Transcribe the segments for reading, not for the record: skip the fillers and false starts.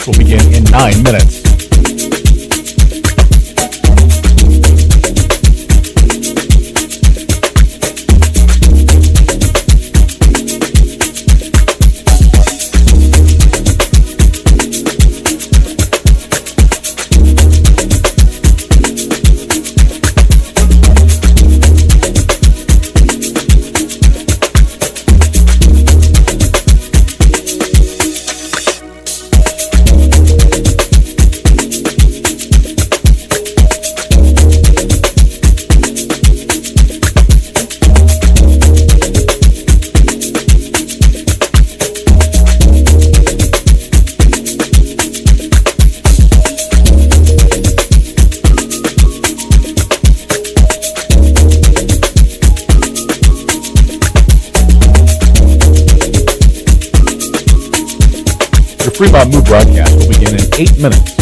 will begin in 9 minutes. Fremont Moo broadcast will begin in 8 minutes.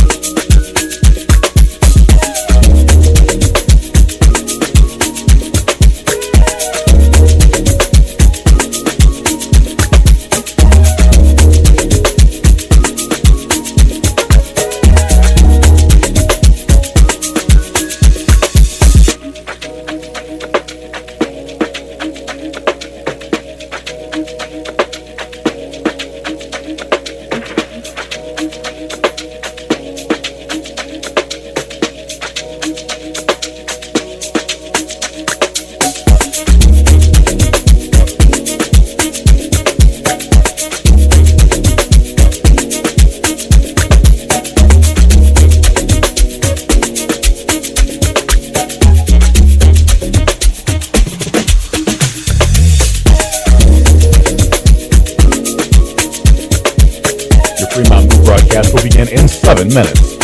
Fremont Moo broadcast will begin in 7 minutes.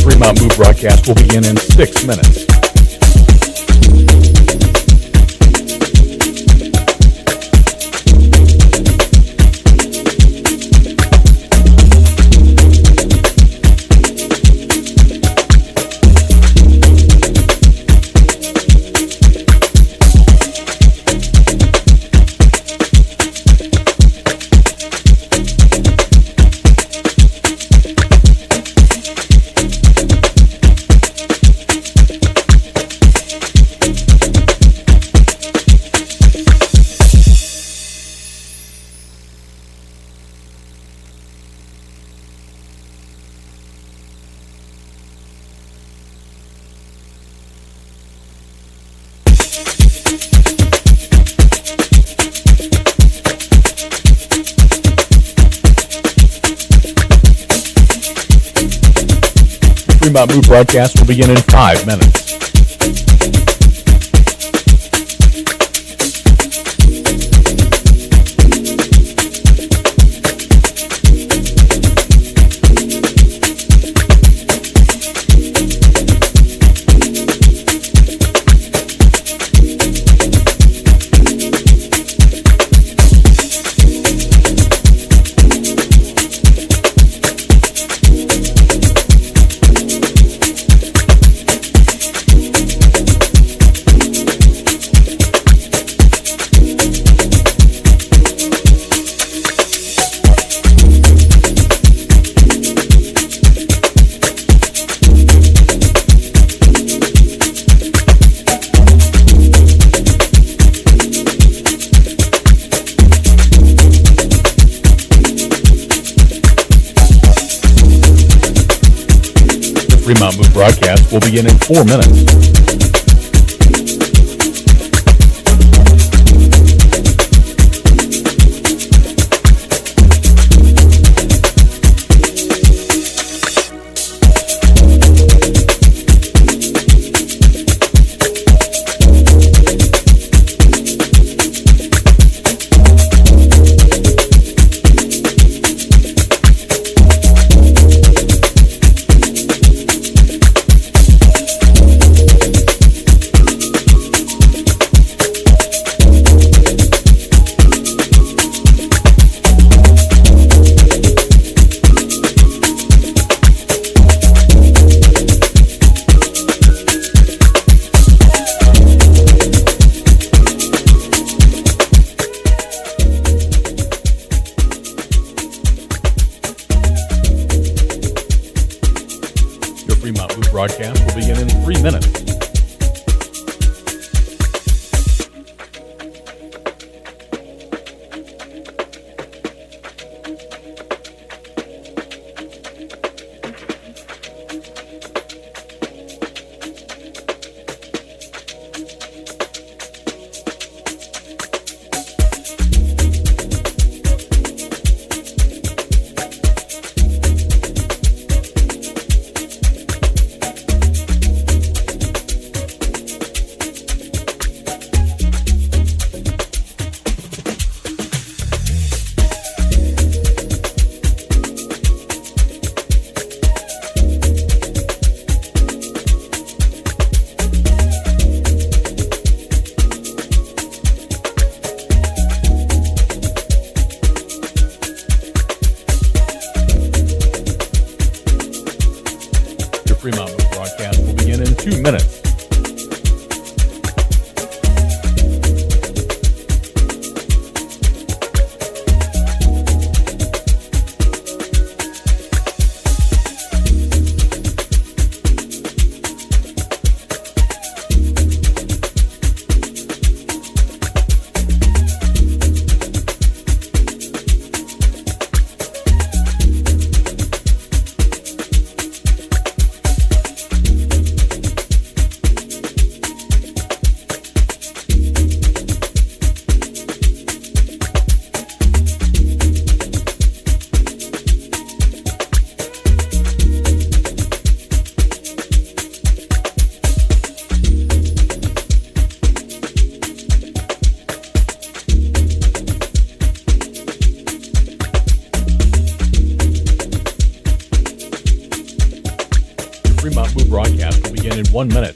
Fremont Moo broadcast will begin in 6 minutes. Fremont Moo broadcast will begin in 5 minutes. Fremont Moo broadcast will begin in 4 minutes. Fremont Moo broadcast will begin in 3 minutes. Fremont Moo broadcast will begin in 2 minutes. Fremont Moo broadcast will begin in 1 minute.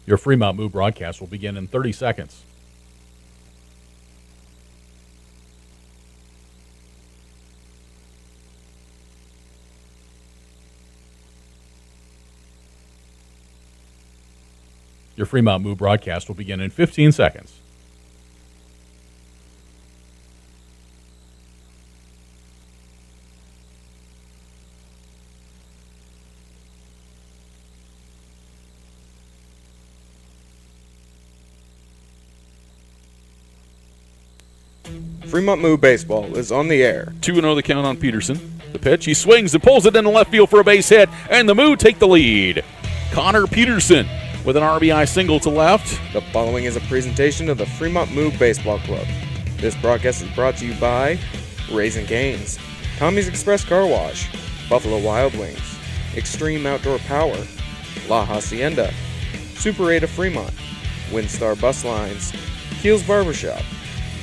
Your Fremont Moo broadcast will begin in 30 seconds. Your Fremont Moo broadcast will begin in 15 seconds. Fremont Moo baseball is on the air. 2-0 the count on Peterson. The pitch, he swings and pulls it into left field for a base hit, and the Moo take the lead. Connor Peterson with an RBI single to left. The following is a presentation of the Fremont Moo Baseball Club. This broadcast is brought to you by Raising Cane's, Tommy's Express Car Wash, Buffalo Wild Wings, Extreme Outdoor Power, La Hacienda, Super 8 of Fremont, Windstar Bus Lines, Keels Barbershop,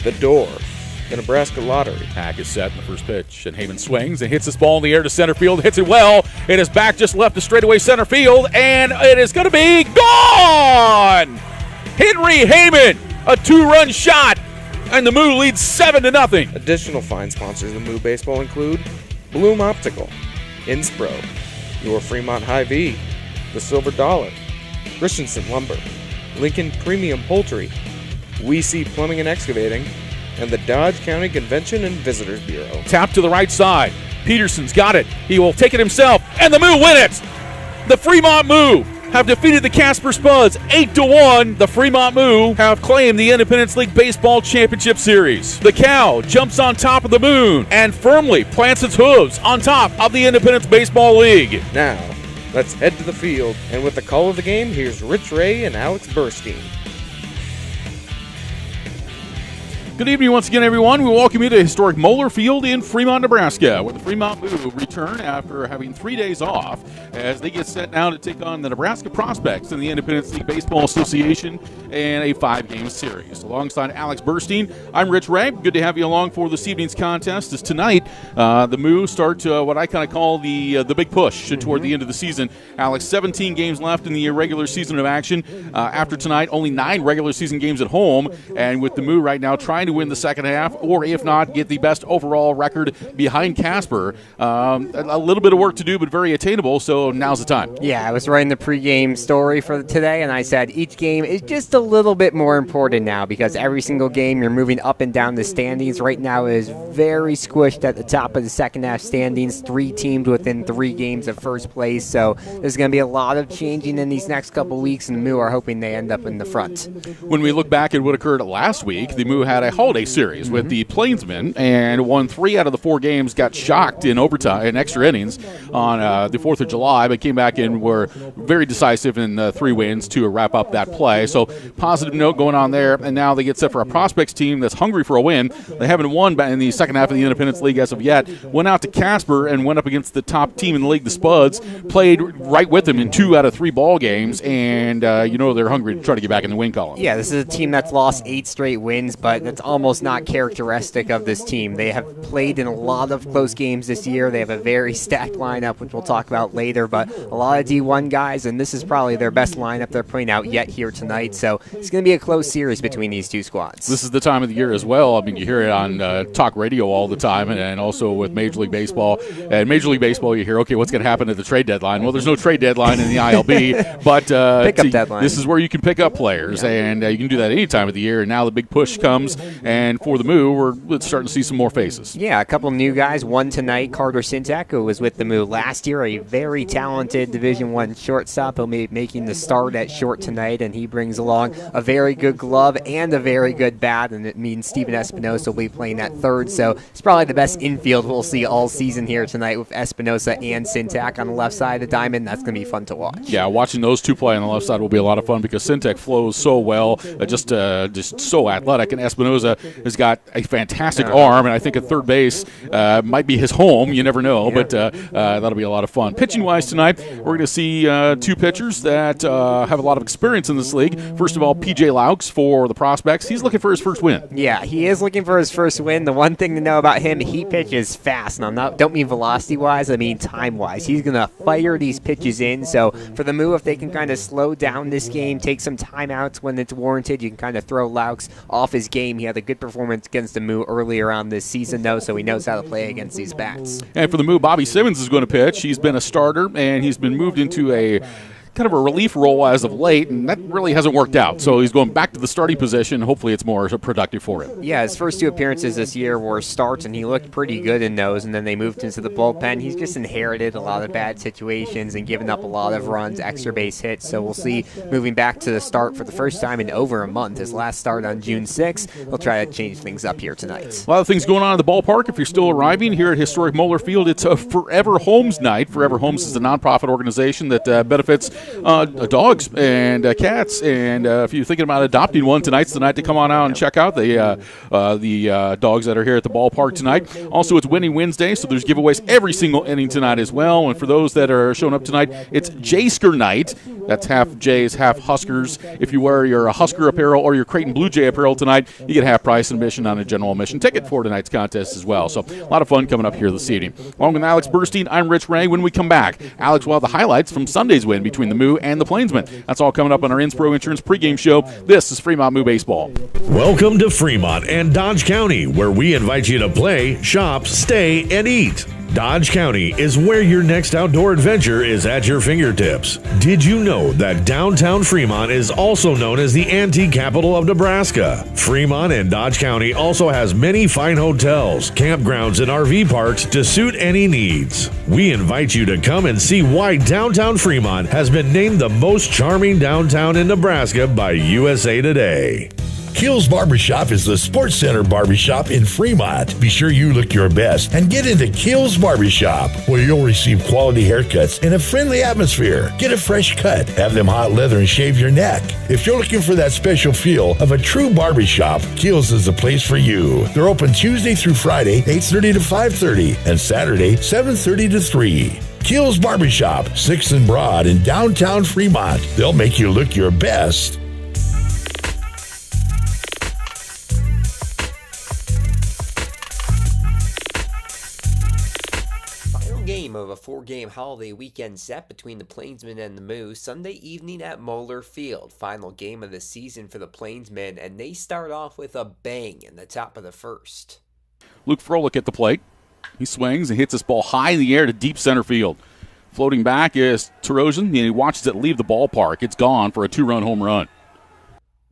The Door, the Nebraska Lottery. Hack is set in the first pitch, and Heyman swings and hits this ball in the air to center field. Hits it well. It is back just left to straightaway center field, and it is going to be gone! Henry Heyman, a 2-run shot, and the Moo leads 7-0. Additional fine sponsors of the Moo Baseball include Bloom Optical, Inspro, Your Fremont Hy-Vee, The Silver Dollar, Christensen Lumber, Lincoln Premium Poultry, We See Plumbing and Excavating, and the Dodge County Convention and Visitors Bureau. Tap to the right side. Peterson's got it. He will take it himself, and the Moo win it. The Fremont Moo have defeated the Casper Spuds 8-1. The Fremont Moo have claimed the Independence League Baseball Championship Series. The Cow jumps on top of the moon and firmly plants its hooves on top of the Independence Baseball League. Now, let's head to the field, and with the call of the game, here's Rich Ray and Alex Burstein. Good evening once again, everyone. We welcome you to historic Moeller Field in Fremont, Nebraska, where the Fremont Moo return after having 3 days off as they get set now to take on the Nebraska Prospects in the Independence League Baseball Association in a 5-game series. Alongside Alex Burstein, I'm Rich Ray. Good to have you along for this evening's contest. As tonight, the Moo start what I kind of call the big push toward the end of the season. Alex, 17 games left in the regular season of action. After tonight, only 9 regular season games at home, and with the Moo right now trying to win the second half, or if not, get the best overall record behind Casper. A little bit of work to do, but very attainable, so now's the time. Yeah, I was writing the pregame story for today, and I said each game is just a little bit more important now because every single game you're moving up and down the standings. Right now is very squished at the top of the second half standings, 3 teams within 3 games of first place, so there's going to be a lot of changing in these next couple weeks, and the Moo are hoping they end up in the front. When we look back at what occurred last week, the Moo had a holiday series with the Plainsmen and won 3 out of the 4 games, got shocked in overtime in extra innings on the 4th of July, but came back and were very decisive in 3 wins to wrap up that play. So positive note going on there, and now they get set for a Prospects team that's hungry for a win. They haven't won in the second half of the Independence League as of yet. Went out to Casper and went up against the top team in the league, the Spuds, played right with them in 2 out of 3 ball games, and they're hungry to try to get back in the win column. Yeah, this is a team that's lost 8 straight wins, but that's almost not characteristic of this team. They have played in a lot of close games this year. They have a very stacked lineup, which we'll talk about later, but a lot of D1 guys, and this is probably their best lineup they're putting out yet here tonight, so it's going to be a close series between these 2 squads. This is the time of the year as well. I mean, you hear it on talk radio all the time, and also with Major League Baseball. And Major League Baseball, you hear, okay, what's going to happen at the trade deadline? Well, there's no trade deadline in the ILB, but pick-up deadline. This is where you can pick up players, and you can do that any time of the year, and now the big push comes, and for the Moo, we're starting to see some more faces. Yeah, a couple new guys. One tonight, Carter Sintek, who was with the Moo last year, a very talented Division I shortstop. He'll be making the start at short tonight, and he brings along a very good glove and a very good bat, and it means Steven Espinosa will be playing at third, so it's probably the best infield we'll see all season here tonight with Espinosa and Sintek on the left side of the diamond. That's going to be fun to watch. Yeah, watching those 2 play on the left side will be a lot of fun because Sintek flows so well, just so athletic, and Espinosa has got a fantastic arm, and I think at third base might be his home. You never know, but that'll be a lot of fun. Pitching-wise tonight, we're going to see 2 pitchers that have a lot of experience in this league. First of all, P.J. Laux for the Prospects. He's looking for his first win. Yeah, he is looking for his first win. The one thing to know about him, he pitches fast. And don't mean velocity-wise, I mean time-wise. He's going to fire these pitches in. So for the Moo, if they can kind of slow down this game, take some timeouts when it's warranted, you can kind of throw Laux off his game. He had a good performance against the Moo earlier on this season, though, so he knows how to play against these bats. And for the Moo, Bobby Simmons is going to pitch. He's been a starter, and he's been moved into a kind of a relief role as of late, and that really hasn't worked out. So he's going back to the starting position. Hopefully it's more productive for him. Yeah, his first 2 appearances this year were starts, and he looked pretty good in those, and then they moved into the bullpen. He's just inherited a lot of bad situations and given up a lot of runs, extra base hits, so we'll see moving back to the start for the first time in over a month. His last start on June 6th. He'll try to change things up here tonight. A lot of things going on at the ballpark. If you're still arriving here at historic Moeller Field, it's a Forever Homes night. Forever Homes is a nonprofit organization that benefits dogs and cats, and if you're thinking about adopting one, tonight's the night to come on out and check out the dogs that are here at the ballpark tonight. Also, it's Winning Wednesday, so there's giveaways every single inning tonight as well. And for those that are showing up tonight, it's Jaysker night. That's half Jays, half Huskers. If you wear your Husker apparel or your Creighton Blue Jay apparel tonight, you get half price admission on a general admission ticket for tonight's contest as well. So a lot of fun coming up here this evening. Along with Alex Burstein, I'm Rich Ray. When we come back, Alex will have the highlights from Sunday's win between the Moo and the Plainsmen. That's all coming up on our Inspro Insurance pregame show. This is Fremont Moo Baseball. Welcome to Fremont and Dodge County, where we invite you to play, shop, stay, and eat. Dodge County is where your next outdoor adventure is at your fingertips. Did you know that downtown Fremont is also known as the antique capital of Nebraska? Fremont and Dodge County also has many fine hotels, campgrounds, and RV parks to suit any needs. We invite you to come and see why downtown Fremont has been named the most charming downtown in Nebraska by USA Today. Keel's Barbershop is the Sports Center barbershop in Fremont. Be sure you look your best and get into Keel's Barbershop, where you'll receive quality haircuts in a friendly atmosphere. Get a fresh cut, have them hot leather, and shave your neck. If you're looking for that special feel of a true barbershop, Keel's is the place for you. They're open Tuesday through Friday, 8:30 to 5:30, and Saturday, 7:30 to 3. Keel's Barbershop, 6th and Broad in downtown Fremont. They'll make you look your best. Game of a 4-game holiday weekend set between the Plainsmen and the Moo Sunday evening at Moeller Field. Final game of the season for the Plainsmen, and they start off with a bang in the top of the first. Luke Froelich at the plate. He swings and hits this ball high in the air to deep center field. Floating back is Tarosian, and he watches it leave the ballpark. It's gone for a 2-run home run.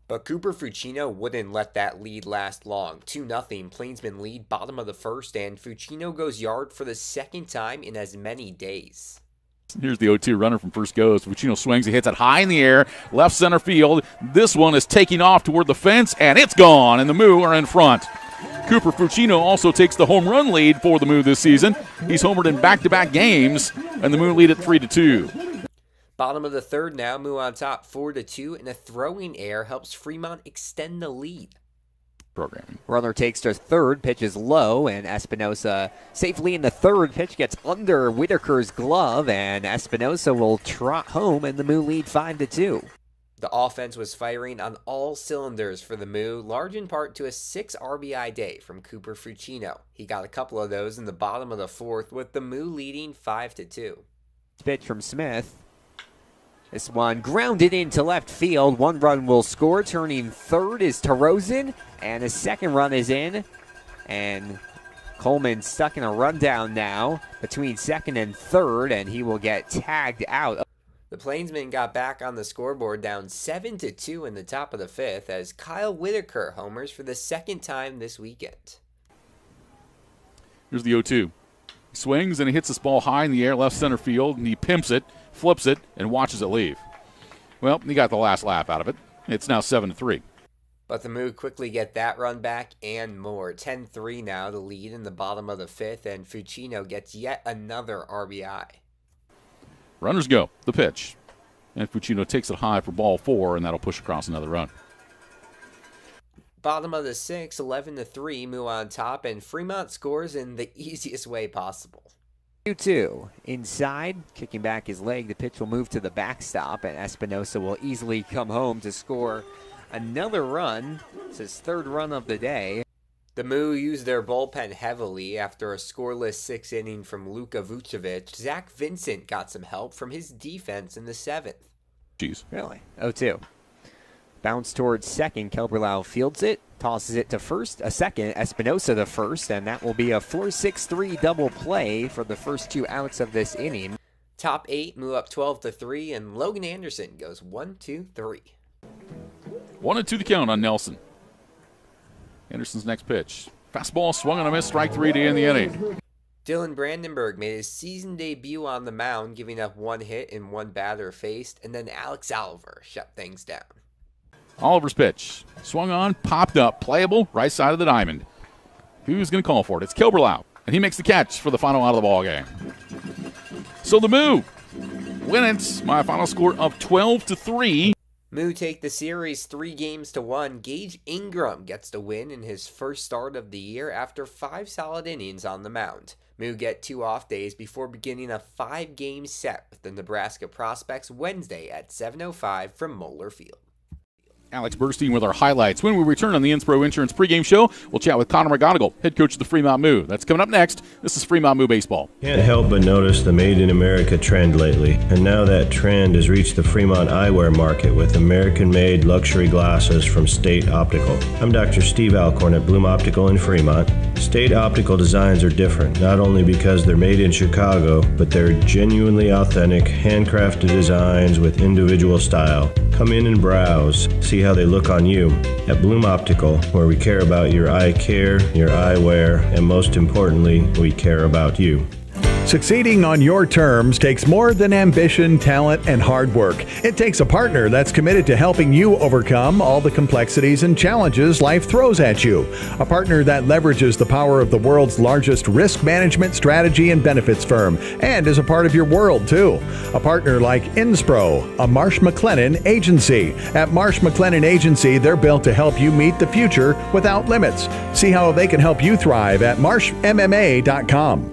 But Cooper Fucino wouldn't let that lead last long. 2-0, Plainsmen lead bottom of the first, and Fucino goes yard for the second time in as many days. Here's the 0-2 runner from first goes. Fucino swings, he hits it high in the air, left center field. This one is taking off toward the fence, and it's gone, and the Moo are in front. Cooper Fucino also takes the home run lead for the Moo this season. He's homered in back-to-back games, and the Moo lead at 3-2. Bottom of the third now, Moo on top 4-2, and a throwing error helps Fremont extend the lead. Programming. Runner takes to third, pitch is low, and Espinosa safely in the third. Pitch gets under Whitaker's glove, and Espinosa will trot home, and the Moo lead 5-2. The offense was firing on all cylinders for the Moo, large in part to a 6 RBI day from Cooper Fucino. He got a couple of those in the bottom of the fourth, with the Moo leading 5-2. Pitch from Smith. This one grounded into left field. 1 run will score. Turning third is Tarosian, and a second run is in. And Coleman stuck in a rundown now between second and third, and he will get tagged out. The Plainsmen got back on the scoreboard down 7-2 in the top of the fifth as Kyle Whitaker homers for the second time this weekend. Here's the 0-2. He swings and he hits this ball high in the air, left center field, and he pimps it, flips it, and watches it leave. Well, he got the last laugh out of it. It's now 7-3. But the Moo quickly get that run back and more. 10-3 now, the lead in the bottom of the fifth, and Fucino gets yet another RBI. Runners go. The pitch. And Fucino takes it high for ball 4, and that'll push across another run. Bottom of the sixth, 11-3, Moo on top, and Fremont scores in the easiest way possible. 2-2. Inside, kicking back his leg, the pitch will move to the backstop, and Espinosa will easily come home to score another run. It's his third run of the day. The Moo used their bullpen heavily after a scoreless 6th inning from Luka Vucevic. Zach Vincent got some help from his defense in the 7th. Jeez. Really? 0-2. Bounce towards second. Kelberlau fields it, tosses it to first. A second, Espinosa to first, and that will be a 4-6-3 double play for the first 2 outs of this inning. Top 8, Moo up 12-3, and Logan Anderson goes 1-2-3. 1-2 the count on Nelson. Anderson's next pitch. Fastball swung on a miss, strike 3 to end the inning. Dylan Brandenburg made his season debut on the mound, giving up 1 hit and 1 batter faced, and then Alex Oliver shut things down. Oliver's pitch. Swung on, popped up, playable, right side of the diamond. Who's going to call for it? It's Kilberlau, and he makes the catch for the final out of the ball game. So the Moo win it by a final score of 12-3. Moo take the series 3-1. Gage Ingram gets the win in his first start of the year after 5 solid innings on the mound. Moo get 2 off days before beginning a 5-game set with the Nebraska Prospects Wednesday at 7:05 from Moeller Field. Alex Burstein with our highlights. When we return on the Inspro Insurance pregame show, we'll chat with Connor McGonigal, head coach of the Fremont Moo. That's coming up next. This is Fremont Moo Baseball. Can't help but notice the Made in America trend lately. And now that trend has reached the Fremont eyewear market with American-made luxury glasses from State Optical. I'm Dr. Steve Alcorn at Bloom Optical in Fremont. State Optical designs are different, not only because they're made in Chicago, but they're genuinely authentic, handcrafted designs with individual style. Come in and browse, see how they look on you. At Bloom Optical, where we care about your eye care, your eyewear, and most importantly, we care about you. Succeeding on your terms takes more than ambition, talent, and hard work. It takes a partner that's committed to helping you overcome all the complexities and challenges life throws at you. A partner that leverages the power of the world's largest risk management strategy and benefits firm and is a part of your world, too. A partner like Inspro, a Marsh McLennan agency. At Marsh McLennan Agency, they're built to help you meet the future without limits. See how they can help you thrive at marshmma.com.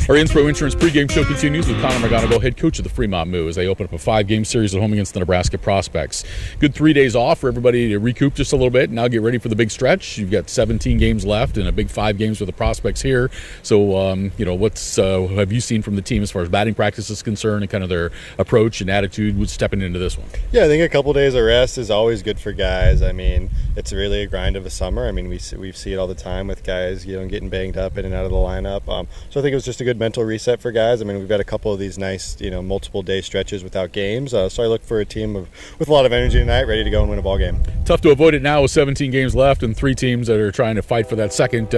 Our Inspro Insurance pregame show continues with Connor McGonigal, head coach of the Fremont Moo, as they open up a 5-game series at home against the Nebraska Prospects. Good 3 days off for everybody to recoup just a little bit and now get ready for the big stretch. You've got 17 games left and a big 5 games with the Prospects here. So, what's have you seen from the team as far as batting practice is concerned and kind of their approach and attitude with stepping into this one? Yeah, I think a couple days of rest is always good for guys. I mean, it's really a grind of a summer. I mean, we see it all the time with guys, getting banged up in and out of the lineup. So I think it was just a good mental reset for guys. I mean, we've got a couple of these nice, multiple day stretches without games. So I look for a team with a lot of energy tonight, ready to go and win a ball game. Tough to avoid it now with 17 games left and 3 teams that are trying to fight for that second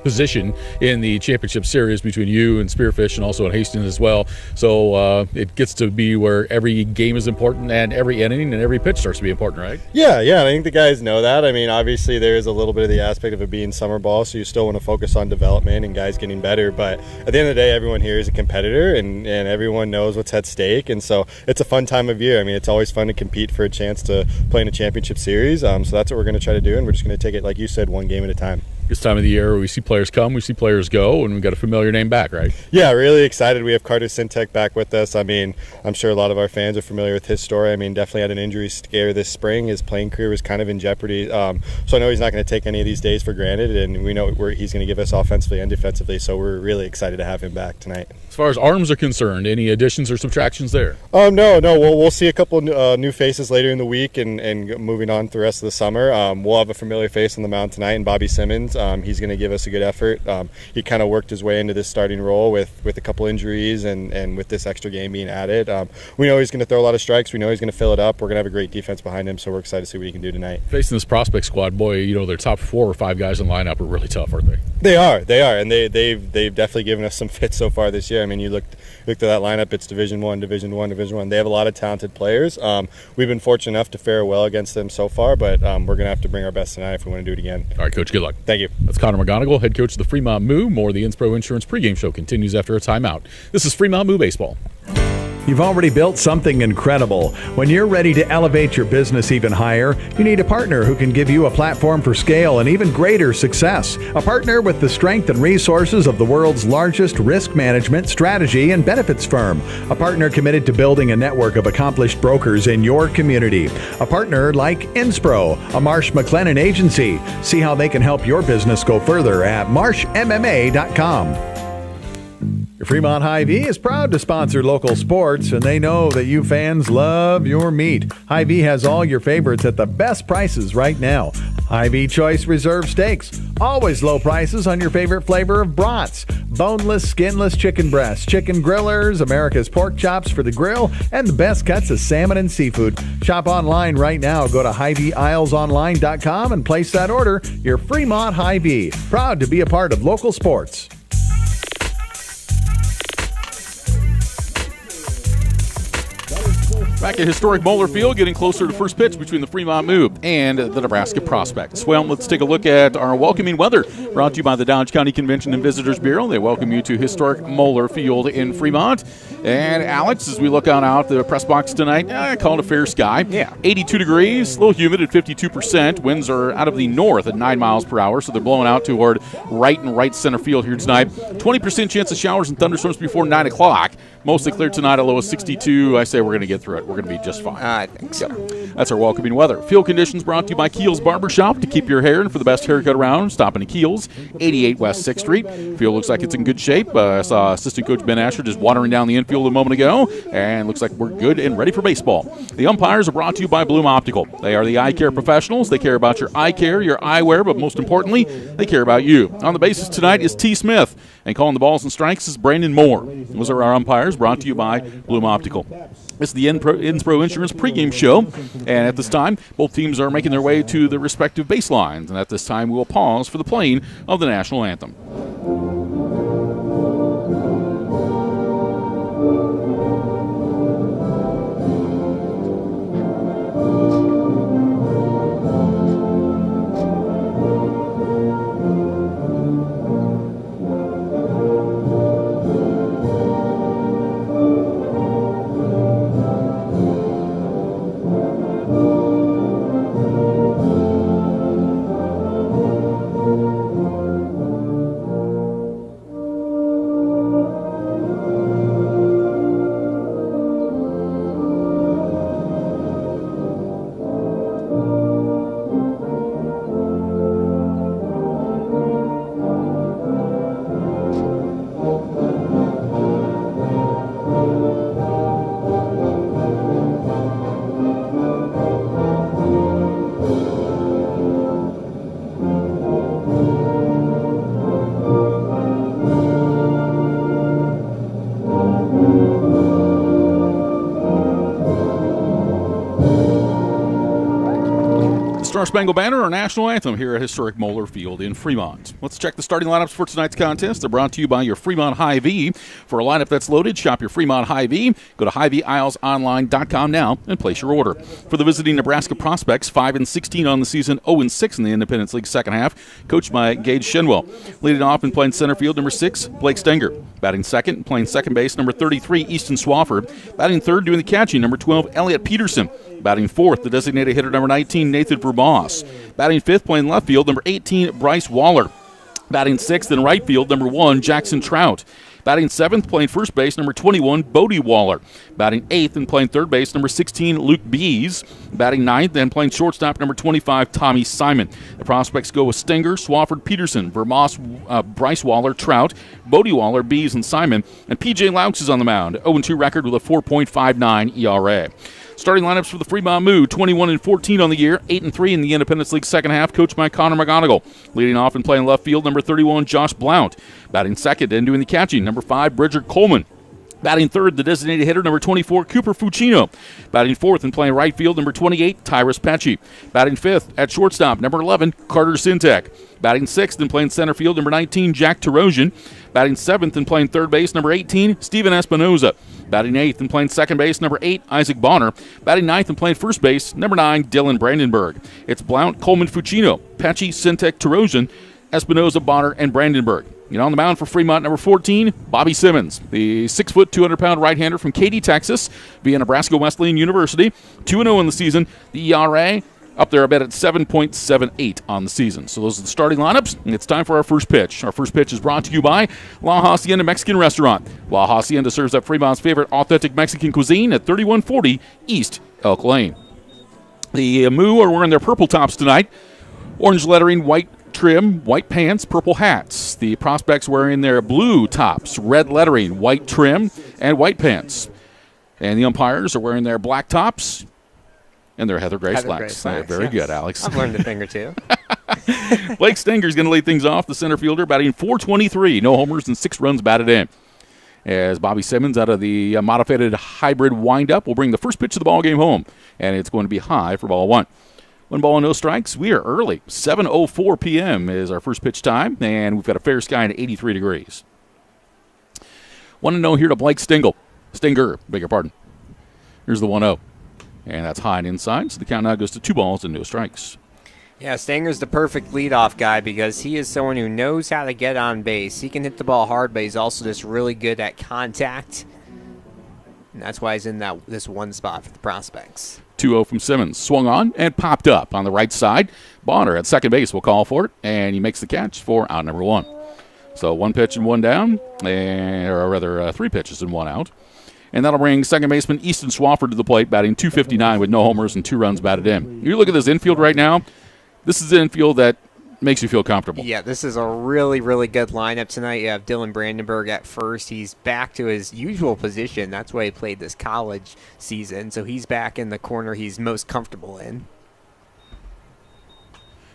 position in the championship series between you and Spearfish and also at Hastings as well. So it gets to be where every game is important and every inning and every pitch starts to be important, right? Yeah. I think the guys know that. I mean, obviously there is a little bit of the aspect of it being summer ball, so you still want to focus on development and guys getting better. But at the end of the day, everyone here is a competitor and everyone knows what's at stake. And so it's a fun time of year. I mean, it's always fun to compete for a chance to play in a championship series. So that's what we're going to try to do, and we're just going to take it, like you said, one game at a time. This time of the year, we see players come, we see players go, and we've got a familiar name back, right? Yeah, really excited. We have Carter Sintek back with us. I mean, I'm sure a lot of our fans are familiar with his story. I mean, definitely had an injury scare this spring. His playing career was kind of in jeopardy. So I know he's not going to take any of these days for granted, and we know he's going to give us offensively and defensively. So we're really excited to have him back tonight. As far as arms are concerned, any additions or subtractions there? No. We'll see a couple new faces later in the week and moving on through the rest of the summer. We'll have a familiar face on the mound tonight, and Bobby Simmons. He's going to give us a good effort. He kind of worked his way into this starting role with a couple injuries and with this extra game being added. We know he's going to throw a lot of strikes. We know he's going to fill it up. We're going to have a great defense behind him, so we're excited to see what he can do tonight. Facing this prospect squad, boy, their top 4 or 5 guys in the lineup are really tough, aren't they? They are, and they've definitely given us some fits so far this year. I mean, you looked at that lineup, it's Division I. They have a lot of talented players. We've been fortunate enough to fare well against them so far, but we're going to have to bring our best tonight if we want to do it again. All right, Coach, good luck. Thank you. That's Connor McGonigal, head coach of the Fremont Moo. More of the Inspro Insurance pregame show continues after a timeout. This is Fremont Moo Baseball. You've already built something incredible. When you're ready to elevate your business even higher, you need a partner who can give you a platform for scale and even greater success. A partner with the strength and resources of the world's largest risk management, strategy, and benefits firm. A partner committed to building a network of accomplished brokers in your community. A partner like Inspro, a Marsh McLennan agency. See how they can help your business go further at marshmma.com. Fremont Hy-Vee is proud to sponsor local sports, and they know that you fans love your meat. Hy-Vee has all your favorites at the best prices right now. Hy-Vee Choice Reserve Steaks. Always low prices on your favorite flavor of brats. Boneless, skinless chicken breasts, chicken grillers, America's pork chops for the grill, and the best cuts of salmon and seafood. Shop online right now. Go to HyVeeIslesOnline.com and place that order. Your Fremont Hy-Vee. Proud to be a part of local sports. Back at historic Moeller Field, getting closer to first pitch between the Fremont Moo and the Nebraska Prospects. Well, let's take a look at our welcoming weather. Brought to you by the Dodge County Convention and Visitors Bureau. They welcome you to historic Moeller Field in Fremont. And Alex, as we look out the press box tonight, I call it a fair sky. Yeah. 82 degrees, a little humid at 52%. Winds are out of the north at 9 miles per hour, so they're blowing out toward right and right center field here tonight. 20% chance of showers and thunderstorms before 9 o'clock. Mostly clear tonight, a low of 62. I say we're going to get through it. We're going to be just fine. I think so. That's our welcoming weather. Field conditions brought to you by Keel's Barbershop. To keep your hair and for the best haircut around, stop in at Keel's, 88 West 6th Street. Field looks like it's in good shape. I saw Assistant Coach Ben Asher just watering down the infield a moment ago, and looks like we're good and ready for baseball. The umpires are brought to you by Bloom Optical. They are the eye care professionals. They care about your eye care, your eyewear, but most importantly, they care about you. On the bases tonight is T. Smith, and calling the balls and strikes is Brandon Moore. Those are our umpires, brought to you by Bloom Optical. This is the Inspro Insurance pregame show, and at this time, both teams are making their way to their respective baselines, and at this time, we will pause for the playing of the national anthem. Star Spangled Banner, our national anthem here at historic Moeller Field in Fremont. Let's check the starting lineups for tonight's contest. They're brought to you by your Fremont Hy-Vee. For a lineup that's loaded, shop your Fremont Hy-Vee. Go to HyVeeIslesOnline.com now and place your order. For the visiting Nebraska prospects, 5-16 on the season, 0-6 in the Independence League second half, coached by Gage Shenwell. Leading off and playing center field, number 6, Blake Stenger. Batting second and playing second base, number 33, Easton Swafford. Batting third, doing the catching, number 12, Elliot Peterson. Batting fourth, the designated hitter, number 19, Nathan Verboss. Batting fifth, playing left field, number 18, Bryce Waller. Batting sixth in right field, number 1, Jackson Trout. Batting seventh, playing first base, number 21, Bodie Waller. Batting eighth and playing third base, number 16, Luke Bees. Batting ninth and playing shortstop, number 25, Tommy Simon. The prospects go with Stenger, Swafford, Peterson, Vermoss, Bryce Waller, Trout, Bodie Waller, Bees, and Simon. And P.J. Laux is on the mound, 0-2 record with a 4.59 ERA. Starting lineups for the Fremont Moo, 21-14 on the year, 8-3 in the Independence League second half, coached by Connor McGonigal. Leading off and playing left field, number 31, Josh Blount. Batting second and doing the catching, number 5, Bridger Coleman. Batting third, the designated hitter, number 24, Cooper Fucino. Batting fourth and playing right field, number 28, Tyrus Pesci. Batting fifth at shortstop, number 11, Carter Sintek. Batting sixth and playing center field, number 19, Jack Terosian. Batting seventh and playing third base, number 18, Steven Espinoza. Batting eighth and playing second base, number 8, Isaac Bonner. Batting ninth and playing first base, number 9, Dylan Brandenburg. It's Blount, Coleman, Fucino, Pesci, Sintek, Terosian, Espinoza, Bonner, and Brandenburg. On the mound for Fremont, number 14, Bobby Simmons, the 6-foot, 200-pound right-hander from Katy, Texas, via Nebraska Wesleyan University. 2-0 in the season. The ERA up there a bit at 7.78 on the season. So those are the starting lineups, and it's time for our first pitch. Our first pitch is brought to you by La Hacienda Mexican Restaurant. La Hacienda serves up Fremont's favorite authentic Mexican cuisine at 3140 East Elk Lane. The Moo are wearing their purple tops tonight. Orange lettering, white trim, white pants, purple hats. The prospects wearing their blue tops, red lettering, white trim, and white pants. And the umpires are wearing their black tops and their heather gray slacks. Very good, Alex. I've learned a thing or two. Blake Stenger is going to lead things off, the center fielder, batting .423, no homers and 6 runs batted in. As Bobby Simmons, out of the modified hybrid windup, will bring the first pitch of the ball game home, and it's going to be high for ball 1. 1 ball and no strikes. We are early. 7:04 p.m. is our first pitch time, and we've got a fair sky at 83 degrees. 1-0 here to Blake Stenger, beg your pardon. Here's the 1-0. And that's high and inside, so the count now goes to 2 balls and no strikes. Yeah, Stanger's the perfect leadoff guy because he is someone who knows how to get on base. He can hit the ball hard, but he's also just really good at contact. And that's why he's in this one spot for the prospects. 2-0 from Simmons. Swung on and popped up on the right side. Bonner at second base will call for it, and he makes the catch for out number 1. So 1 pitch and 1 down, or rather 3 pitches and 1 out. And that'll bring second baseman Easton Swafford to the plate, batting .259 with no homers and 2 runs batted in. You look at this infield right now, this is an infield that makes you feel comfortable. Yeah, this is a really, really good lineup tonight. You have Dylan Brandenburg at first. He's back to his usual position. That's why he played this college season. So he's back in the corner he's most comfortable in.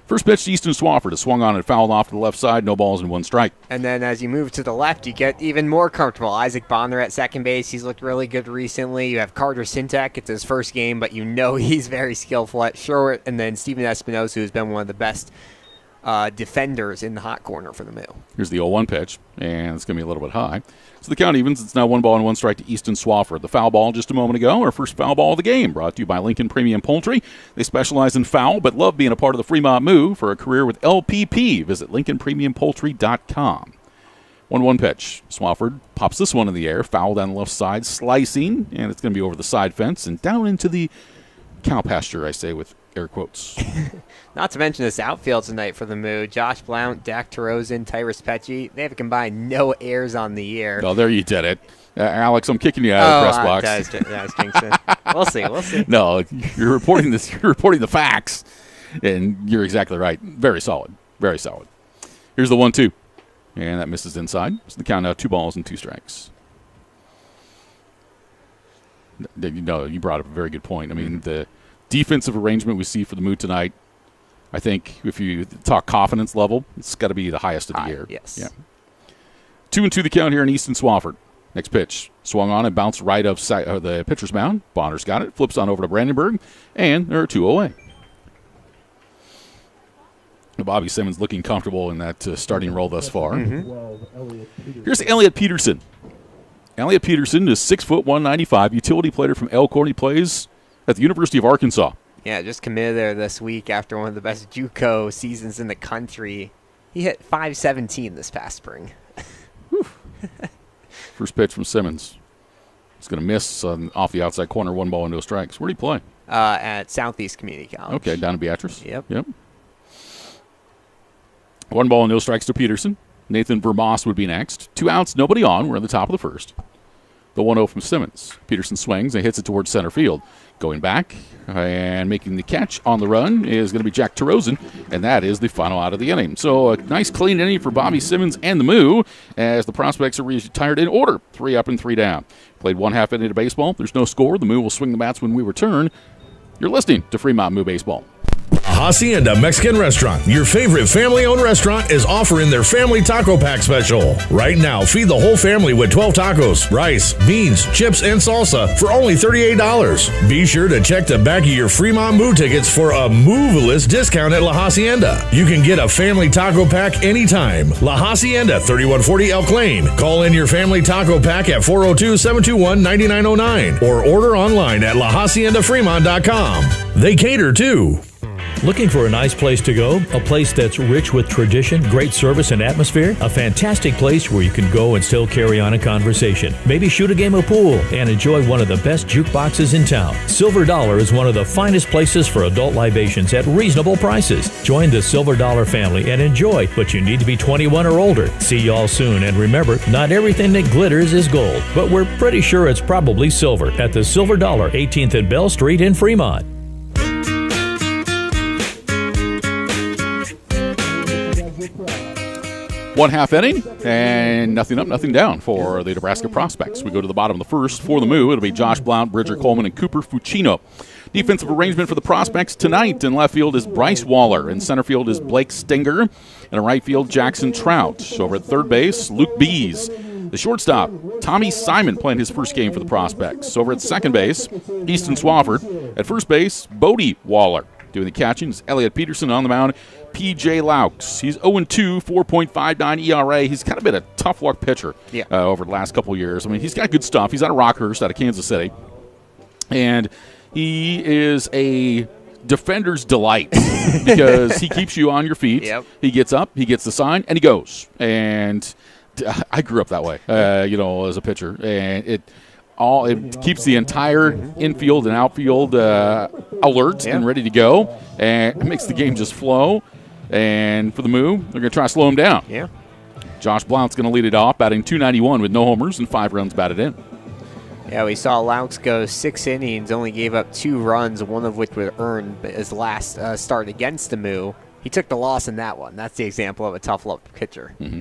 First pitch to Easton Swafford is swung on and fouled off to the left side. No balls and 1 strike. And then as you move to the left, you get even more comfortable. Isaac Bonner at second base. He's looked really good recently. You have Carter Sintak. It's his first game, but you know he's very skillful at short. And then Steven Espinosa, who's been one of the best defenders in the hot corner for the Moo. Here's the 0-1 pitch, and it's going to be a little bit high. So the count evens. It's now 1 ball and 1 strike to Easton Swafford. The foul ball just a moment ago, our first foul ball of the game, brought to you by Lincoln Premium Poultry. They specialize in fowl, but love being a part of the Fremont Moo. For a career with LPP, visit LincolnPremiumPoultry.com. 1-1 pitch. Swafford pops this one in the air, foul down the left side, slicing, and it's going to be over the side fence and down into the cow pasture, I say with air quotes. Not to mention this outfield tonight for the Moo. Josh Blount, Dak Terozin, Tyrus Pecci. They have combined no errors on the year. Oh, there you did it. Alex, I'm kicking you out of the press box. That was jinxing. We'll see. No, you're reporting this. You're reporting the facts, and you're exactly right. Very solid. Very solid. Here's the 1-2, and that misses inside. So the count now 2 balls and 2 strikes. You brought up a very good point. I mean, the defensive arrangement we see for the Moo tonight, I think if you talk confidence level, it's got to be the highest of the year. Yes. Yeah. 2-2 the count here in Easton Swafford. Next pitch. Swung on and bounced right up the pitcher's mound. Bonner's got it. Flips on over to Brandenburg. And there are 2 away. Bobby Simmons looking comfortable in that starting role thus far. Mm-hmm. Here's Elliot Peterson. Elliot Peterson is 6', 195, utility player from Elkhorn. He plays at the University of Arkansas. Yeah, just committed there this week after one of the best JUCO seasons in the country. He hit .517 this past spring. First pitch from Simmons. He's going to miss off the outside corner, 1 ball and no strikes. Where did he play? At Southeast Community College. Okay, down in Beatrice. Yep. 1 ball and no strikes to Peterson. Nathan Vermoss would be next. 2 outs, nobody on. We're in the top of the first. The 1-0 from Simmons. Peterson swings and hits it towards center field. Going back and making the catch on the run is going to be Jack Terozin, and that is the final out of the inning. So a nice clean inning for Bobby Simmons and the Moo as the prospects are retired in order. 3 up and 3 down. Played 1/2 inning of baseball. There's no score. The Moo will swing the bats when we return. You're listening to Fremont Moo Baseball. Hacienda Mexican Restaurant, your favorite family-owned restaurant, is offering their Family Taco Pack special. Right now, feed the whole family with 12 tacos, rice, beans, chips, and salsa for only $38. Be sure to check the back of your Fremont Moo tickets for a Moveless discount at La Hacienda. You can get a Family Taco Pack anytime. La Hacienda, 3140 Elk Lane. Call in your Family Taco Pack at 402-721-9909 or order online at lahaciendafremont.com. They cater too. Looking for a nice place to go? A place that's rich with tradition, great service, and atmosphere? A fantastic place where you can go and still carry on a conversation. Maybe shoot a game of pool and enjoy one of the best jukeboxes in town. Silver Dollar is one of the finest places for adult libations at reasonable prices. Join the Silver Dollar family and enjoy, but you need to be 21 or older. See y'all soon, and remember, not everything that glitters is gold, but we're pretty sure it's probably silver at the Silver Dollar, 18th and Bell Street in Fremont. 1/2 inning, and nothing up, nothing down for the Nebraska prospects. We go to the bottom of the first. For the Moo, it'll be Josh Blount, Bridger Coleman, and Cooper Fucino. Defensive arrangement for the prospects tonight. In left field is Bryce Waller. In center field is Blake Stinger. And in right field, Jackson Trout. Over at third base, Luke Bees. The shortstop, Tommy Simon, playing his first game for the prospects. Over at second base, Easton Swafford. At first base, Bodie Waller. Doing the catching is Elliot Peterson. On the mound, P.J. Laux. He's 0-2, 4.59 ERA. He's kind of been a tough luck pitcher over the last couple years. I mean, he's got good stuff. He's out of Rockhurst, out of Kansas City. And he is a defender's delight because he keeps you on your feet. Yep. He gets up, he gets the sign, and he goes. And I grew up that way, as a pitcher. And it keeps the entire infield and outfield alert and ready to go, and it makes the game just flow. And for the Moo, they're going to try to slow him down. Yeah. Josh Blount's going to lead it off, batting .291 with no homers and 5 runs batted in. Yeah, we saw Laux go 6 innings, only gave up 2 runs, one of which was earned his last start against the Moo. He took the loss in that one. That's the example of a tough-luck pitcher. Mm-hmm.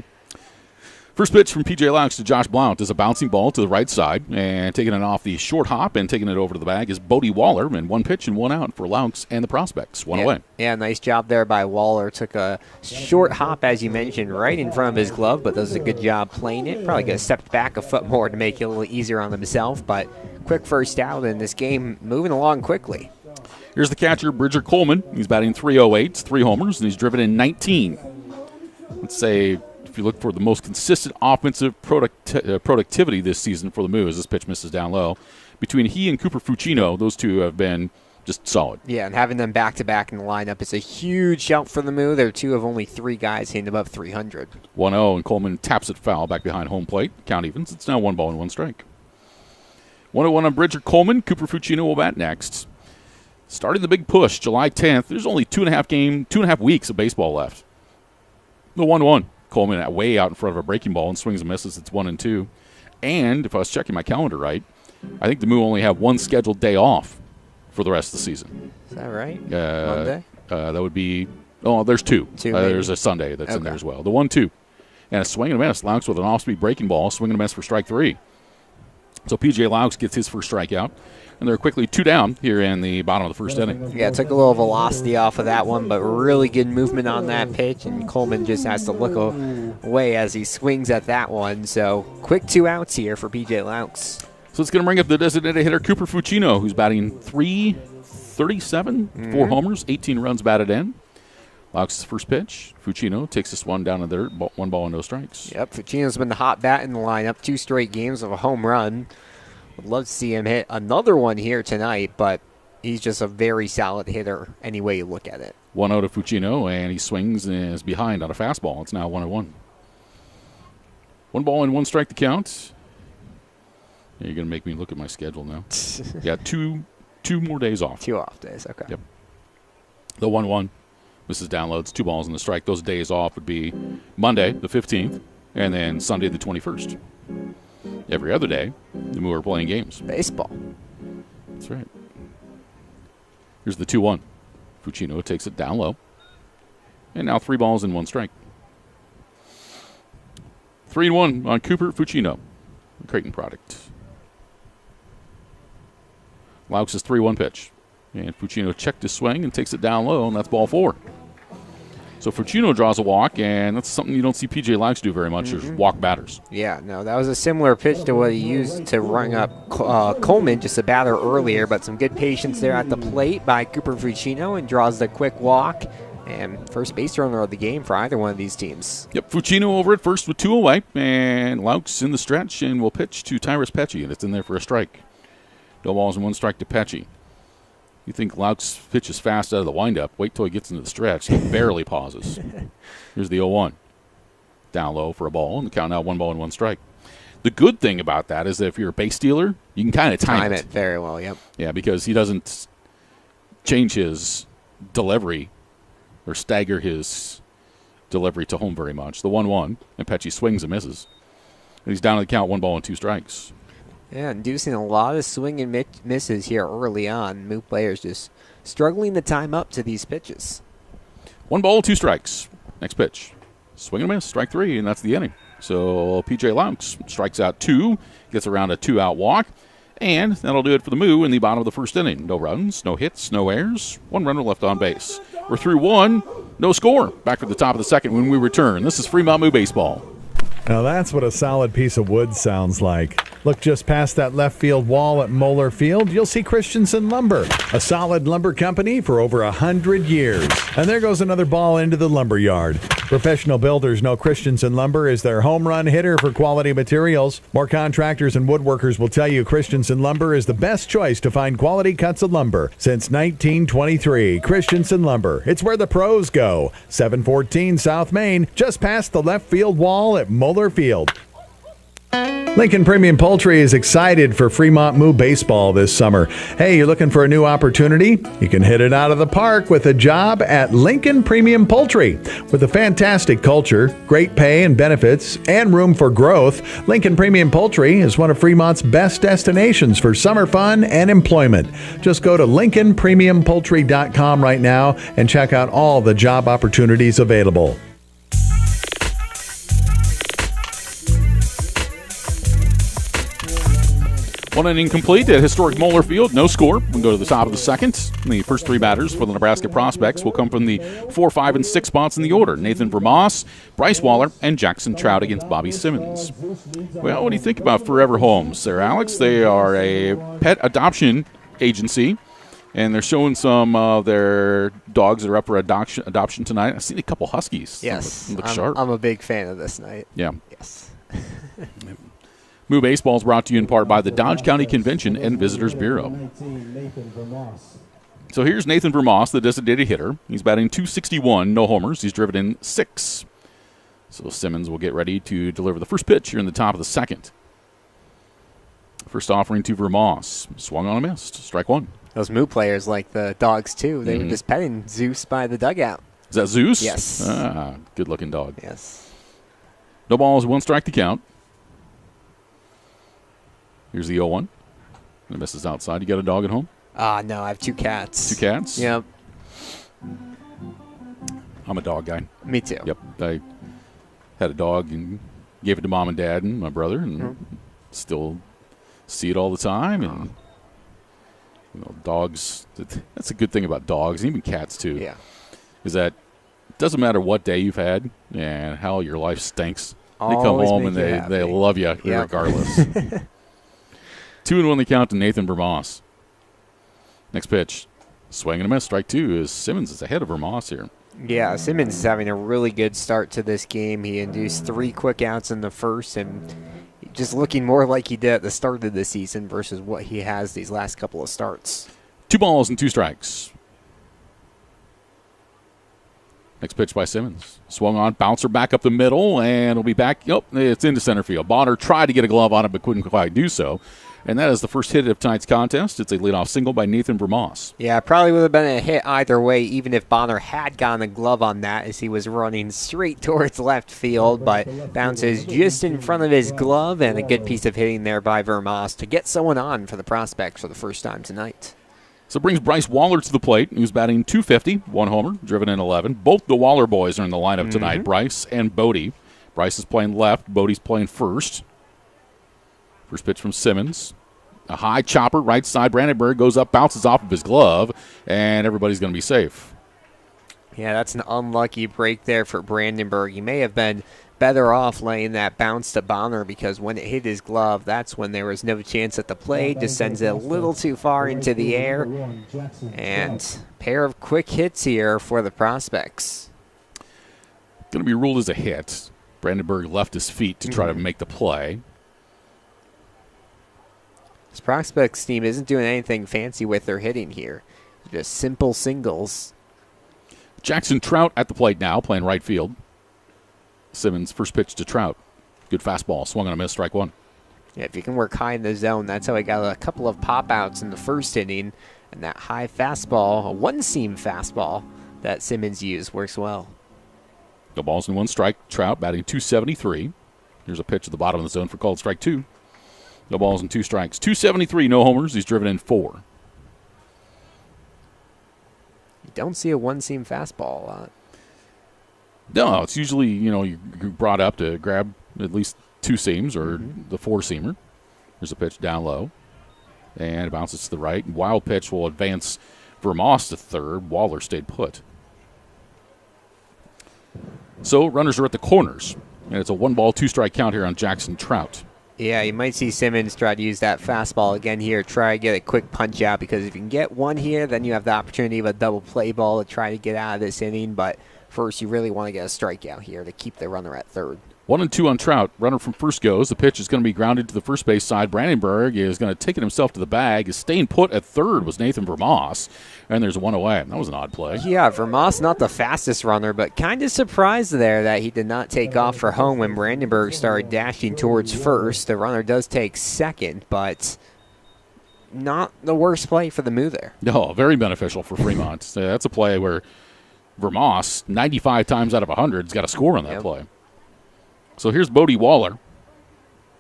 First pitch from P.J. Laux to Josh Blount is a bouncing ball to the right side, and taking it off the short hop and taking it over to the bag is Bodie Waller, and 1 pitch and 1 out for Laux and the Prospects. One away. Yeah, nice job there by Waller. Took a short hop, as you mentioned, right in front of his glove, but does a good job playing it. Probably could have stepped back a foot more to make it a little easier on himself, but quick first out in this game, moving along quickly. Here's the catcher, Bridger Coleman. He's batting .308, 3 homers, and he's driven in 19. Let's say, if you look for the most consistent offensive productivity this season for the Moo, as this pitch misses down low, between he and Cooper Fucino, those two have been just solid. Yeah, and having them back-to-back in the lineup is a huge help for the Moo. They're 2 of only 3 guys hitting above 300. 1-0, and Coleman taps it foul back behind home plate. Count evens. It's now 1 ball and 1 strike. 1-1 on Bridger Coleman. Cooper Fucino will bat next. Starting the big push, July 10th. There's only 2.5 weeks of baseball left. The 1-1. Coleman way out in front of a breaking ball and swings and misses. It's 1-2. And if I was checking my calendar right, I think the Moo only have 1 scheduled day off for the rest of the season. Is that right? Monday? That would be. Oh, there's 2. There's a Sunday that's in there as well. The 1-2. And a swing and a miss. Laux with an off-speed breaking ball. Swing and a miss for strike 3. So P.J. Laux gets his first strikeout. And they're quickly 2 down here in the bottom of the first inning. Yeah, it took a little velocity off of that one, but really good movement on that pitch, and Coleman just has to look away as he swings at that one. So quick 2 outs here for P.J. Laux. So it's going to bring up the designated hitter, Cooper Fucino, who's batting .337, 4 homers, 18 runs batted in. Laux' first pitch. Fucino takes this one down to there, 1 ball and no strikes. Yep, Fucino's been the hot bat in the lineup, 2 straight games of a home run. Would love to see him hit another one here tonight, but he's just a very solid hitter any way you look at it. 1-0 to Fucino, and he swings and is behind on a fastball. It's now 1-1. 1 ball and 1 strike to count. You're going to make me look at my schedule now. Yeah, two more days off. 2 off days, okay. Yep. The 1-1. This is downloads, 2 balls and a strike. Those days off would be Monday, the 15th, and then Sunday, the 21st. Every other day, the Moo are playing games. Baseball. That's right. Here's the 2-1. Fucino takes it down low. And now 3 balls and 1 strike. 3-1 on Cooper Fucino, a Creighton product. Laux' 3-1 pitch. And Fucino checked his swing and takes it down low, and that's ball 4. So Fucino draws a walk, and that's something you don't see P.J. Laux do very much, is walk batters. Yeah, no, that was a similar pitch to what he used to run up Coleman, just a batter earlier, but some good patience there at the plate by Cooper Fucino, and draws the quick walk, and first base runner of the game for either one of these teams. Yep, Fucino over at first with 2 away, and Laux in the stretch, and will pitch to Tyrus Pecci, and it's in there for a strike. No balls and 1 strike to Pecci. You think Laux pitches fast out of the windup. Wait till he gets into the stretch. He barely pauses. Here's the 0-1. Down low for a ball, and the count now 1 ball and 1 strike. The good thing about that is that if you're a base stealer, you can kind of time it very well, yep. Yeah, because he doesn't change his delivery or stagger his delivery to home very much. The 1-1, and Pecci swings and misses. And he's down to the count 1 ball and 2 strikes. Yeah, inducing a lot of swing and misses here early on. Moo players just struggling to time up to these pitches. 1 ball, 2 strikes. Next pitch. Swing and a miss, strike 3, and that's the inning. So P.J. Laux strikes out 2, gets around a 2-out walk, and that'll do it for the Moo in the bottom of the first inning. No runs, no hits, no errors, 1 runner left on base. We're through 1, no score. Back to the top of the second when we return. This is Fremont Moo Baseball. Now that's what a solid piece of wood sounds like. Look just past that left field wall at Moeller Field, you'll see Christensen Lumber, a solid lumber company for over 100 years. And there goes another ball into the lumber yard. Professional builders know Christensen Lumber is their home run hitter for quality materials. More contractors and woodworkers will tell you Christensen Lumber is the best choice to find quality cuts of lumber. Since 1923, Christensen Lumber. It's where the pros go. 714 South Main, just past the left field wall at Moeller Field. Lincoln Premium Poultry is excited for Fremont Moo baseball this summer. Hey, you're looking for a new opportunity? You can hit it out of the park with a job at Lincoln Premium Poultry. With a fantastic culture, great pay and benefits, and room for growth, Lincoln Premium Poultry is one of Fremont's best destinations for summer fun and employment. Just go to LincolnPremiumPoultry.com right now and check out all the job opportunities available. One inning complete at historic Moeller Field. No score. We'll go to the top of the second. The first three batters for the Nebraska prospects will come from the 4, 5, and 6 spots in the order. Nathan Vermoss, Bryce Waller, and Jackson Trout against Bobby Simmons. Well, what do you think about Forever Homes there, Alex? They are a pet adoption agency, and they're showing some of their dogs that are up for adoption tonight. I've seen a couple Huskies. Yes. Look sharp. I'm a big fan of this night. Yeah. Yes. Moo Baseball is brought to you in part by the Dodge County Convention and Visitors Bureau. So here's Nathan Vermoss, the designated hitter. He's batting .261, no homers. He's driven in 6. So Simmons will get ready to deliver the first pitch here in the top of the second. First offering to Vermoss. Swung on a missed. Strike one. Those Moo players like the dogs, too. They were just petting Zeus by the dugout. Is that Zeus? Yes. Good-looking dog. Yes. No balls, 1 strike to count. Here's the 0-1. It misses outside. You got a dog at home? No, I have 2 cats. 2 cats? Yep. I'm a dog guy. Me too. Yep. I had a dog and gave it to mom and dad and my brother, and still see it all the time. And dogs, that's a good thing about dogs, and even cats too. Yeah. Is that it doesn't matter what day you've had and how your life stinks. They come Always home make and you happy. they love you regardless. 2-1 the count to Nathan Vermoss. Next pitch. Swing and a miss. Strike 2 is Simmons is ahead of Vermoss here. Yeah, Simmons is having a really good start to this game. He induced 3 quick outs in the first and just looking more like he did at the start of the season versus what he has these last couple of starts. 2 balls and 2 strikes. Next pitch by Simmons. Swung on, bouncer back up the middle, and it'll be back. Yep, it's into center field. Bonner tried to get a glove on it, but couldn't quite do so. And that is the first hit of tonight's contest. It's a leadoff single by Nathan Vermoss. Yeah, probably would have been a hit either way, even if Bonner had gotten a glove on that as he was running straight towards left field, but bounces just in front of his glove, and a good piece of hitting there by Vermoss to get someone on for the prospects for the first time tonight. So it brings Bryce Waller to the plate. He was batting .250, 1 homer, driven in 11. Both the Waller boys are in the lineup tonight, Bryce and Bodie. Bryce is playing left, Bodie's playing first. First pitch from Simmons. A high chopper, right side. Brandenburg goes up, bounces off of his glove, and everybody's going to be safe. Yeah, that's an unlucky break there for Brandenburg. He may have been better off laying that bounce to Bonner because when it hit his glove, that's when there was no chance at the plate. Just sends it a little too far into the air. And pair of quick hits here for the prospects. Going to be ruled as a hit. Brandenburg left his feet to try to make the play. This prospects team isn't doing anything fancy with their hitting here. Just simple singles. Jackson Trout at the plate now, playing right field. Simmons' first pitch to Trout. Good fastball, swung on a miss, strike 1. Yeah, if you can work high in the zone, that's how he got a couple of pop-outs in the first inning. And that high fastball, a one-seam fastball that Simmons used, works well. No balls and 1 strike. Trout batting .273. Here's a pitch at the bottom of the zone for called strike 2. No balls and 2 strikes. .273, no homers. He's driven in 4. You don't see a one-seam fastball a lot. No, it's usually, you're brought up to grab at least 2 seams or the 4-seamer. There's a pitch down low. And it bounces to the right. Wild pitch will advance Vermoss to third. Waller stayed put. So runners are at the corners. And it's a 1-ball, 2-strike count here on Jackson Trout. Yeah, you might see Simmons try to use that fastball again here, try to get a quick punch out, because if you can get one here, then you have the opportunity of a double play ball to try to get out of this inning. But first, you really want to get a strikeout here to keep the runner at third. 1-2 on Trout. Runner from first goes. The pitch is going to be grounded to the first base side. Brandenburg is going to take it himself to the bag. Is staying put at third was Nathan Vermoss. And there's one away. That was an odd play. Yeah, Vermoss not the fastest runner, but kind of surprised there that he did not take off for home when Brandenburg started dashing towards first. The runner does take second, but not the worst play for the Moo there. No, very beneficial for Fremont. That's a play where Vermoss, 95 times out of 100, has got a score on that play. So here's Bodie Waller.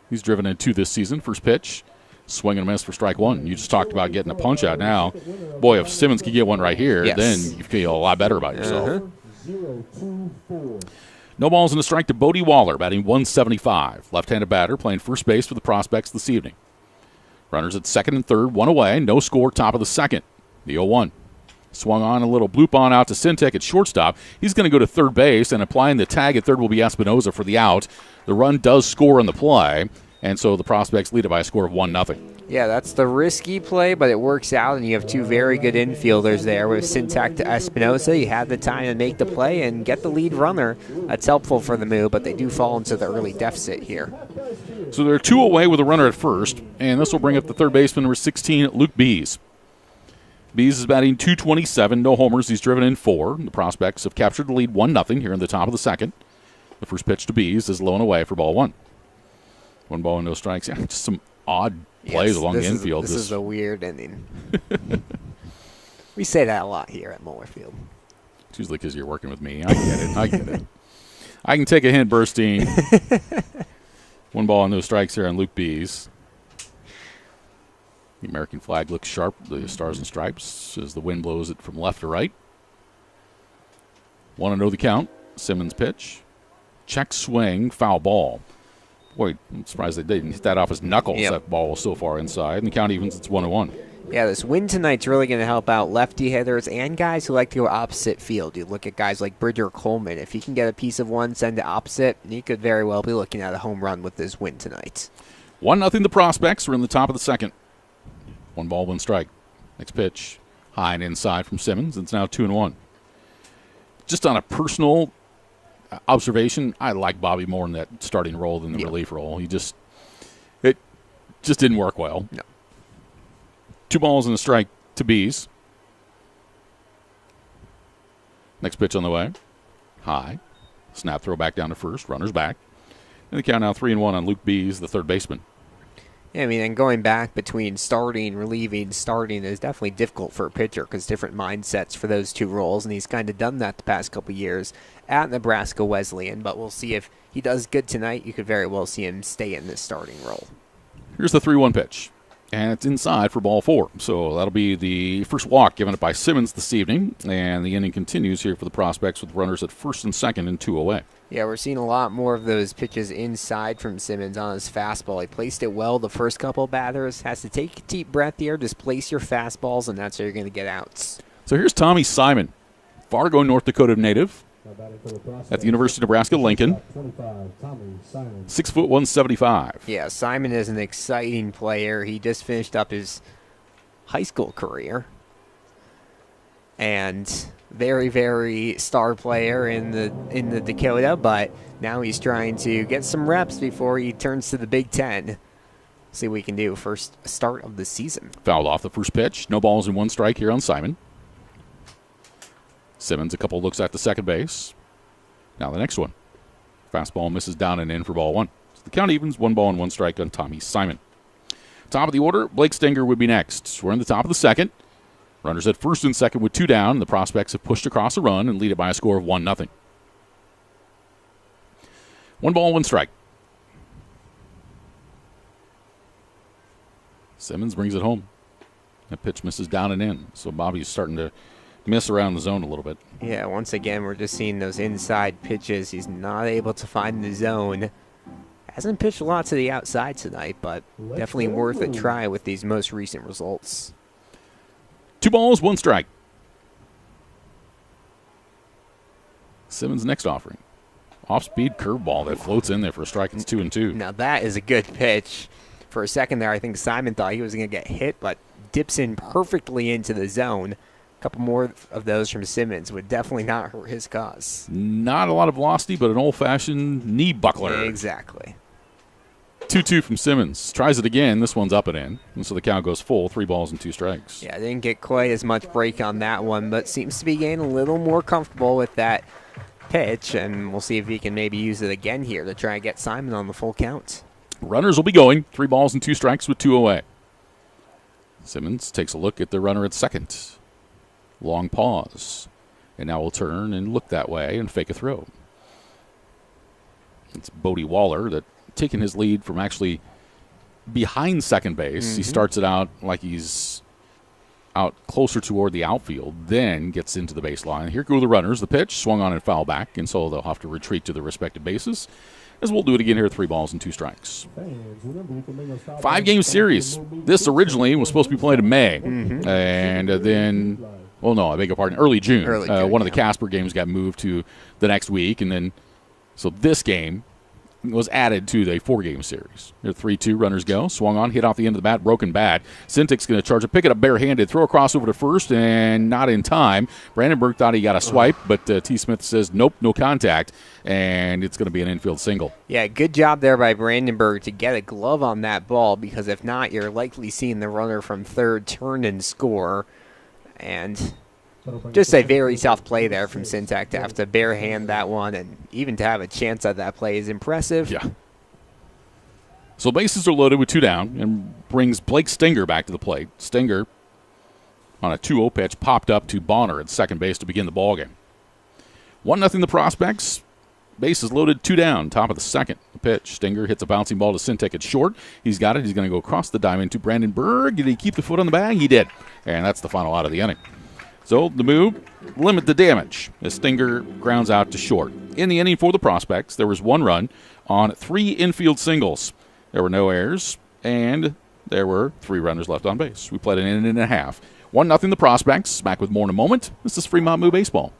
He's driven in 2 this season. First pitch, swing and a miss for strike 1. You just talked about getting a punch out now. Boy, if Simmons could get one right here, then you feel a lot better about yourself. No balls and a strike to Bodie Waller, batting 175. Left-handed batter playing first base for the Prospects this evening. Runners at second and third, one away, no score, top of the second. The 0-1. Swung on a little bloop on out to Sintek at shortstop. He's going to go to third base, and applying the tag at third will be Espinoza for the out. The run does score on the play, and so the Prospects lead it by a score of 1-0. Yeah, that's the risky play, but it works out, and you have 2 very good infielders there with Sintek to Espinoza. You have the time to make the play and get the lead runner. That's helpful for the Moo, but they do fall into the early deficit here. So they're 2 away with a runner at first, and this will bring up the third baseman, number 16, Luke Bees. Bees is batting .227, no homers. He's driven in 4. The Prospects have captured the lead 1-0 here in the top of the second. The first pitch to Bees is low and away for ball 1. 1 ball and no strikes. Yeah, just some odd plays along the infield. This is a weird inning. We say that a lot here at Mullerfield. It's usually because you're working with me. I get it. I can take a hint, Burstein. 1 ball and no strikes here on Luke Bees. The American flag looks sharp, the stars and stripes, as the wind blows it from left to right. 1-0 the count. Simmons pitch. Check swing, foul ball. Boy, I'm surprised they didn't hit that off his knuckles. Yep. That ball was so far inside. And the count evens, it's 1-1. Yeah, this wind tonight's really going to help out lefty hitters and guys who like to go opposite field. You look at guys like Bridger Coleman. If he can get a piece of one, send it opposite, he could very well be looking at a home run with this wind tonight. 1-0 the Prospects. We're in the top of the second. 1 ball, 1 strike. Next pitch, high and inside from Simmons. It's now 2-1. Just on a personal observation, I like Bobby more in that starting role than the relief role. It just didn't work well. No. 2 balls and a strike to Bees. Next pitch on the way. High. Snap throw back down to first. Runners back. And the count now 3-1 on Luke Bees, the third baseman. Yeah, I mean, and going back between starting, relieving, starting is definitely difficult for a pitcher because different mindsets for those 2 roles, and he's kind of done that the past couple years at Nebraska Wesleyan. But we'll see if he does good tonight. You could very well see him stay in this starting role. Here's the 3-1 pitch, and it's inside for ball 4. So that'll be the first walk given up by Simmons this evening, and the inning continues here for the Prospects with runners at first and second and 2 away. Yeah, we're seeing a lot more of those pitches inside from Simmons on his fastball. He placed it well the first couple batters. Has to take a deep breath here, just place your fastballs, and that's how you're going to get outs. So here's Tommy Simon, Fargo, North Dakota native, at the University of Nebraska, Lincoln. 6 foot 175. Yeah, Simon is an exciting player. He just finished up his high school career. And very, very star player in the Dakota, but now he's trying to get some reps before he turns to the Big Ten. See what we can do first start of the season. Fouled off the first pitch. No balls and 1 strike here on Simon. Simmons a couple looks at the second base. Now the next one. Fastball misses down and in for ball 1. So the count evens, 1 ball and 1 strike on Tommy Simon. Top of the order, Blake Stenger would be next. We're in the top of the second. Runners at first and second with 2 down. The Prospects have pushed across a run and lead it by a score of 1-0. 1 ball, 1 strike. Simmons brings it home. That pitch misses down and in. So Bobby's starting to miss around the zone a little bit. Yeah, once again, we're just seeing those inside pitches. He's not able to find the zone. Hasn't pitched a lot to the outside tonight, but definitely worth a try with these most recent results. 2 balls, 1 strike. Simmons' next offering. Off-speed curveball that floats in there for a strike. It's 2-2. Now that is a good pitch. For a second there, I think Simon thought he was going to get hit, but dips in perfectly into the zone. couple more of those from Simmons would definitely not hurt his cause. Not a lot of velocity, but an old-fashioned knee buckler. Exactly. 2-2 from Simmons. Tries it again. This one's up and in. And so the count goes full. 3 balls and 2 strikes. Yeah, didn't get quite as much break on that one, but seems to be getting a little more comfortable with that pitch, and we'll see if he can maybe use it again here to try and get Simon on the full count. Runners will be going. 3 balls and 2 strikes with 2 away. Simmons takes a look at the runner at second. Long pause. And now we'll turn and look that way and fake a throw. It's Bodie Waller that taking his lead from actually behind second base. Mm-hmm. He starts it out like he's out closer toward the outfield, then gets into the baseline. Here go the runners. The pitch swung on and foul back, and so they'll have to retreat to their respective bases, as we'll do it again here, 3 balls and 2 strikes. 5-game series. This originally was supposed to be played in May, and then, well, no, I beg your pardon, early June. One of the Casper games got moved to the next week, and then so this game was added to the 4-game series. Here, 3-2, runners go. Swung on, hit off the end of the bat, broken bat. Sintik's going to charge it, pick it up barehanded, throw a crossover to first, and not in time. Brandenburg thought he got a swipe, but T. Smith says, nope, no contact, and it's going to be an infield single. Yeah, good job there by Brandenburg to get a glove on that ball, because if not, you're likely seeing the runner from third turn and score. And just a very tough play there from Sintek to have to barehand that one, and even to have a chance at that play is impressive. Yeah. So bases are loaded with 2 down, and brings Blake Stinger back to the plate. Stinger on a 2-0 pitch popped up to Bonner at second base to begin the ballgame. 1-0 the Prospects. Bases loaded, 2 down, top of the second. The pitch. Stinger hits a bouncing ball to Sintek at short. He's got it. He's going to go across the diamond to Brandenburg. Did he keep the foot on the bag? He did. And that's the final out of the inning. So the move, limit the damage as Stinger grounds out to short. In the inning for the Prospects, there was 1 run on 3 infield singles. There were no errors, and there were 3 runners left on base. We played an inning and a half. 1-0 the Prospects. Back with more in a moment. This is Fremont Moo Baseball.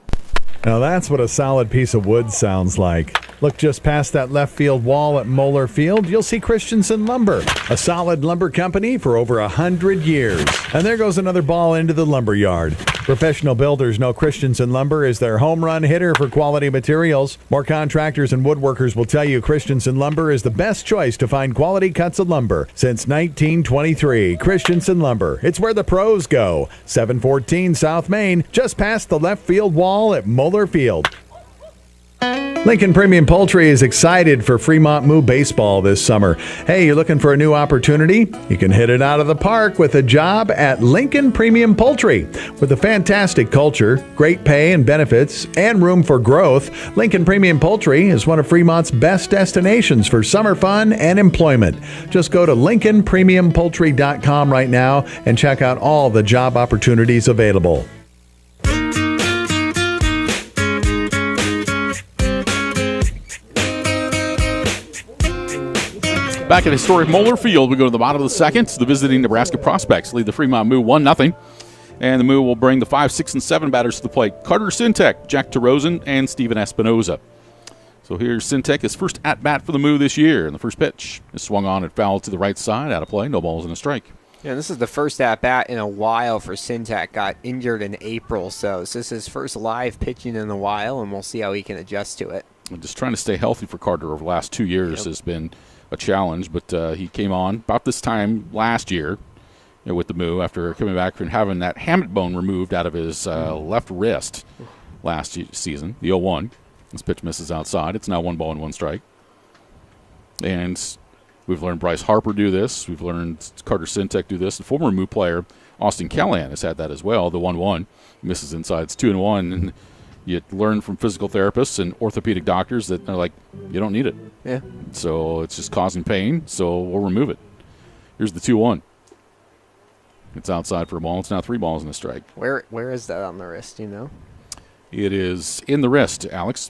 Now that's what a solid piece of wood sounds like. Look just past that left field wall at Moeller Field, you'll see Christensen Lumber, a solid lumber company for over 100 years. And there goes another ball into the lumber yard. Professional builders know Christensen Lumber is their home run hitter for quality materials. More contractors and woodworkers will tell you Christensen Lumber is the best choice to find quality cuts of lumber. Since 1923, Christensen Lumber. It's where the pros go. 714 South Main, just past the left field wall at Moeller Field. Lincoln Premium Poultry is excited for Fremont Moo Baseball this summer. Hey, you're looking for a new opportunity? You can hit it out of the park with a job at Lincoln Premium Poultry. With a fantastic culture, great pay and benefits, and room for growth, Lincoln Premium Poultry is one of Fremont's best destinations for summer fun and employment. Just go to LincolnPremiumPoultry.com right now and check out all the job opportunities available. Back at historic Moeller Field, we go to the bottom of the second. The visiting Nebraska Prospects lead the Fremont Moo 1-0. And the Moo will bring the 5, 6, and 7 batters to the plate. Carter Sintek, Jack Terozin, and Steven Espinoza. So here's Sintek, his first at-bat for the Moo this year. And the first pitch is swung on and fouled to the right side. Out of play, no balls and a strike. Yeah, this is the first at-bat in a while for Sintek. Got injured in April, so this is his first live pitching in a while, and we'll see how he can adjust to it. And just trying to stay healthy for Carter over the last 2 years has been a challenge, but he came on about this time last year with the Moo after coming back from having that hamate bone removed out of his left wrist last season, the 0-1. This pitch misses outside. It's now 1 ball and 1 strike. And we've learned Bryce Harper do this. We've learned Carter Sintek do this. The former Moo player, Austin Callahan, has had that as well. The 1-1 misses inside. It's 2-1. And you learn from physical therapists and orthopedic doctors that are like, you don't need it. Yeah. So it's just causing pain, so we'll remove it. Here's the 2-1. It's outside for a ball. It's now 3 balls and a strike. Where is that on the wrist, you know? It is in the wrist, Alex.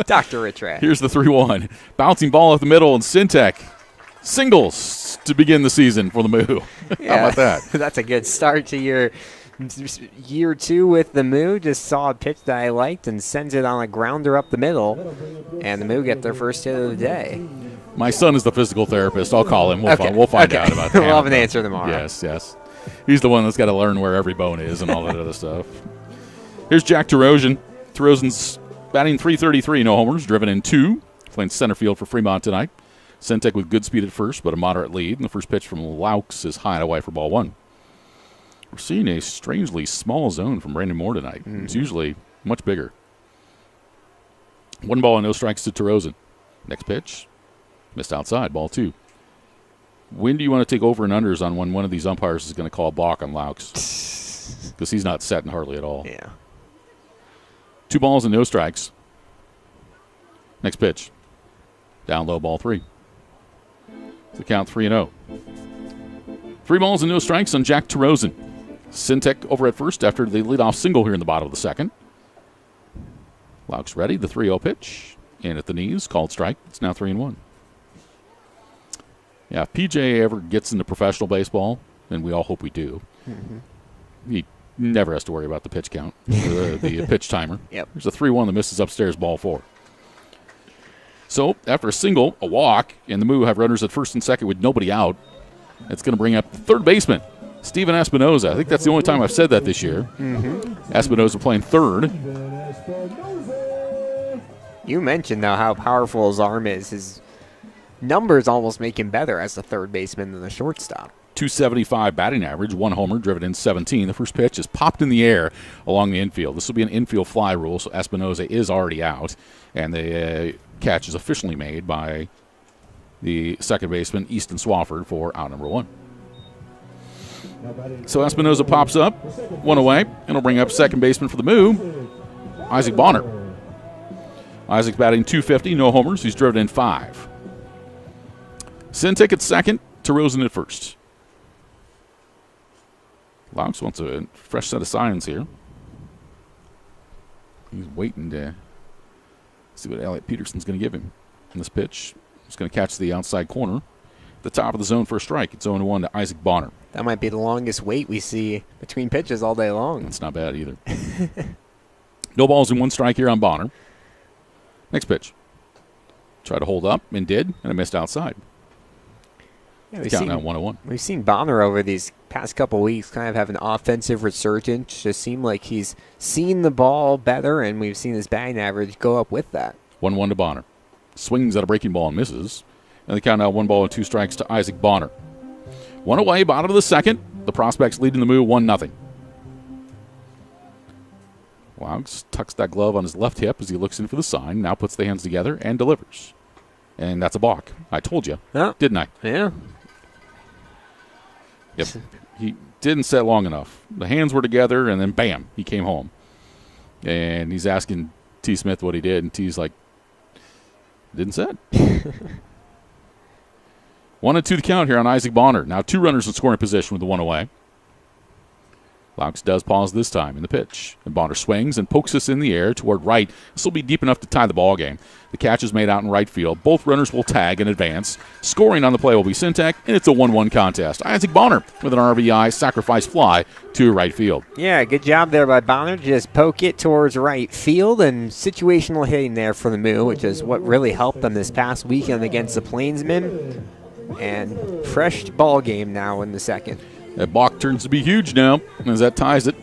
Dr. Rich Rat. Here's the 3-1. Bouncing ball up the middle, and Sintek singles to begin the season for the Moo. Yeah. How about that? That's a good start to your year 2 with the Moo. Just saw a pitch that I liked and sends it on a grounder up the middle, and the Moo get their first hit of the day. My son is the physical therapist. I'll call him. We'll find out about that. We'll have an answer tomorrow. Yes. He's the one that's got to learn where every bone is and all that other stuff. Here's Jack Terosian. Terosian's batting .333, no homers, driven in 2. Playing center field for Fremont tonight. Centec with good speed at first, but a moderate lead. And the first pitch from Laux is high and away for ball 1. We're seeing a strangely small zone from Brandon Moore tonight. It's usually much bigger. 1 ball and no strikes to Terosian. Next pitch, missed outside, ball 2. When do you want to take over and unders on when one of these umpires is going to call a balk on Laux? Because he's not setting hardly at all. Yeah. 2 balls and no strikes. Next pitch, down low, ball 3. The count 3-0. 3 balls and no strikes on Jack Terosian. Centec over at first after the leadoff single here in the bottom of the second. Laux ready, the 3-0 pitch. In at the knees, called strike. It's now 3-1. Yeah, if PJ ever gets into professional baseball, and we all hope we do, he never has to worry about the pitch count, the pitch timer. Yep. There's a 3-1 that misses upstairs, ball 4. So after a single, a walk, and the Moo have runners at first and second with nobody out, it's going to bring up the third baseman, Steven Espinoza. I think that's the only time I've said that this year. Espinoza playing third. You mentioned, though, how powerful his arm is. His numbers almost make him better as the third baseman than the shortstop. .275 batting average, 1 homer, driven in 17. The first pitch is popped in the air along the infield. This will be an infield fly rule, so Espinoza is already out, and the catch is officially made by the second baseman, Easton Swafford, for out number 1. So Espinoza pops up, 1 away, and it'll bring up second baseman for the Moo, Isaac Bonner. Isaac's batting .250, no homers. He's driven in 5. Centec at second, Terosian at first. Laux wants a fresh set of signs here. He's waiting to see what Elliot Peterson's going to give him. In this pitch, he's going to catch the outside corner. The top of the zone for a strike. It's 0-1 to Isaac Bonner. That might be the longest wait we see between pitches all day long. That's not bad either. No balls and 1 strike here on Bonner. Next pitch. Tried to hold up and did, and it missed outside. Yeah, Counting out 1-1. We've seen Bonner over these past couple weeks kind of have an offensive resurgence. Just seemed like he's seen the ball better, and we've seen his batting average go up with that. 1-1 to Bonner. Swings at a breaking ball and misses. And they count out 1 ball and 2 strikes to Isaac Bonner. 1 away, bottom of the second. The prospects leading the Moo 1-0. Laux tucks that glove on his left hip as he looks in for the sign. Now puts the hands together and delivers. And that's a balk. I told you, didn't I? Yeah. Yep. He didn't set long enough. The hands were together, and then bam, he came home. And he's asking T. Smith what he did, and T's like, didn't set. 1-2 the count here on Isaac Bonner. Now 2 runners in scoring position with the 1 away. Laux does pause this time in the pitch. And Bonner swings and pokes this in the air toward right. This will be deep enough to tie the ball game. The catch is made out in right field. Both runners will tag and advance. Scoring on the play will be Centec, and it's a 1-1 contest. Isaac Bonner with an RBI sacrifice fly to right field. Yeah, good job there by Bonner. Just poke it towards right field, and situational hitting there for the Moo, which is what really helped them this past weekend against the Plainsmen. And fresh ball game now in the second. That balk turns to be huge now as that ties it.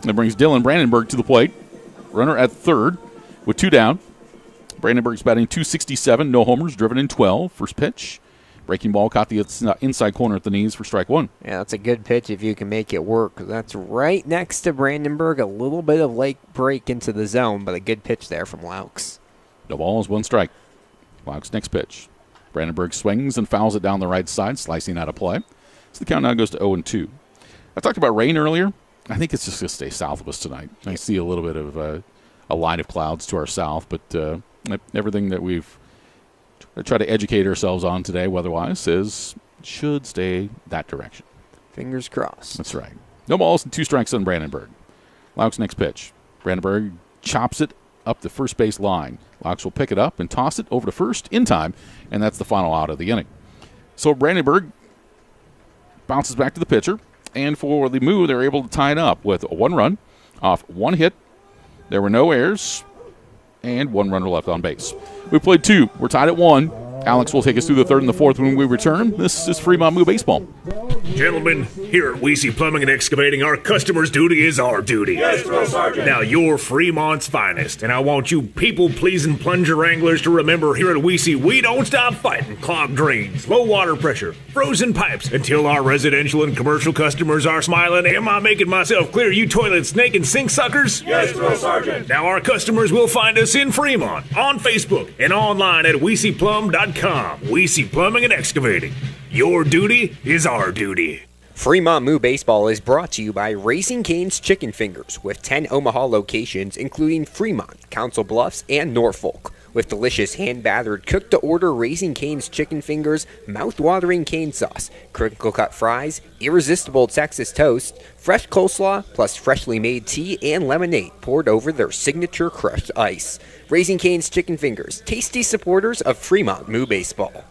That brings Dylan Brandenburg to the plate. Runner at third with 2 down. Brandenburg's batting .267, no homers, driven in 12. First pitch. Breaking ball caught the inside corner at the knees for strike 1. Yeah, that's a good pitch if you can make it work. That's right next to Brandenburg. A little bit of late break into the zone, but a good pitch there from Laux. No balls, 1 strike. Laux next pitch. Brandenburg swings and fouls it down the right side, slicing out of play. So the count now goes to 0-2. I talked about rain earlier. I think it's just going to stay south of us tonight. I see a little bit of a line of clouds to our south, but everything that we've tried to educate ourselves on today, weather-wise, says should stay that direction. Fingers crossed. That's right. No balls and 2 strikes on Brandenburg. Laux next pitch. Brandenburg chops it up the first base line. Laux will pick it up and toss it over to first in time, and that's the final out of the inning. So Brandenburg bounces back to the pitcher, and for the Moo, they're able to tie it up with 1 run off 1 hit. There were no errors, and 1 runner left on base. We played 2. We're tied at 1. Alex will take us through the 3rd and the 4th when we return. This is Fremont Moo Baseball. Gentlemen, here at Weesey Plumbing and Excavating, our customers' duty is our duty. Yes, Drill Sergeant. Now, you're Fremont's finest, and I want you people-pleasing plunger wranglers to remember here at Weesey, we don't stop fighting clogged drains, low water pressure, frozen pipes, until our residential and commercial customers are smiling. Am I making myself clear, you toilet snake and sink suckers? Yes, Drill Sergeant. Now, our customers will find us in Fremont, on Facebook, and online at WeeseyPlum.com. Weesey Plumbing and Excavating. Your duty is our duty. Fremont Moo Baseball is brought to you by Raising Cane's Chicken Fingers, with 10 Omaha locations, including Fremont, Council Bluffs, and Norfolk. With delicious hand-battered, cooked-to-order Raising Cane's Chicken Fingers, mouth-watering cane sauce, crinkle-cut fries, irresistible Texas toast, fresh coleslaw, plus freshly made tea and lemonade poured over their signature crushed ice. Raising Cane's Chicken Fingers, tasty supporters of Fremont Moo Baseball.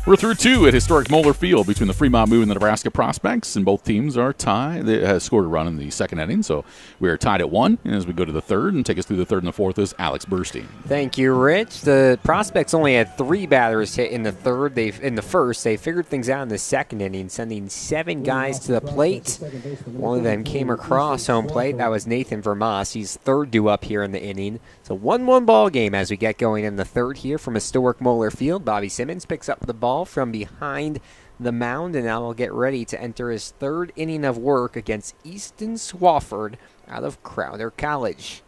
We're through two at historic Moeller Field between the Fremont Moo and the Nebraska Prospects, and both teams are tied. They have scored a run in the second inning, so we are tied at 1. And as we go to the third and take us through the third and the fourth is Alex Burstein. Thank you, Rich. The Prospects only had 3 batters hit in the first. They figured things out in the second inning, sending 7 guys to the plate. One of them came across home plate. That was Nathan Vermas. He's third due up here in the inning. It's a 1-1 ball game as we get going in the third here from historic Moeller Field. Bobby Simmons picks up the ball from behind the mound, and now will get ready to enter his third inning of work against Easton Swafford out of Crowder College.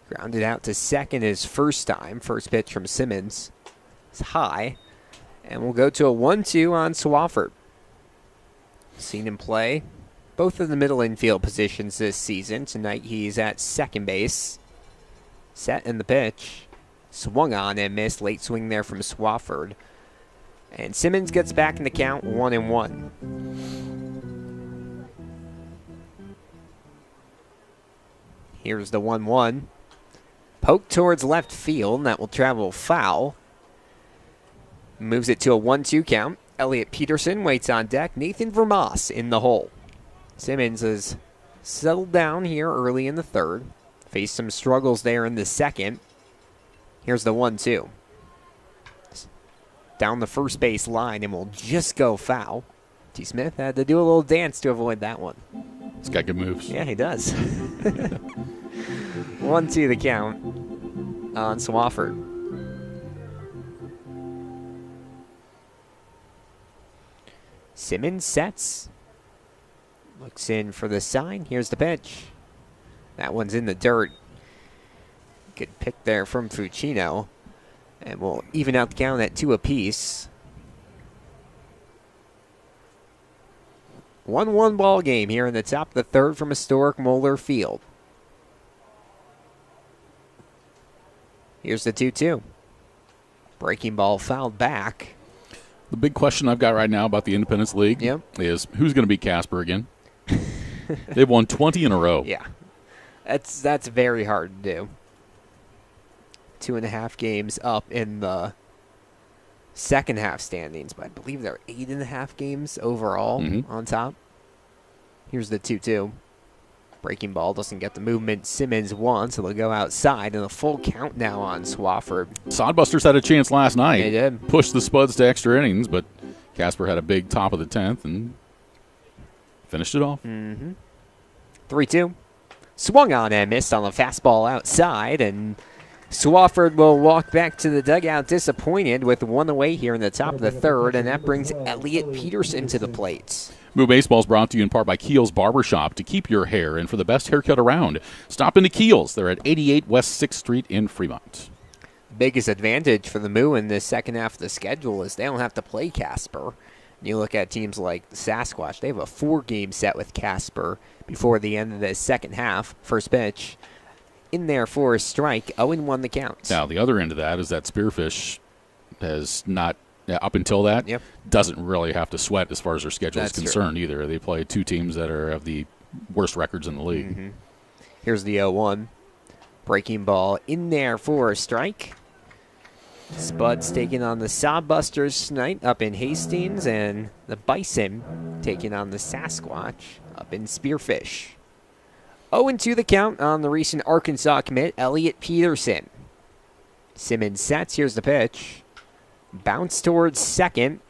Grounded out to second his first time. First pitch from Simmons. It's high, and we'll go to a 1-2 on Swafford. Seen him play both of the middle infield positions this season. Tonight he's at second base. Set in the pitch. Swung on and missed. Late swing there from Swafford. And Simmons gets back in the count, 1-1. Here's the 1-1. Poke towards left field, and that will travel foul. Moves it to a 1-2 count. Elliot Peterson waits on deck. Nathan Vermas in the hole. Simmons has settled down here early in the third. Faced some struggles there in the second. Here's the 1-2. Down the first base line and will just go foul. T. Smith had to do a little dance to avoid that one. He's got good moves. Yeah, he does. 1-2 the count on Swafford. Simmons sets. Looks in for the sign. Here's the pitch. That one's in the dirt. Good pick there from Fucino. And we'll even out the count at 2 apiece. 1-1 ball game here in the top of the third from historic Moeller Field. Here's the 2-2. Breaking ball fouled back. The big question I've got right now about the Independence League is who's going to beat Casper again? They've won 20 in a row. Yeah. That's very hard to do. 2.5 games up in the second half standings, but I believe there are 8.5 games overall on top. Here's the 2-2. Breaking ball doesn't get the movement Simmons wants, so they'll go outside, and a full count now on Swafford. Sodbusters had a chance last night. They did. Pushed the Spuds to extra innings, but Casper had a big top of the 10th and finished it off. 3-2. Swung on and missed on the fastball outside, and Swafford will walk back to the dugout disappointed with 1 away here in the top of the third, and that brings Elliot Peterson to the plate. Moo Baseball is brought to you in part by Keel's Barbershop to keep your hair and for the best haircut around. Stop into Keel's. They're at 88 West 6th Street in Fremont. Biggest advantage for the Moo in this second half of the schedule is they don't have to play Casper. You look at teams like the Sasquatch, they have a 4-game set with Casper before the end of the second half. First pitch in there for a strike, 0-1 the count. Now, the other end of that is that Spearfish has not, up until that, doesn't really have to sweat as far as their schedule is concerned either. They play 2 teams that have the worst records in the league. Here's the 0-1. Breaking ball in there for a strike. Spuds taking on the Sodbusters tonight up in Hastings, and the Bison taking on the Sasquatch up in Spearfish. 0-2 the count on the recent Arkansas commit, Elliot Peterson. Simmons sets. Here's the pitch. Bounce towards second.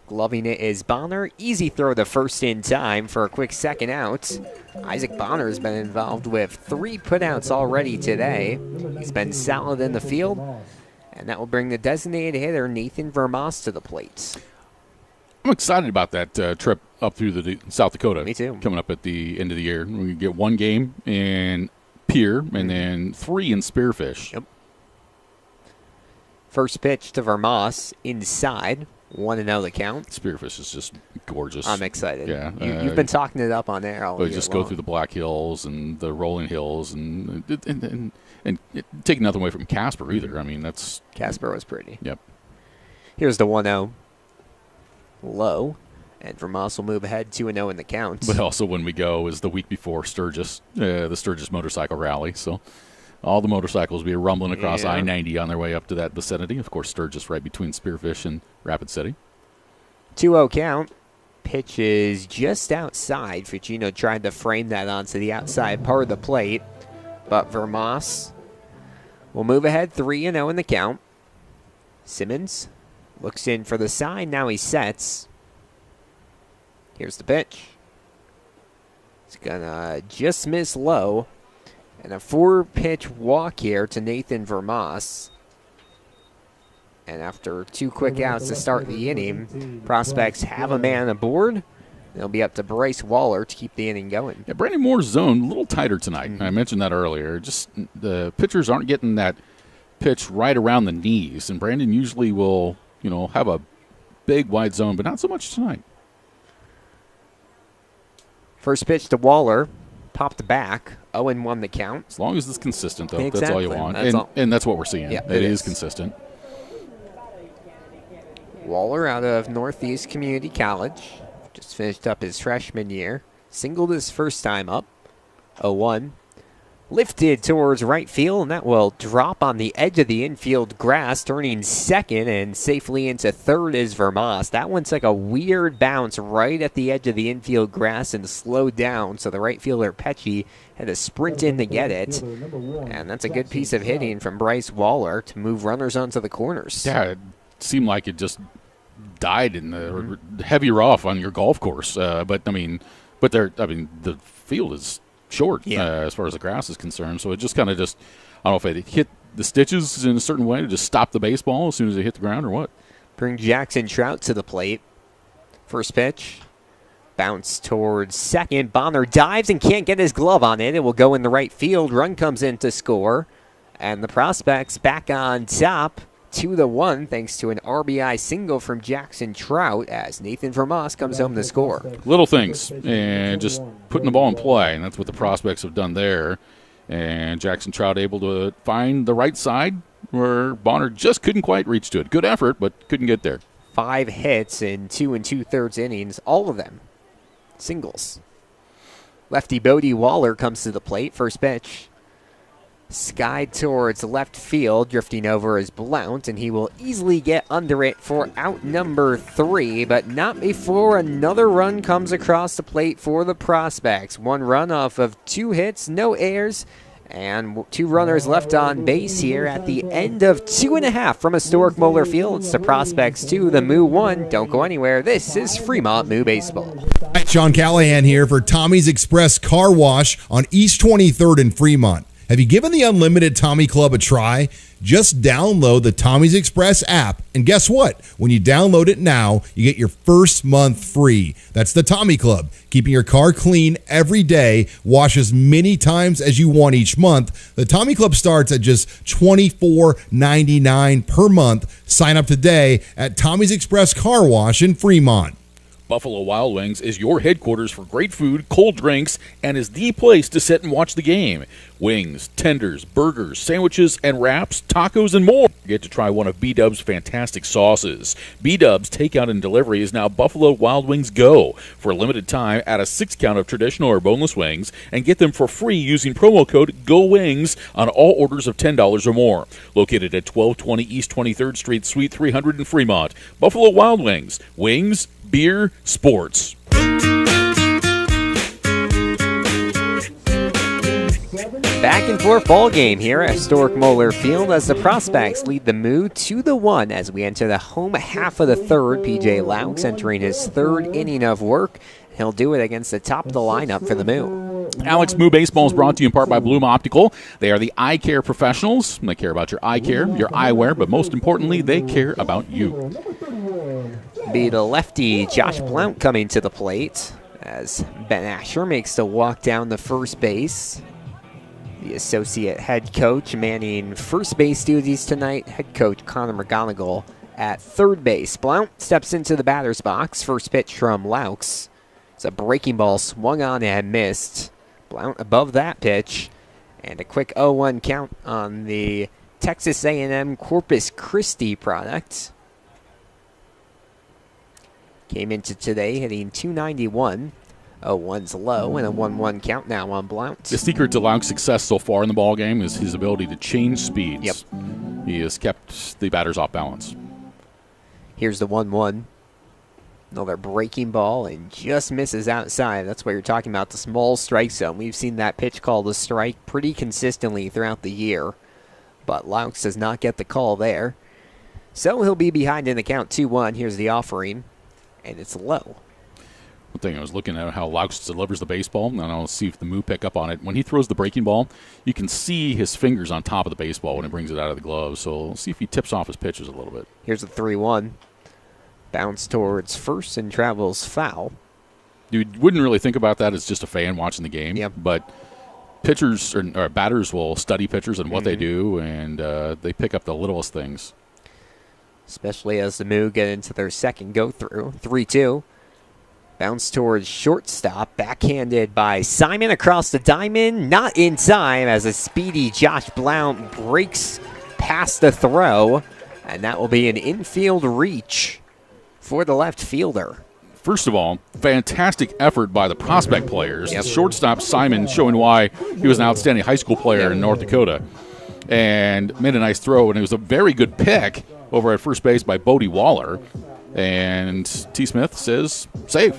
Gloving it is Bonner. Easy throw the first in time for a quick second out. Isaac Bonner has been involved with 3 putouts already today. He's been solid in the field. And that will bring the designated hitter, Nathan Vermas, to the plate. I'm excited about that trip up through the South Dakota. Me too. Coming up at the end of the year. We get 1 game in Pierre and then 3 in Spearfish. Yep. First pitch to Vermas, inside. 1-0 the count. Spearfish is just gorgeous. I'm excited. Yeah. You've been talking it up on air all year just long. go through the Black Hills and the rolling hills and take nothing away from Casper either. I mean, that's... Casper was pretty. Yep. Here's the 1-0. Low. And Vermas will move ahead 2-0 in the count. But also when we go is the week before Sturgis, the Sturgis Motorcycle Rally. So all the motorcycles will be rumbling across I-90 on their way up to that vicinity. Of course, Sturgis right between Spearfish and Rapid City. 2-0 count. Pitch is just outside. Ficino tried to frame that onto the outside part of the plate. But Vermas will move ahead 3-0 in the count. Simmons looks in for the sign. Now he sets. Here's the pitch. It's going to just miss low. And a 4-pitch walk here to Nathan Vermas. And after 2 quick outs to start the inning, prospects have a man aboard. It'll be up to Bryce Waller to keep the inning going. Yeah, Brandon Moore's zone a little tighter tonight. I mentioned that earlier. Just the pitchers aren't getting that pitch right around the knees. And Brandon usually will, have a big wide zone, but not so much tonight. First pitch to Waller. Popped back. 0-1 the count. As long as it's consistent, though, Exactly. that's all you want. And that's what we're seeing. Yeah, it is consistent. Waller out of Northeast Community College. Just finished up his freshman year. Singled his first time up. 0-1. Lifted towards right field, and that will drop on the edge of the infield grass, turning second and safely into third is Vermas. That one took a weird bounce right at the edge of the infield grass and slowed down, so the right fielder, Pecci, had to sprint in to get it. And that's a good piece of hitting from Bryce Waller to move runners onto the corners. Yeah, it seemed like it just died in the heavier off on your golf course. But the field is short as far as the grass is concerned. So it just I don't know if it hit the stitches in a certain way to just stop the baseball as soon as it hit the ground or what. Bring Jackson Trout to the plate. First pitch. Bounce towards second. Bonner dives and can't get his glove on it. It will go in the right field. Run comes in to score. And the prospects back on top. 2-1 thanks to an RBI single from Jackson Trout as Nathan Vermas comes home to score. Little things and just putting the ball in play, and that's what the prospects have done there. And Jackson Trout able to find the right side where Bonner just couldn't quite reach to it. Good effort, but couldn't get there. 5 hits in 2 2/3 innings, all of them singles. Lefty Bodie Waller comes to the plate. First pitch. Skied towards left field, drifting over is Blount, and he will easily get under it for out number 3, but not before another run comes across the plate for the prospects. 1 run off of 2 hits, no errors, and 2 runners left on base here at the end of 2.5 from historic Moeller Field. It's the prospects 2, the Moo 1. Don't go anywhere. This is Fremont Moo Baseball. Hi, Sean Callahan here for Tommy's Express Car Wash on East 23rd in Fremont. Have you given the Unlimited Tommy Club a try? Just download the Tommy's Express app, and guess what? When you download it now, you get your first month free. That's the Tommy Club, keeping your car clean every day. Wash as many times as you want each month. The Tommy Club starts at just $24.99 per month. Sign up today at Tommy's Express Car Wash in Fremont. Buffalo Wild Wings is your headquarters for great food, cold drinks, and is the place to sit and watch the game. Wings, tenders, burgers, sandwiches, and wraps, tacos, and more. Get to try one of B-Dub's fantastic sauces. B-Dub's takeout and delivery is now Buffalo Wild Wings Go. For a limited time, add a 6 count of traditional or boneless wings and get them for free using promo code GOWINGS on all orders of $10 or more. Located at 1220 East 23rd Street, Suite 300 in Fremont. Buffalo Wild Wings. Wings, beer, sports. Back and forth ball game here at historic Moeller Field as the Prospects lead the Moo 2-1 as we enter the home half of the third. PJ Laux entering his third inning of work. He'll do it against the top of the lineup for the Moo. Alex, Moo Baseball is brought to you in part by Bloom Optical. They are the eye care professionals. They care about your eye care, your eyewear, but most importantly, they care about you. Be the lefty Josh Blount coming to the plate as Ben Asher makes the walk down the first base. The associate head coach manning first base duties tonight, head coach Connor McGonigal at third base. Blount steps into the batter's box. First pitch from Laux. It's a breaking ball swung on and missed. Blount above that pitch. And a quick 0-1 count on the Texas A&M Corpus Christi product. Came into today hitting .291. 0-1's low, and a 1-1 count now on Blount. The secret to Laux's success so far in the ballgame is his ability to change speeds. Yep. He has kept the batters off balance. Here's the 1-1. Another breaking ball and just misses outside. That's what you're talking about, the small strike zone. We've seen that pitch called a strike pretty consistently throughout the year, but Laux does not get the call there. So he'll be behind in the count 2-1. Here's the offering, and it's low. One thing, I was looking at how Laux delivers the baseball, and I'll see if the Moo pick up on it. When he throws the breaking ball, you can see his fingers on top of the baseball when he brings it out of the glove, so we'll see if he tips off his pitches a little bit. Here's the 3-1. Bounce towards first and travels foul. You wouldn't really think about that as just a fan watching the game, but pitchers or batters will study pitchers and what they do, and they pick up the littlest things. Especially as the Moo get into their second go-through. 3-2. Bounce towards shortstop, backhanded by Simon across the diamond. Not in time as a speedy Josh Blount breaks past the throw, and that will be an infield reach for the left fielder. First of all, fantastic effort by the prospect players. Yep. Shortstop Simon showing why he was an outstanding high school player in North Dakota, and made a nice throw, and it was a very good pick over at first base by Bodie Waller. And T. Smith says, safe.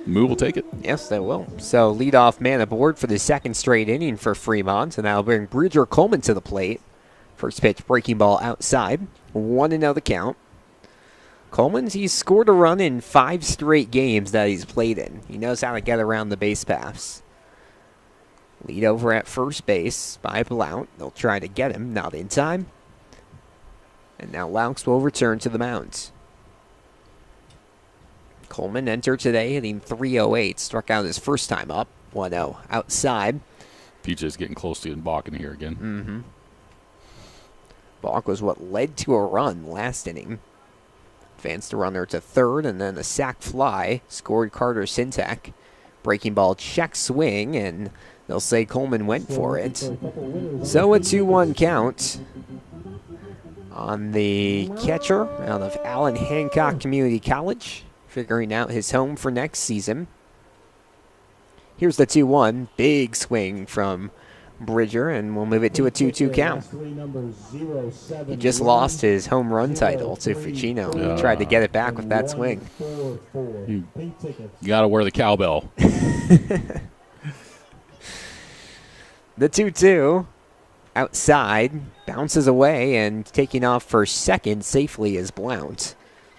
Moo will take it. Yes, they will. So leadoff man aboard for the second straight inning for Fremont. And that'll bring Bridger Coleman to the plate. First pitch, breaking ball outside. 1-0 the count. Coleman's, he's scored a run in 5 straight games that he's played in. He knows how to get around the base paths. Lead over at first base by Blount. They'll try to get him, not in time. And now Laux will return to the mound. Coleman entered today hitting .308, struck out his first time up, 1-0 outside. PJ's getting close to balking here again. Balk was what led to a run last inning. Advanced the runner to third, and then a sac fly scored Carter Sintek. Breaking ball check swing, and they'll say Coleman went for it. So a 2-1 count on the catcher out of Allen Hancock Community College, figuring out his home for next season. Here's the 2-1. Big swing from Bridger, and we'll move it to a 2-2 count. He just lost his home run title to Fucino. He tried to get it back with that swing. You got to wear the cowbell. The 2-2 outside, bounces away, and taking off for second safely is Blount.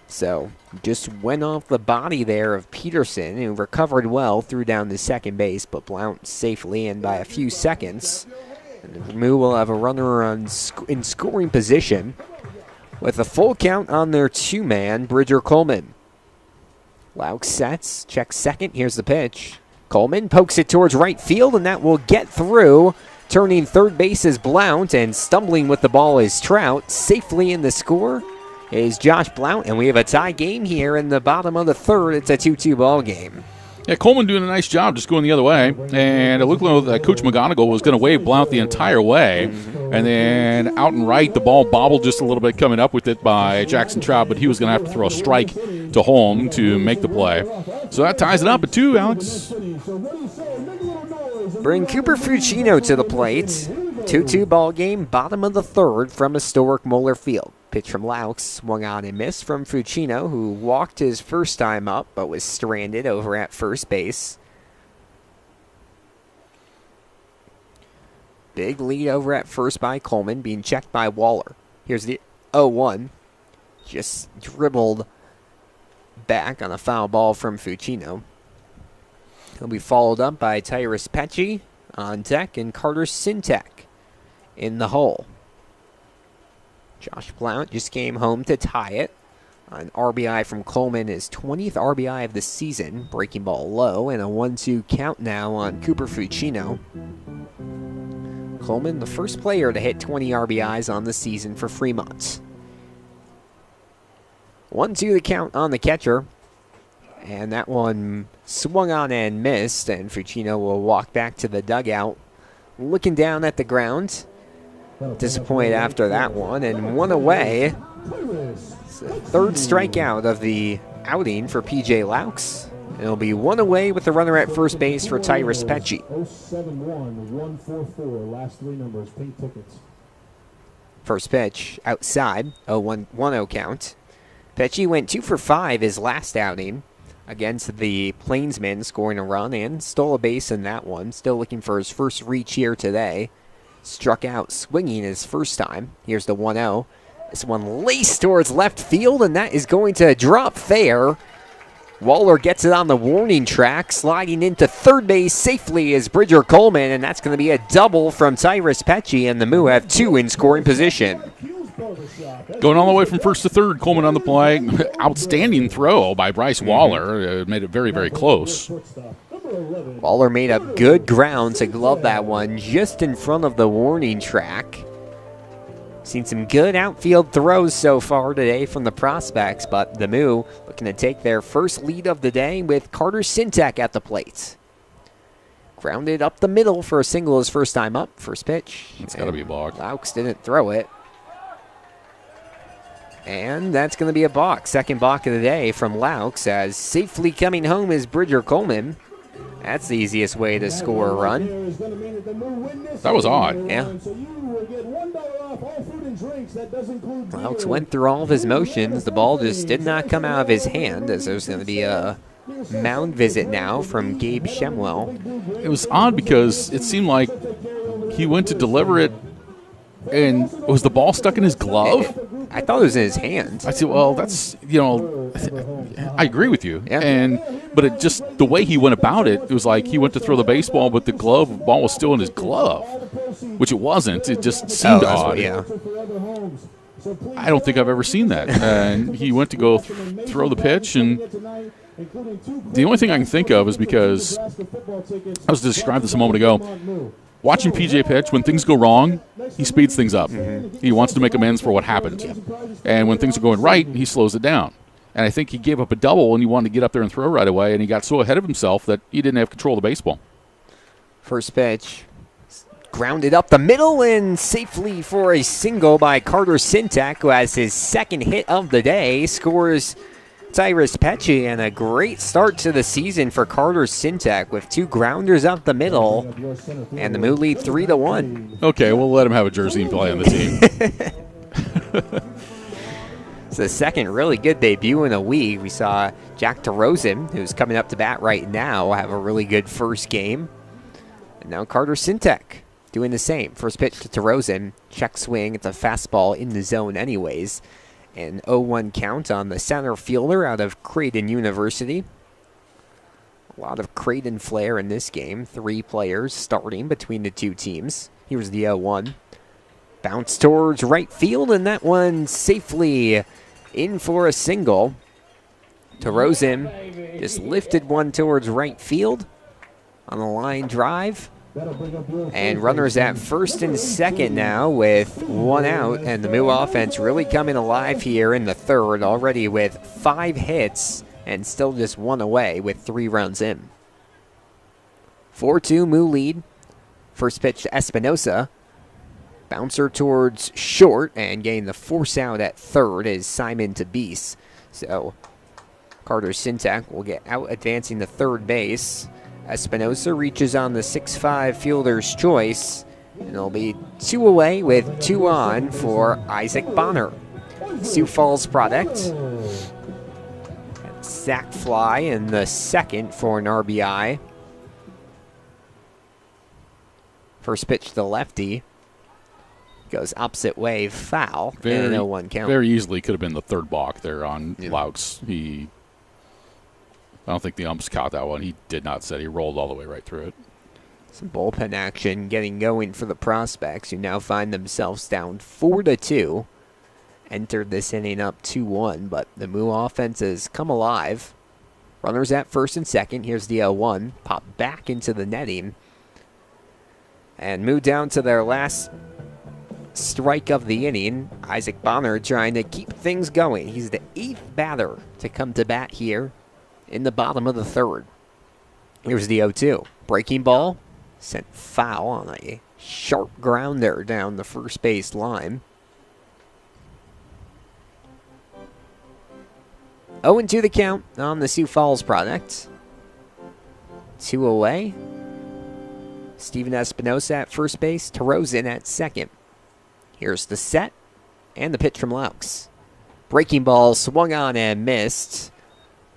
So just went off the body there of Peterson, who recovered well, threw down to second base, but Blount safely in by a few seconds. And Moo will have a runner in scoring position with a full count on their 2-man, Bridger Coleman. Laux sets, checks second, here's the pitch. Coleman pokes it towards right field, and that will get through. Turning third base is Blount, and stumbling with the ball is Trout. Safely in the score is Josh Blount, and we have a tie game here in the bottom of the third. It's a 2-2 ball game. Yeah, Coleman doing a nice job just going the other way, and it looked like Coach McGonigal was going to wave Blount the entire way, and then out and right, the ball bobbled just a little bit coming up with it by Jackson Trout, but he was going to have to throw a strike to home to make the play. So that ties it up at 2, Alex. Bring Cooper Fucino to the plate. 2-2 ball game, bottom of the third from historic Moeller Field. Pitch from Laux, swung on and missed from Fucino, who walked his first time up but was stranded over at first base. Big lead over at first by Coleman, being checked by Waller. Here's the 0-1. Just dribbled back on a foul ball from Fucino. He'll be followed up by Tyrus Pecci on deck and Carter Sintek in the hole. Josh Blount just came home to tie it. An RBI from Coleman, his 20th RBI of the season. Breaking ball low, and a 1-2 count now on Cooper Fucino. Coleman, the first player to hit 20 RBIs on the season for Fremont. 1-2 the count on the catcher. And that one swung on and missed, and Fucino will walk back to the dugout, looking down at the ground. Disappointed after that one, and one away. It's the third strikeout of the outing for P.J. Laux. It'll be one away with the runner at first base for Tyrus Pecci. 071-144, last three numbers, pink tickets. First pitch outside, 0-1-0 count. Pecci went 2 for 5 his last outing against the Plainsmen, scoring a run and stole a base in that one. Still looking for his first reach here today. Struck out swinging his first time. Here's the 1-0. This one laced towards left field, and that is going to drop fair. Waller gets it on the warning track. Sliding into third base safely is Bridger Coleman, and that's going to be a double from Tyrus Pecci, and the Moo have 2 in scoring position. Going all the way from first to third, Coleman on the play. Outstanding throw by Bryce Waller. Made it very, very close. Waller made up good ground to glove that one just in front of the warning track. Seen some good outfield throws so far today from the prospects, but the Moo looking to take their first lead of the day with Carter Sintek at the plate. Grounded up the middle for a single his first time up. First pitch. It's got to be a balk. Laux didn't throw it. And that's going to be a balk. Second balk of the day from Laux, as safely coming home is Bridger Coleman. That's the easiest way to score a run. That was odd. Yeah. Laux went through all of his motions. The ball just did not come out of his hand, as there's going to be a mound visit now from Gabe Shemwell. It was odd because it seemed like he went to deliver it, and was the ball stuck in his glove? I thought it was in his hand. I said, well, that's, I agree with you. Yeah. But it just, the way he went about it, it was like he went to throw the baseball, but the ball was still in his glove, which it wasn't. It just seemed odd. Yeah. I don't think I've ever seen that. And he went to go throw the pitch, and the only thing I can think of is because I was describing this a moment ago. Watching PJ pitch, when things go wrong, he speeds things up. Mm-hmm. He wants to make amends for what happened. And when things are going right, he slows it down. And I think he gave up a double, and he wanted to get up there and throw right away, and he got so ahead of himself that he didn't have control of the baseball. First pitch. Grounded up the middle and safely for a single by Carter Sintek, who has his second hit of the day. Scores Tyrus Pecci, and a great start to the season for Carter Sintek with 2 grounders up the middle, and the Moo lead 3-1. Okay, we'll let him have a jersey and play on the team. It's the second really good debut in a week. We saw Jack DeRozan, who's coming up to bat right now, have a really good first game. And now Carter Sintek doing the same. First pitch to DeRozan, check swing. It's a fastball in the zone anyways. An 0-1 count on the center fielder out of Creighton University. A lot of Creighton flair in this game. 3 players starting between the 2 teams. Here's the 0-1. Bounce towards right field, and that one safely in for a single. DeRozan just lifted one towards right field on the line drive. And runners at first and second now with 1 out, and the Moo offense really coming alive here in the third, already with 5 hits and still just 1 away with 3 runs in. 4-2 Moo lead. First pitch to Espinosa. Bouncer towards short, and getting the force out at third is Simon Tabis. So Carter Sintek will get out advancing to third base. Espinosa reaches on the 6'5 fielder's choice, and it'll be 2 away with 2 on for Isaac Bonner. Sioux Falls product. Sack fly in the second for an RBI. First pitch to the lefty. Goes opposite way, foul, and a 0-1 count. Very easily could have been the third balk there on Laux. I don't think the umps caught that one. He did not set. He rolled all the way right through it. Some bullpen action getting going for the Prospects, who now find themselves down 4-2. Entered this inning up 2-1, but the Moo offense has come alive. Runners at first and second. Here's the 0-1. Pop back into the netting. And Moo down to their last strike of the inning. Isaac Bonner trying to keep things going. He's the 8th batter to come to bat here in the bottom of the third. Here's the 0-2. Breaking ball. Sent foul on a sharp grounder down the first base line. 0-2 the count on the Sioux Falls product. 2 away. Steven Espinosa at first base. Terozin at second. Here's the set and the pitch from Laux. Breaking ball swung on and missed.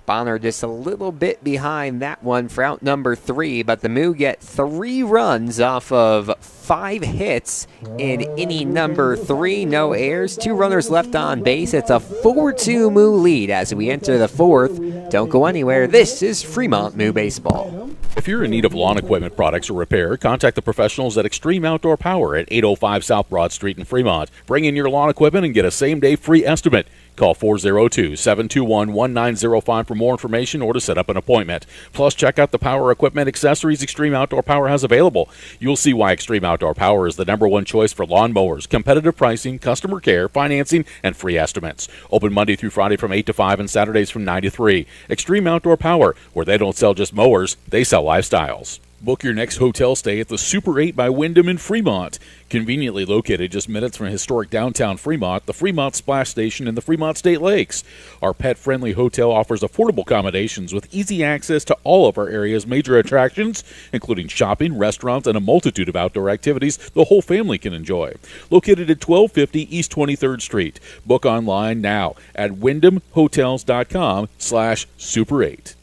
Bonner just a little bit behind that one for out number 3, but the Moo get 3 runs off of 5 hits in inning number 3. No errors, 2 runners left on base. It's a 4-2 Moo lead as we enter the 4th. Don't go anywhere. This is Fremont Moo Baseball. If you're in need of lawn equipment products or repair, contact the professionals at Extreme Outdoor Power at 805 South Broad Street in Fremont. Bring in your lawn equipment and get a same-day free estimate. Call 402-721-1905 for more information or to set up an appointment. Plus, check out the power equipment accessories Extreme Outdoor Power has available. You'll see why Extreme Outdoor Power is the #1 choice for lawn mowers. Competitive pricing, customer care, financing, and free estimates. Open Monday through Friday from 8 to 5 and Saturdays from 9 to 3. Extreme Outdoor Power, where they don't sell just mowers, they sell lifestyles. Book your next hotel stay at the Super 8 by Wyndham in Fremont. Conveniently located just minutes from historic downtown Fremont, the Fremont Splash Station, and the Fremont State Lakes. Our pet-friendly hotel offers affordable accommodations with easy access to all of our area's major attractions, including shopping, restaurants, and a multitude of outdoor activities the whole family can enjoy. Located at 1250 East 23rd Street. Book online now at wyndhamhotels.com/Super8.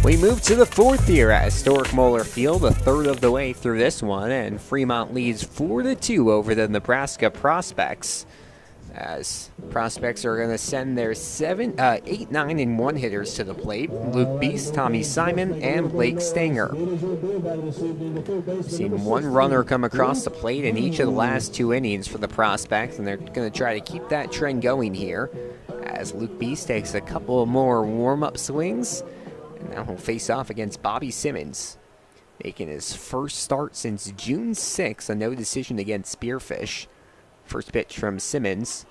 We move to the 4th here at historic Moeller Field, a third of the way through this one, and Fremont leads 4-2 over the Nebraska Prospects, as Prospects are going to send their 8, 9, and 1 hitters to the plate. Luke Beast, Tommy Simon, and Blake Stanger. We've seen 1 runner come across the plate in each of the last 2 innings for the Prospects, and they're going to try to keep that trend going here, as Luke Beast takes a couple more warm-up swings. And now he'll face off against Bobby Simmons, making his first start since June 6th, a no decision against Spearfish. First pitch from Simmons,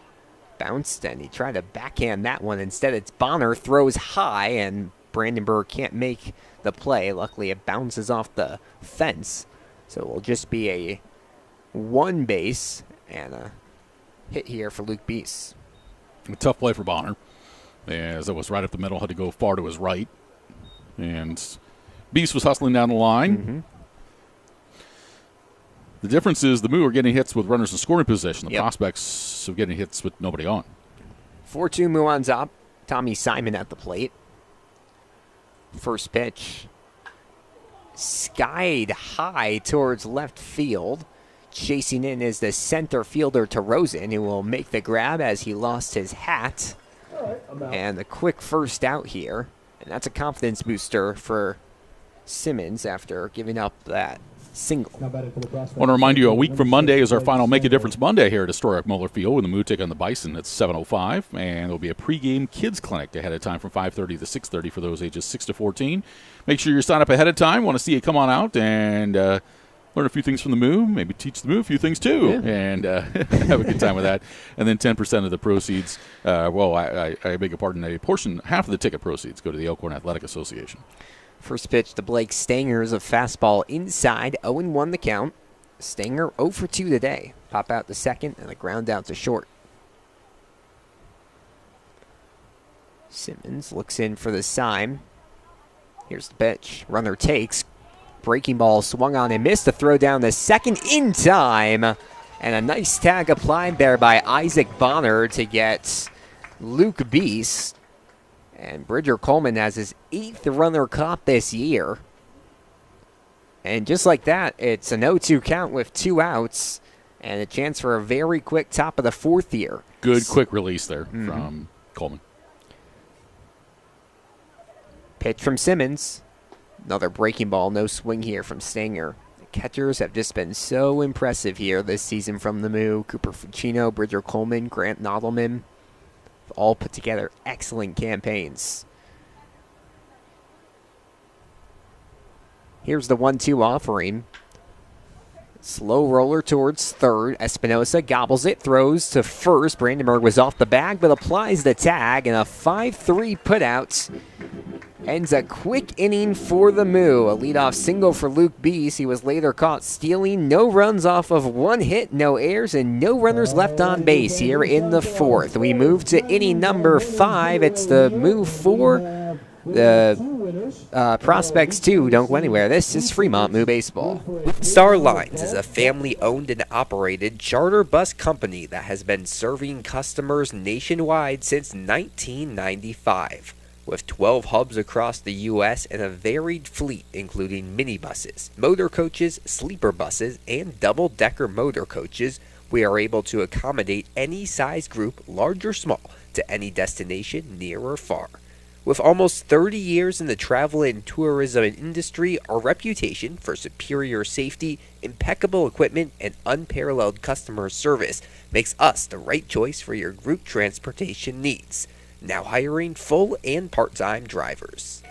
bounced, and he tried to backhand that one. Instead, it's Bonner, throws high, and Brandenburg can't make the play. Luckily, it bounces off the fence, so it will just be a 1 base and a hit here for Luke Beast. A tough play for Bonner, as it was right up the middle, had to go far to his right. And Beast was hustling down the line. Mm-hmm. The difference is the Moo are getting hits with runners in scoring position. The Prospects are getting hits with nobody on. 4-2 Moo on top. Tommy Simon at the plate. First pitch skied high towards left field. Chasing in is the center fielder Terozin, who will make the grab as he lost his hat. And the quick first out here. And that's a confidence booster for Simmons after giving up that single. I want to remind you, a week from Monday is our final Make a Difference Monday here at historic Moeller Field when the Moo take on the Bison at 7:05. And there'll be a pregame kids clinic ahead of time from 5:30 to 6:30 for those ages 6 to 14. Make sure you sign up ahead of time. Want to see you come on out and learn a few things from the Moo, maybe teach the Moo a few things too, and have a good time with that. And then 10% of the proceeds, I beg your pardon, a portion, half of the ticket proceeds go to the Elkhorn Athletic Association. First pitch to Blake Stanger is a fastball inside, 0-1 the count. Stanger 0 for 2 today. Pop out to second and a ground out to short. Simmons looks in for the sign. Here's the pitch. Runner takes. Breaking ball swung on and missed. The throw down the second in time. And a nice tag applied there by Isaac Bonner to get Luke Beast. And Bridger Coleman has his 8th runner caught this year. And just like that, it's an 0-2 count with 2 outs and a chance for a very quick top of the 4th here. Good quick release there from Coleman. Pitch from Simmons. Another breaking ball, no swing here from Stanger. The catchers have just been so impressive here this season from the Moo. Cooper Fucino, Bridger Coleman, Grant Nodelman. All put together excellent campaigns. Here's the 1-2 offering. Slow roller towards third. Espinosa gobbles it, throws to first. Brandenburg was off the bag, but applies the tag, and a 5-3 putout ends a quick inning for the Moo. A leadoff single for Luke Beese. He was later caught stealing. No runs off of 1 hit, no errors, and no runners left on base here in the 4th. We move to inning number 5. It's the Moo 4. The Prospects 2 don't go anywhere. This is Fremont Moo Baseball. Star Lines is a family-owned and operated charter bus company that has been serving customers nationwide since 1995. With 12 hubs across the U.S. and a varied fleet including minibuses, motor coaches, sleeper buses, and double-decker motor coaches, we are able to accommodate any size group, large or small, to any destination, near or far. With almost 30 years in the travel and tourism industry, our reputation for superior safety, impeccable equipment, and unparalleled customer service makes us the right choice for your group transportation needs. Now hiring full and part-time drivers.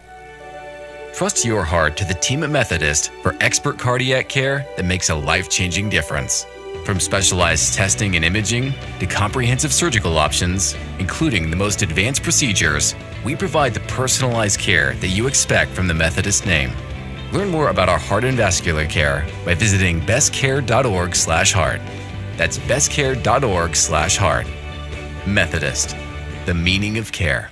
Trust your heart to the team at Methodist for expert cardiac care that makes a life-changing difference. From specialized testing and imaging to comprehensive surgical options, including the most advanced procedures, we provide the personalized care that you expect from the Methodist name. Learn more about our heart and vascular care by visiting bestcare.org/heart. That's bestcare.org/heart. Methodist, the meaning of care.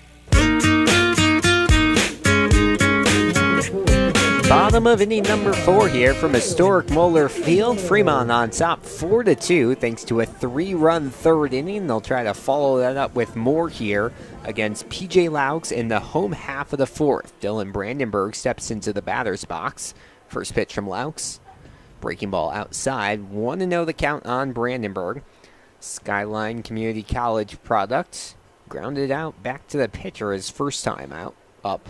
Bottom of inning number 4 here from historic Moeller Field. Fremont on top 4-2 thanks to a 3-run third inning. They'll try to follow that up with more here against P.J. Laux in the home half of the 4th. Dylan Brandenburg steps into the batter's box. First pitch from Laux. Breaking ball outside. 1-0 the count on Brandenburg. Skyline Community College product. Grounded out back to the pitcher his first time out. Up.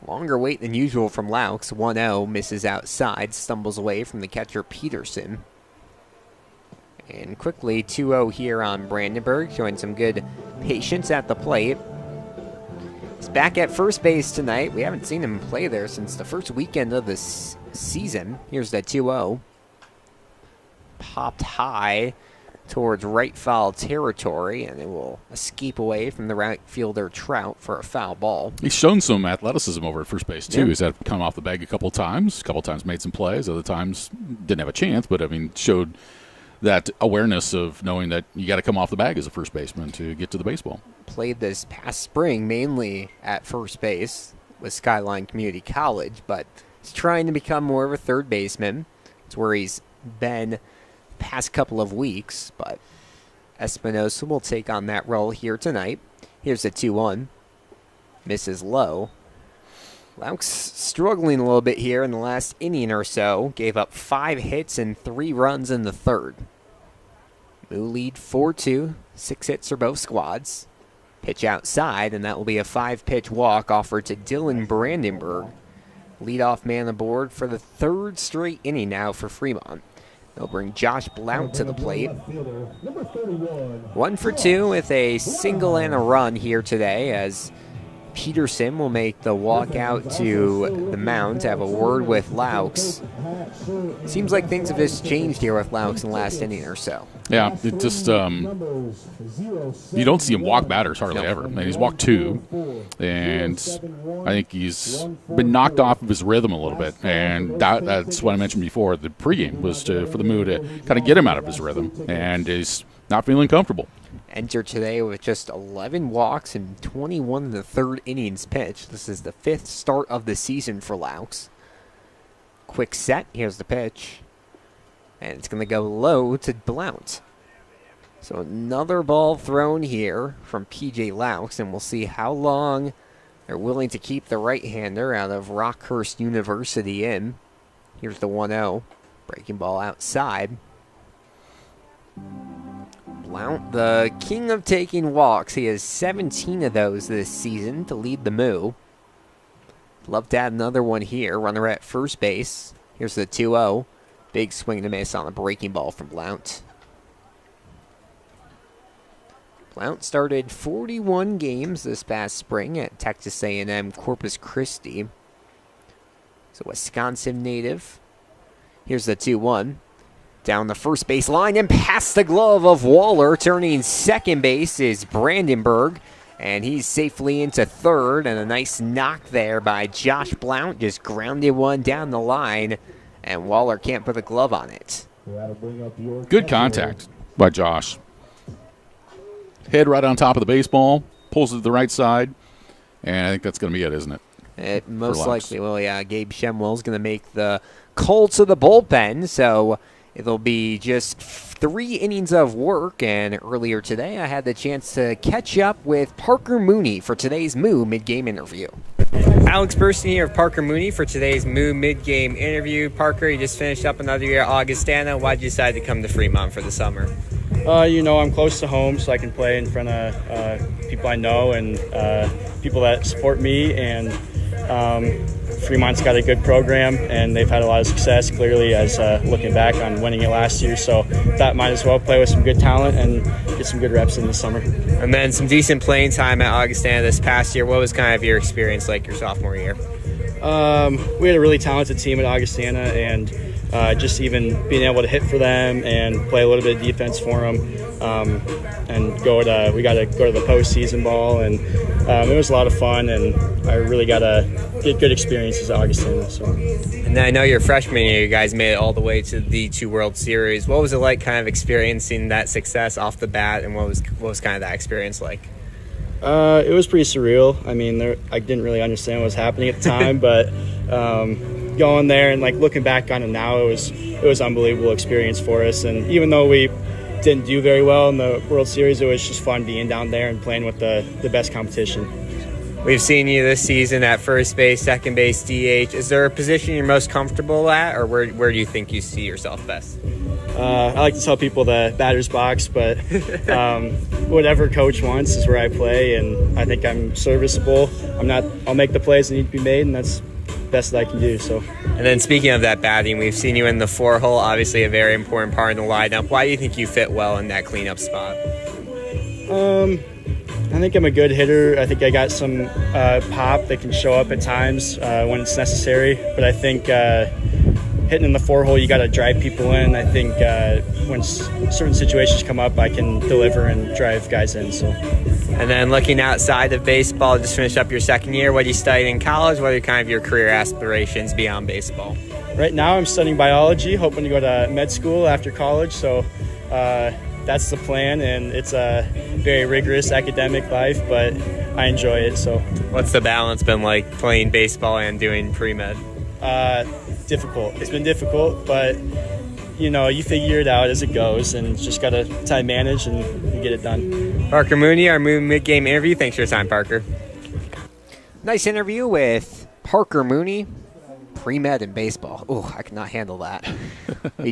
Longer wait than usual from Laux. 1-0, misses outside, stumbles away from the catcher Peterson. And quickly 2-0 here on Brandenburg, showing some good patience at the plate. He's back at first base tonight. We haven't seen him play there since the first weekend of the season. Here's the 2-0. Popped high towards right foul territory, and it will escape away from the right fielder Trout for a foul ball. He's shown some athleticism over at first base, too. Yeah. He's had come off the bag a couple times made some plays, other times didn't have a chance, but, I mean, showed that awareness of knowing that you got to come off the bag as a first baseman to get to the baseball. Played this past spring mainly at first base with Skyline Community College, but he's trying to become more of a third baseman. It's where he's been past couple of weeks, but Espinosa will take on that role here tonight. Here's a 2-1. Misses low. Laux struggling a little bit here in the last inning or so. Gave up 5 hits and 3 runs in the 3rd. Moo lead 4-2. 6 hits for both squads. Pitch outside, and that will be a 5-pitch walk offered to Dylan Brandenburg. Leadoff man aboard for the 3rd straight inning now for Fremont. They'll bring Josh Blount to the plate. 1 for 2 with a single and a run here today as Peterson will make the walk out to the mound to have a word with Laux. Seems like things have just changed here with Laux in the last inning or so. Yeah, it just you don't see him walk batters hardly ever. I mean, he's walked 2, and I think he's been knocked off of his rhythm a little bit, and that's what I mentioned before. The pregame was for the Moo to kind of get him out of his rhythm, and he's not feeling comfortable. Entered today with just 11 walks and 21 in the 3rd innings pitched. This is the 5th start of the season for Laux. Quick set. Here's the pitch. And it's going to go low to Blount. So another ball thrown here from P.J. Laux, and we'll see how long they're willing to keep the right-hander out of Rockhurst University in. Here's the 1-0. Breaking ball outside. Blount, the king of taking walks. He has 17 of those this season to lead the Moo. Love to add another one here. Runner at first base. Here's the 2-0. Big swing to miss on a breaking ball from Blount. Blount started 41 games this past spring at Texas A&M Corpus Christi. He's a Wisconsin native. Here's the 2-1. Down the first base line and past the glove of Waller. Turning second base is Brandenburg. And he's safely into third. And a nice knock there by Josh Blount. Just grounded one down the line. And Waller can't put a glove on it. Good contact by Josh. Head right on top of the baseball. Pulls it to the right side. And I think that's going to be it, isn't it? It most likely will, yeah. Gabe Shemwell's going to make the call to the bullpen. So it'll be just 3 innings of work, and earlier today I had the chance to catch up with Parker Mooney for today's Moo mid-game interview. Alex Burstyn here of Parker Mooney for today's Moo mid-game interview. Parker, you just finished up another year at Augustana. Why'd you decide to come to Fremont for the summer? I'm close to home, so I can play in front of people I know and people that support me, and Fremont's got a good program, and they've had a lot of success, clearly, as looking back on winning it last year. So that might as well play with some good talent and get some good reps in the summer. And then some decent playing time at Augustana this past year. What was kind of your experience like your sophomore year? We had a really talented team at Augustana, and just even being able to hit for them and play a little bit of defense for them, and we got to go to the postseason ball, and it was a lot of fun, and I really got to get good experiences at Augustana. So. And then I know your freshman year, you guys made it all the way to the 2 World Series. What was it like kind of experiencing that success off the bat, and what was kind of that experience like? It was pretty surreal. I mean, I didn't really understand what was happening at the time, but going there and looking back on it now, it was an unbelievable experience for us. And even though we didn't do very well in the World Series, it was just fun being down there and playing with the best competition. We've seen you this season at first base, second base, DH. Is there a position you're most comfortable at, or where do you think you see yourself best? I like to tell people the batter's box, but whatever coach wants is where I play, and I think I'm serviceable. I'll make the plays that need to be made, and that's the best that I can do. So. And then speaking of that batting, we've seen you in the 4-hole, obviously a very important part in the lineup. Why do you think you fit well in that cleanup spot? I think I'm a good hitter. I think I got some pop that can show up at times when it's necessary. But I think hitting in the 4-hole, you got to drive people in. I think when certain situations come up, I can deliver and drive guys in. So. And then looking outside of baseball, just finished up your second year. What are you studying in college? What are kind of your career aspirations beyond baseball? Right now I'm studying biology, hoping to go to med school after college. So that's the plan, and it's a very rigorous academic life, but I enjoy it. So, what's the balance been like playing baseball and doing pre-med? Difficult. It's been difficult, but you figure it out as it goes, and just got to time manage and get it done. Parker Mooney, our mid-game interview. Thanks for your time, Parker. Nice interview with Parker Mooney. Pre-med in baseball. Oh, I cannot handle that.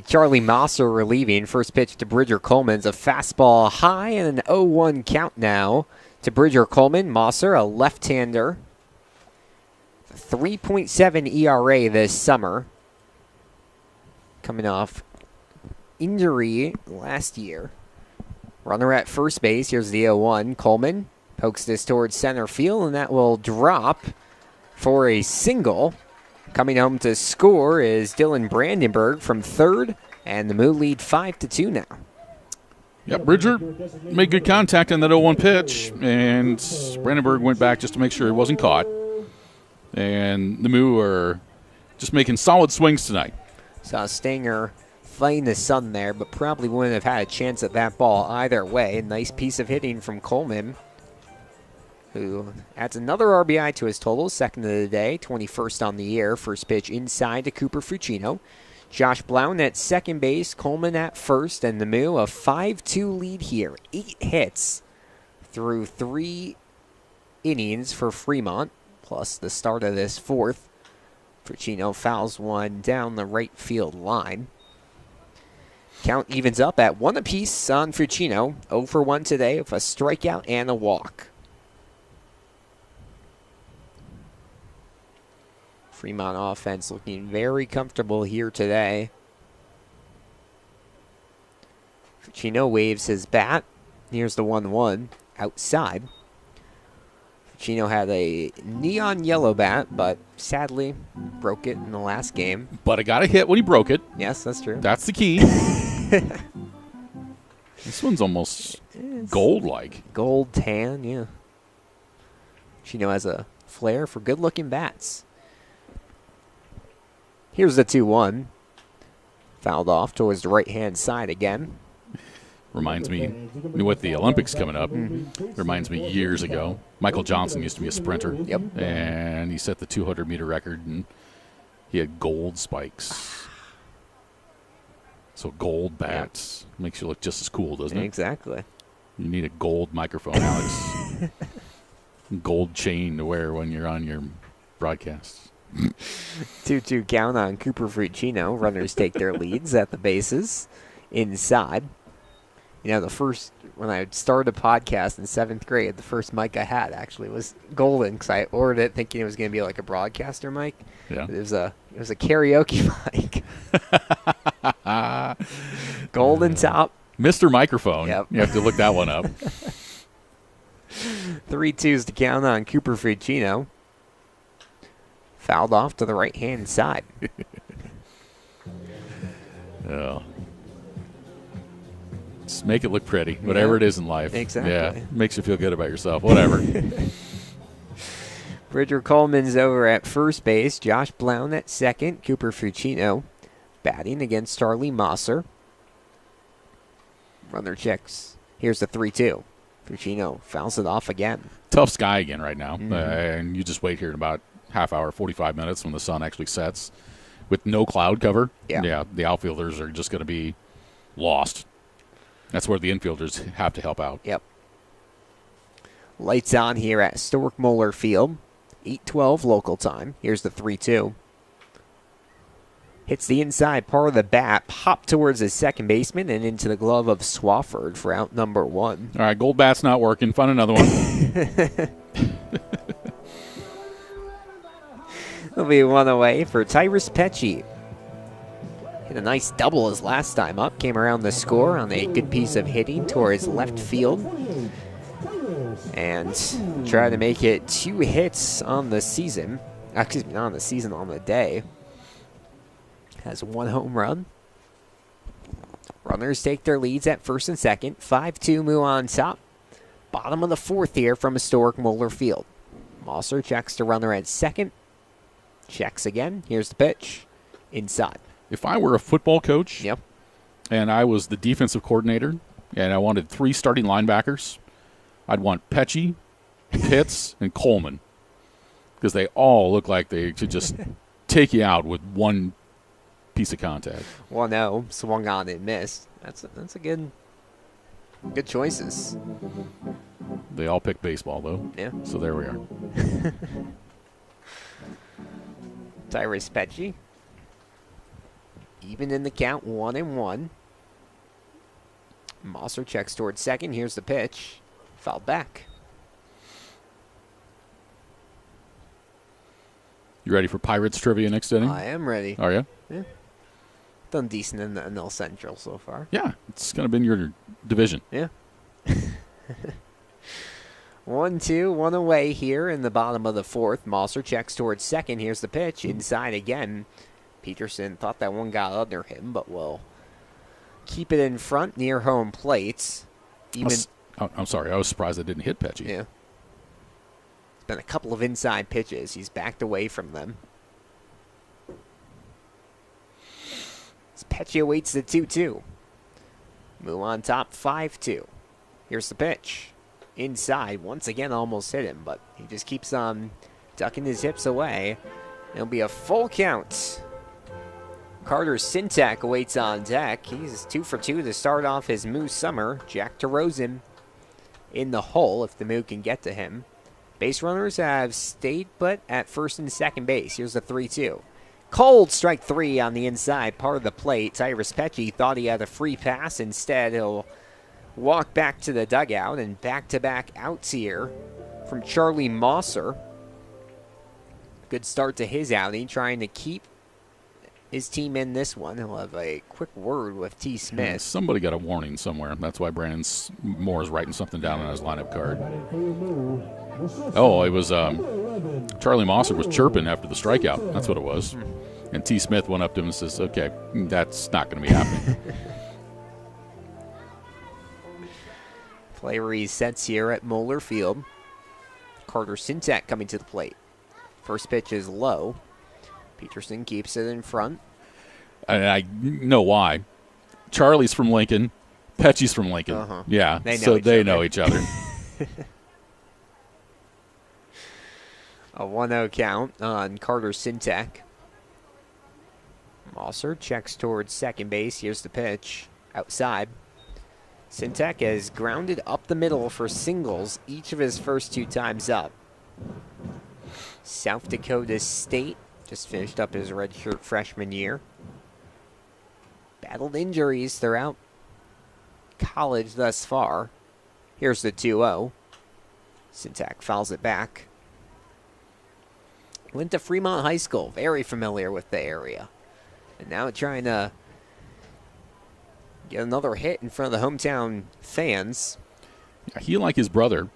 Charlie Mosser relieving. First pitch to Bridger Coleman's a fastball high and an 0-1 count now to Bridger Coleman. Mosser, a left-hander. 3.7 ERA this summer. Coming off injury last year. Runner at first base. Here's the 0-1. Coleman pokes this towards center field, and that will drop for a single. Coming home to score is Dylan Brandenburg from third, and the Moo lead 5-2 now. Yeah, Bridger made good contact on that 0-1 pitch, and Brandenburg went back just to make sure he wasn't caught. And the Moo are just making solid swings tonight. Saw Stanger fighting the sun there, but probably wouldn't have had a chance at that ball either way. Nice piece of hitting from Coleman, who adds another RBI to his total, second of the day, 21st on the year. First pitch inside to Cooper Fuccino. Josh Blount at second base, Coleman at first, and the Moo a 5-2 lead here. 8 hits through 3 innings for Fremont, plus the start of this fourth. Fucino fouls one down the right field line. Count evens up at 1 apiece on Fucino. 0 for 1 today with a strikeout and a walk. Fremont offense looking very comfortable here today. Fucino waves his bat. Here's the 1-1 outside. Fucino had a neon yellow bat, but sadly broke it in the last game. But it got a hit when he broke it. Yes, that's true. That's the key. This one's almost gold-like. Gold tan, yeah. Fucino has a flair for good-looking bats. Here's the 2-1. Fouled off towards the right-hand side again. Reminds me, with the Olympics coming up, reminds me years ago. Michael Johnson used to be a sprinter. Yep. And he set the 200-meter record, and he had gold spikes. So gold bats makes you look just as cool, doesn't it? Exactly. You need a gold microphone, Alex. Gold chain to wear when you're on your broadcasts. 2-2 count on Cooper Fucino. Runners take their leads at the bases. Inside. You know, when I started a podcast in 7th grade, the first mic I had actually was golden because I ordered it thinking it was going to be like a broadcaster mic. Yeah. It was a karaoke mic. Golden top. Mr. Microphone. Yep. You have to look that one up. 3-2s to count on Cooper Fucino. Fouled off to the right-hand side. Oh. Just make it look pretty, whatever it is in life. Exactly. Yeah, makes you feel good about yourself, whatever. Bridger Coleman's over at first base. Josh Blount at second. Cooper Fucino batting against Charlie Mosser. Runner checks. Here's the 3-2. Fucino fouls it off again. Tough sky again right now. And you just wait here in about half hour, 45 minutes when the sun actually sets. With no cloud cover, the outfielders are just going to be lost. That's where the infielders have to help out. Yep. Lights on here at Stork-Moeller Field. 8:12 local time. Here's the 3-2. Hits the inside part of the bat, popped towards the second baseman and into the glove of Swafford for out number 1. All right, gold bat's not working. Find another one. It'll be one away for Tyrus Pecci. Hit a nice double his last time up. Came around the score on a good piece of hitting towards left field. And try to make it 2 hits on the season. Excuse me, not on the season, on the day. Has 1 home run. Runners take their leads at first and second. 5-2 Moo on top. Bottom of the 4th here from historic Moeller Field. Mosser checks to runner at second. Checks again. Here's the pitch. Inside. If I were a football coach and I was the defensive coordinator and I wanted 3 starting linebackers, I'd want Pecci, Pitts, and Coleman because they all look like they should just take you out with one piece of contact. 1-0, swung on and missed. That's a good choices. They all pick baseball, though. Yeah. So there we are. Tyrus Pecci. Even in the count, 1-1. Mosser checks towards second. Here's the pitch. Fouled back. You ready for Pirates trivia next inning? I am ready. Are you? Yeah. Done decent in the NL Central so far. Yeah, it's kind of been your division. Yeah. 1-2, 1 away here in the bottom of the 4th. Mosser checks towards second. Here's the pitch. Inside again. Peterson thought that one got under him, but will keep it in front near home plate. I'm sorry. I was surprised I didn't hit Pecci. Yeah. It's been a couple of inside pitches. He's backed away from them. Pecci awaits the 2-2. Moo on top, 5-2. Here's the pitch. Inside, once again almost hit him, but he just keeps on ducking his hips away. It'll be a full count. Carter Sintek awaits on deck. He's 2 for 2 to start off his Moo summer. Jack DeRozan in the hole if the Moo can get to him. Base runners have stayed put at first and second base. Here's the 3-2. Cold strike 3 on the inside, part of the plate. Tyrus Pecci thought he had a free pass. Instead, he'll walk back to the dugout, and back-to-back outs here from Charlie Mosser. Good start to his outing, trying to keep his team in this one. He'll have a quick word with T. Smith. Yeah, somebody got a warning somewhere. That's why Brandon Moore is writing something down on his lineup card. Oh, it was Charlie Mosser was chirping after the strikeout. That's what it was. And T. Smith went up to him and says, okay, that's not going to be happening. Play resets here at Moeller Field. Carter Sintek coming to the plate. First pitch is low. Peterson keeps it in front. And I know why. Charlie's from Lincoln. Pecci's from Lincoln. Yeah, they know each other. A 1-0 count on Carter Sintek. Mosser checks towards second base. Here's the pitch. Outside. Sintek has grounded up the middle for singles each of his first 2 times up. South Dakota State just finished up his redshirt freshman year. Battled injuries throughout college thus far. Here's the 2-0. Sintek fouls it back. Went to Fremont High School, very familiar with the area. And now trying to get another hit in front of the hometown fans. Yeah, he, like his brother,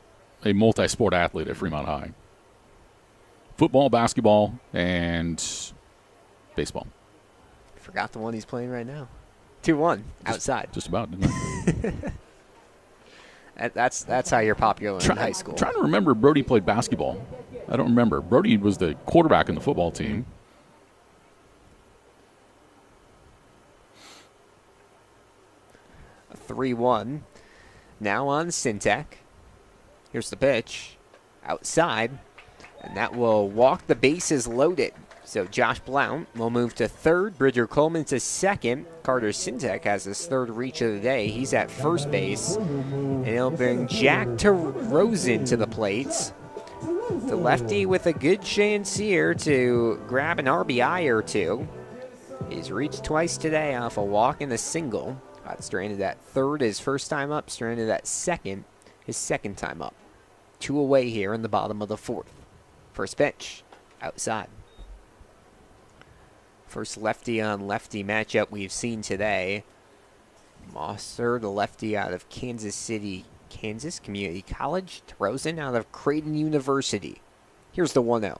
a multi-sport athlete at Fremont High. Football, basketball, and baseball. Forgot the one he's playing right now. 2-1, outside. Just about, didn't I? That's how you're popular in high school. Trying to remember Brody played basketball. I don't remember. Brody was the quarterback in the football team. A 3-1. Now on Sintek. Here's the pitch. Outside. And that will walk the bases loaded. So Josh Blount will move to third. Bridger Coleman to second. Carter Sintek has his third reach of the day. He's at first base. And he'll bring Jack DeRozan to the plate. The lefty with a good chance here to grab an RBI or two. He's reached twice today off a walk and a single. Got stranded at third his first time up. Stranded at second his second time up. 2 away here in the bottom of the 4th. First pitch, outside. First lefty on lefty matchup we've seen today. Mosser, the lefty out of Kansas City, Kansas Community College. DeRozan out of Creighton University. Here's the 1-0.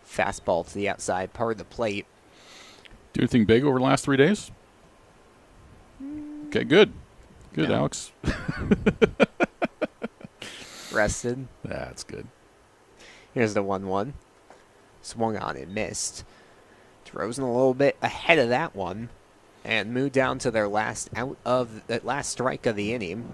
Fastball to the outside part of the plate. Do anything big over the last 3 days? Okay, good. Good, no. Alex. Rested. That's good. Here's the 1-1. Swung on and missed. DeRozan a little bit ahead of that one. And moved down to their last out of that last strike of the inning.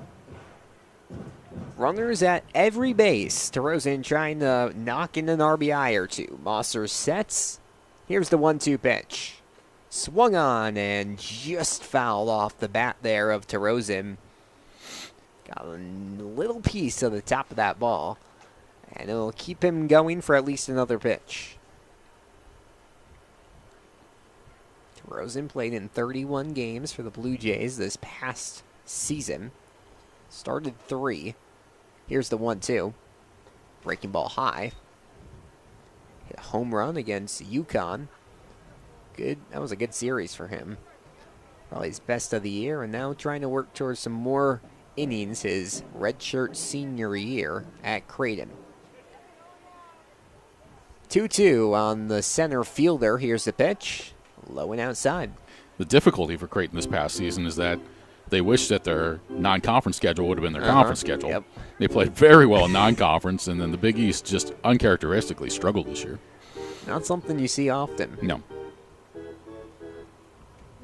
Runners at every base. DeRozan trying to knock in an RBI or two. Mosser sets. Here's the 1-2 pitch. Swung on and just fouled off the bat there of DeRozan. Got a little piece of the top of that ball. And it'll keep him going for at least another pitch. DeRozan played in 31 games for the Blue Jays this past season. Started 3. Here's the 1-2. Breaking ball high. Hit a home run against UConn. Good. That was a good series for him. Probably his best of the year, and now trying to work towards some more innings his redshirt senior year at Creighton. 2-2 on the center fielder. Here's the pitch. Low and outside. The difficulty for Creighton this past season is that they wish that their non-conference schedule would have been their conference schedule. Yep. They played very well in non-conference, and then the Big East just uncharacteristically struggled this year. Not something you see often. No.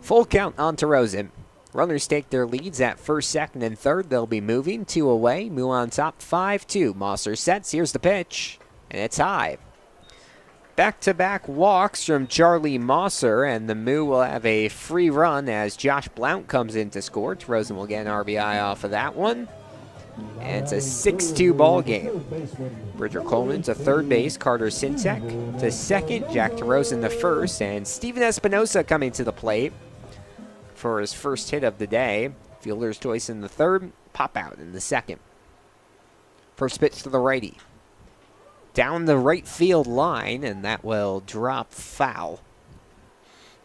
Full count on DeRozan. Runners take their leads at first, second, and third. They'll be moving 2 away. Moo on top 5-2. Mosser sets. Here's the pitch. And it's high. Back-to-back walks from Charlie Mosser, and the Moo will have a free run as Josh Blount comes in to score. Rosen will get an RBI off of that one. And it's a 6-2 ball game. Bridger Coleman to third base, Carter Sintek to second, Jack DeRosen to first, and Steven Espinosa coming to the plate for his first hit of the day. Fielder's choice in the third, pop out in the second. First pitch to the righty. Down the right field line, and that will drop foul.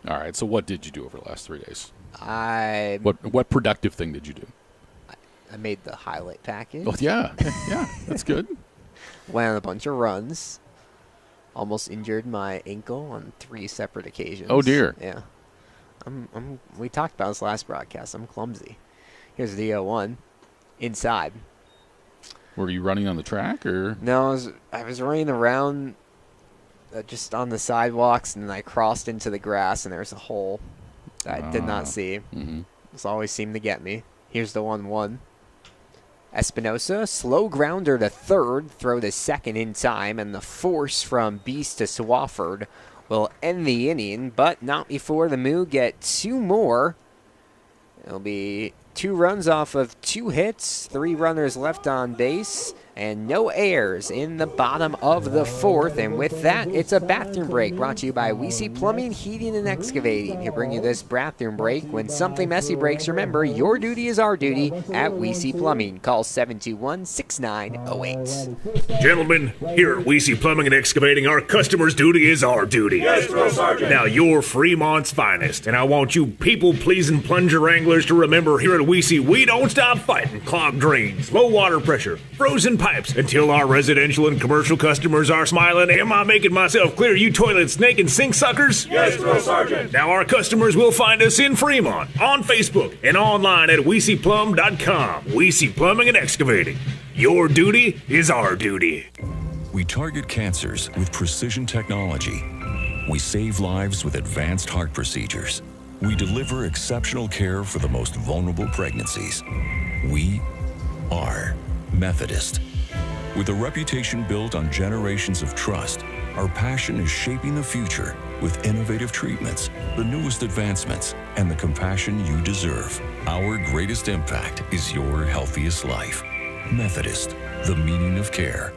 All right, so what did you do over the last 3 days? I What productive thing did you do? I made the highlight package. Oh, yeah, that's good. Went on a bunch of runs. Almost injured my ankle on 3 separate occasions. Oh, dear. Yeah. We talked about this last broadcast. I'm clumsy. Here's the 0-1. Inside. Were you running on the track, or? No, I was running around just on the sidewalks, and then I crossed into the grass, and there's a hole that I did not see. Mm-hmm. This always seemed to get me. Here's the 1-1. Espinosa, slow grounder to third, throw to second in time, and the force from Beast to Swafford will end the inning, but not before the Moo get 2 more. It'll be 2 runs off of 2 hits, 3 runners left on base, and no errors in the bottom of the 4th. And with that, it's a bathroom break brought to you by Weesey Plumbing, Heating, and Excavating. He'll bring you this bathroom break. When something messy breaks, remember, your duty is our duty at Weesey Plumbing. Call 721-6908. Gentlemen, here at Weesey Plumbing and Excavating, our customer's duty is our duty. Yes, Drill Sergeant. Now, you're Fremont's finest, and I want you people-pleasing plunger anglers to remember, here at Weesey, we don't stop fighting clogged drains, low water pressure, frozen pipes, until our residential and commercial customers are smiling. Am I making myself clear, you toilet snake and sink suckers? Yes, Drill Sergeant. Now, our customers will find us in Fremont, on Facebook, and online at WeeseyPlum.com. Weesey Plumbing and Excavating. Your duty is our duty. We target cancers with precision technology. We save lives with advanced heart procedures. We deliver exceptional care for the most vulnerable pregnancies. We are Methodist. With a reputation built on generations of trust, our passion is shaping the future with innovative treatments, the newest advancements, and the compassion you deserve. Our greatest impact is your healthiest life. Methodist, the meaning of care.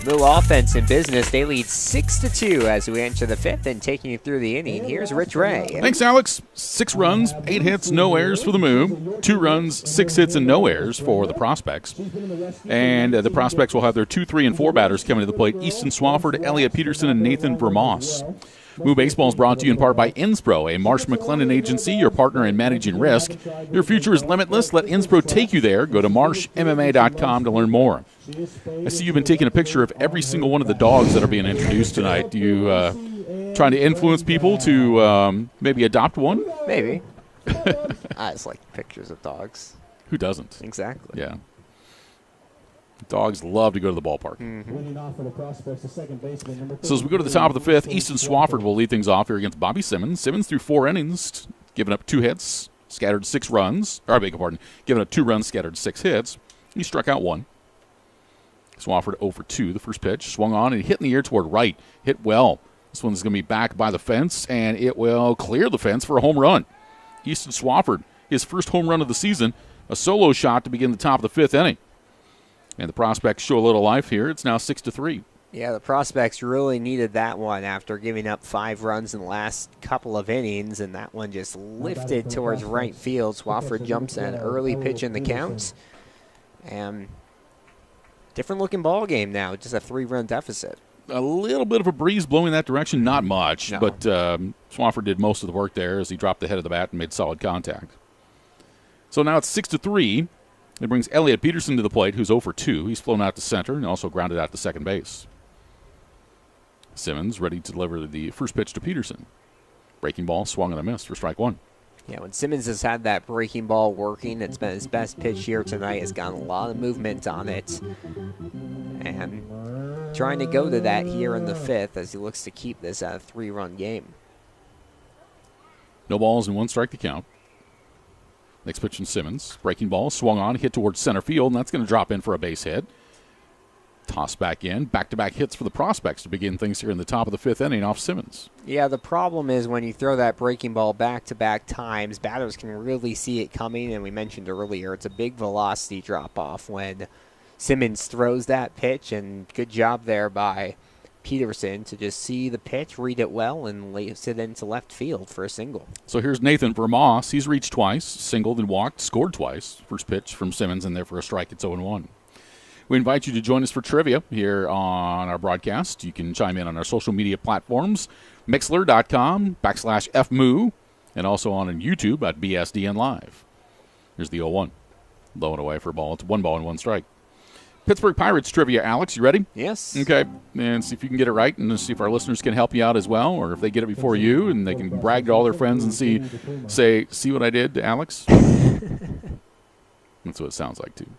Moo offense in business. They lead 6-2 as we enter the 5th, and taking you through the inning, here's Rich Ray. Thanks, Alex. 6 runs, 8 hits, no errors for the Moo. 2 runs, 6 hits, and no errors for the Prospects. And the Prospects will have their 2, 3, and 4 batters coming to the plate. Easton Swafford, Elliot Peterson, and Nathan Vermoss. Moo Baseball is brought to you in part by Inspro, a Marsh McLennan agency, your partner in managing risk. Your future is limitless. Let Inspro take you there. Go to marshmma.com to learn more. I see you've been taking a picture of every single one of the dogs that are being introduced tonight. Do you trying to influence people to maybe adopt one? Maybe. I just like pictures of dogs. Who doesn't? Exactly. Yeah. Dogs love to go to the ballpark. So as we go to the top of the 5th, Easton Swafford will lead things off here against Bobby Simmons. Simmons threw 4 innings, giving up 2 hits, scattered 6 runs. Or I beg your pardon, giving up 2 runs, scattered 6 hits. He struck out 1. Swafford 0 for 2. The first pitch swung on and hit in the air toward right. Hit well. This one's going to be back by the fence, and it will clear the fence for a home run. Easton Swafford, his first home run of the season, a solo shot to begin the top of the 5th inning. And the Prospects show a little life here. It's now 6-3. Yeah, the Prospects really needed that one after giving up 5 runs in the last couple of innings, and that one just lifted towards right field. Swafford jumps an early pitch in the count. And different-looking ball game now, just a 3-run deficit. A little bit of a breeze blowing that direction, not much, but Swafford did most of the work there as he dropped the head of the bat and made solid contact. So now it's 6-3. It brings Elliot Peterson to the plate, who's 0 for 2. He's flown out to center and also grounded out to second base. Simmons ready to deliver the first pitch to Peterson. Breaking ball, swung and a miss for strike 1. Yeah, when Simmons has had that breaking ball working, it's been his best pitch here tonight. Has gotten a lot of movement on it. And trying to go to that here in the 5th as he looks to keep this at a 3-run game. No balls and 1 strike to count. Next pitch from Simmons. Breaking ball, swung on, hit towards center field, and that's going to drop in for a base hit. Toss back in. Back-to-back hits for the Prospects to begin things here in the top of the 5th inning off Simmons. Yeah, the problem is when you throw that breaking ball back-to-back times, batters can really see it coming, and we mentioned earlier, it's a big velocity drop-off when Simmons throws that pitch, and good job there by Peterson to just see the pitch, read it well, and lays it into left field for a single. So here's Nathan Vermoss. He's reached twice, singled and walked, scored twice. First pitch from Simmons, and there for a strike. It's 0-1. We invite you to join us for trivia here on our broadcast. You can chime in on our social media platforms, Mixler.com/FMoo, and also on YouTube at BSDN Live. Here's the 0-1. Low and away for a ball. It's 1 ball and 1 strike. Pittsburgh Pirates trivia. Alex, you ready? Yes. Okay. And see if you can get it right, and see if our listeners can help you out as well, or if they get it before you, and they can brag to all their friends and see what I did to Alex? That's what it sounds like, too.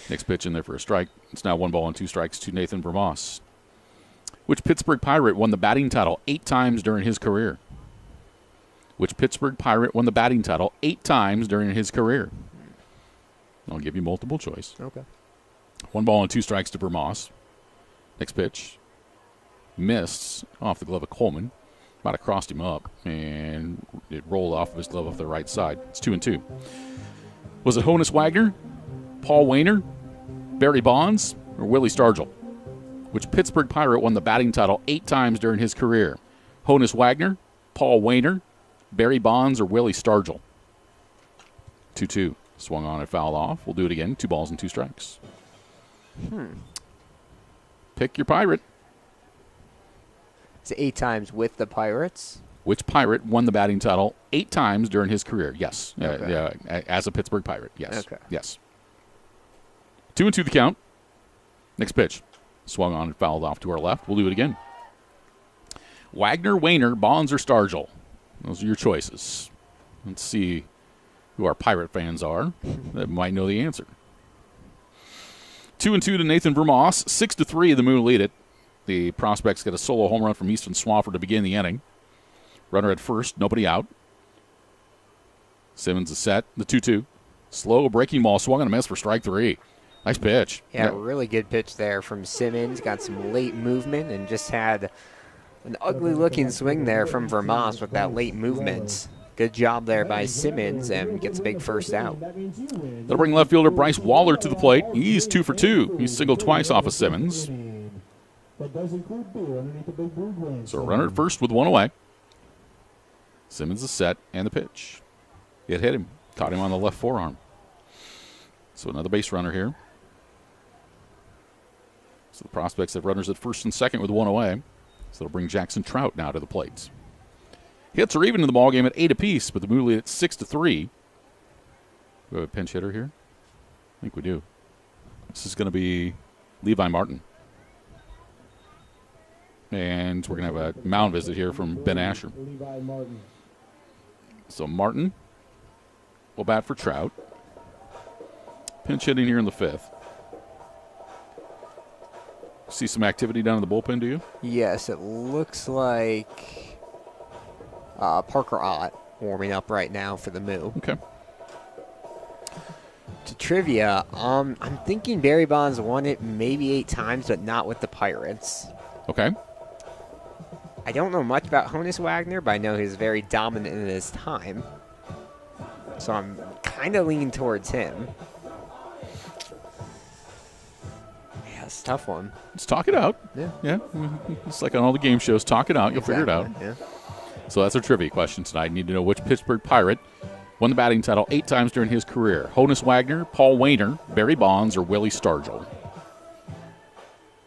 Next pitch in there for a strike. It's now 1 ball and 2 strikes to Nathan Vermoss. Which Pittsburgh Pirate won the batting title 8 times during his career? Which Pittsburgh Pirate won the batting title 8 times during his career? I'll give you multiple choice. Okay. 1 ball and 2 strikes to Vermoss. Next pitch. Missed off the glove of Coleman. Might have crossed him up, and it rolled off of his glove off the right side. It's 2-2. Was it Honus Wagner, Paul Wainer, Barry Bonds, or Willie Stargell? Which Pittsburgh Pirate won the batting title 8 times during his career? Honus Wagner, Paul Wainer, Barry Bonds, or Willie Stargell? 2-2. Swung on and fouled off. We'll do it again. 2 balls and 2 strikes. Pick your Pirate. It's 8 times with the Pirates. Which Pirate won the batting title 8 times during his career? Yes. Okay. As a Pittsburgh Pirate. Yes. Okay. Yes. 2-2 the count. Next pitch. Swung on and fouled off to our left. We'll do it again. Wagner, Wainer, Bonds, or Stargell? Those are your choices. Let's see who our Pirate fans are that might know the answer. 2-2 to Nathan Vermoss. 6-3, the Moo lead it. The Prospects get a solo home run from Easton Swafford to begin the inning. Runner at first, nobody out. Simmons is set. The 2-2. Slow breaking ball, swung and a miss for strike 3. Nice pitch. Yeah, really good pitch there from Simmons. Got some late movement and just had an ugly-looking swing there from Vermoss with that late movement. Good job there by Simmons, and gets a big first out. That'll bring left fielder Bryce Waller to the plate. He's 2 for 2. He's singled twice off of Simmons. So a runner at first with 1 away. Simmons is set, and the pitch. It hit him. Caught him on the left forearm. So another base runner here. So the Prospects have runners at first and second with 1 away. So it'll bring Jackson Trout now to the plate. Hits are even in the ballgame at 8 apiece, but the Moo lead at 6-3. We have a pinch hitter here? I think we do. This is going to be Levi Martin. And we're going to have a mound visit here from Ben Asher. So Martin will bat for Trout. Pinch hitting here in the 5th. See some activity down in the bullpen, do you? Yes, it looks like Parker Ott warming up right now for the Moo. Okay. To trivia, I'm thinking Barry Bonds won it maybe 8 times, but not with the Pirates. Okay. I don't know much about Honus Wagner, but I know he's very dominant in his time. So I'm kind of leaning towards him. Yeah, it's a tough one. Let's talk it out. Yeah. It's like on all the game shows. Talk it out. You'll figure it out. Yeah. So that's our trivia question tonight. You need to know which Pittsburgh Pirate won the batting title 8 times during his career. Honus Wagner, Paul Wainer, Barry Bonds, or Willie Stargell?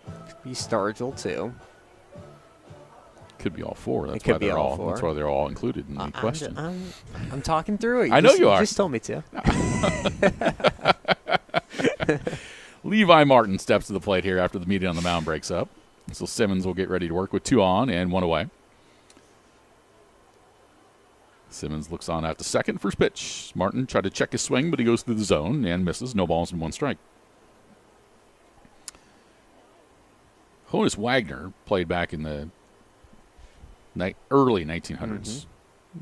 Could be Stargell, too. Could be all 4. That's It could why be they're all 4. That's why they're all included in the question. I'm talking through it. I know you are. You just told me to. Levi Martin steps to the plate here after the meeting on the mound breaks up. So Simmons will get ready to work with 2 on and 1 away. Simmons looks on out to second. First pitch. Martin tried to check his swing, but he goes through the zone and misses. No balls and 1 strike. Honus Wagner played back in the early 1900s,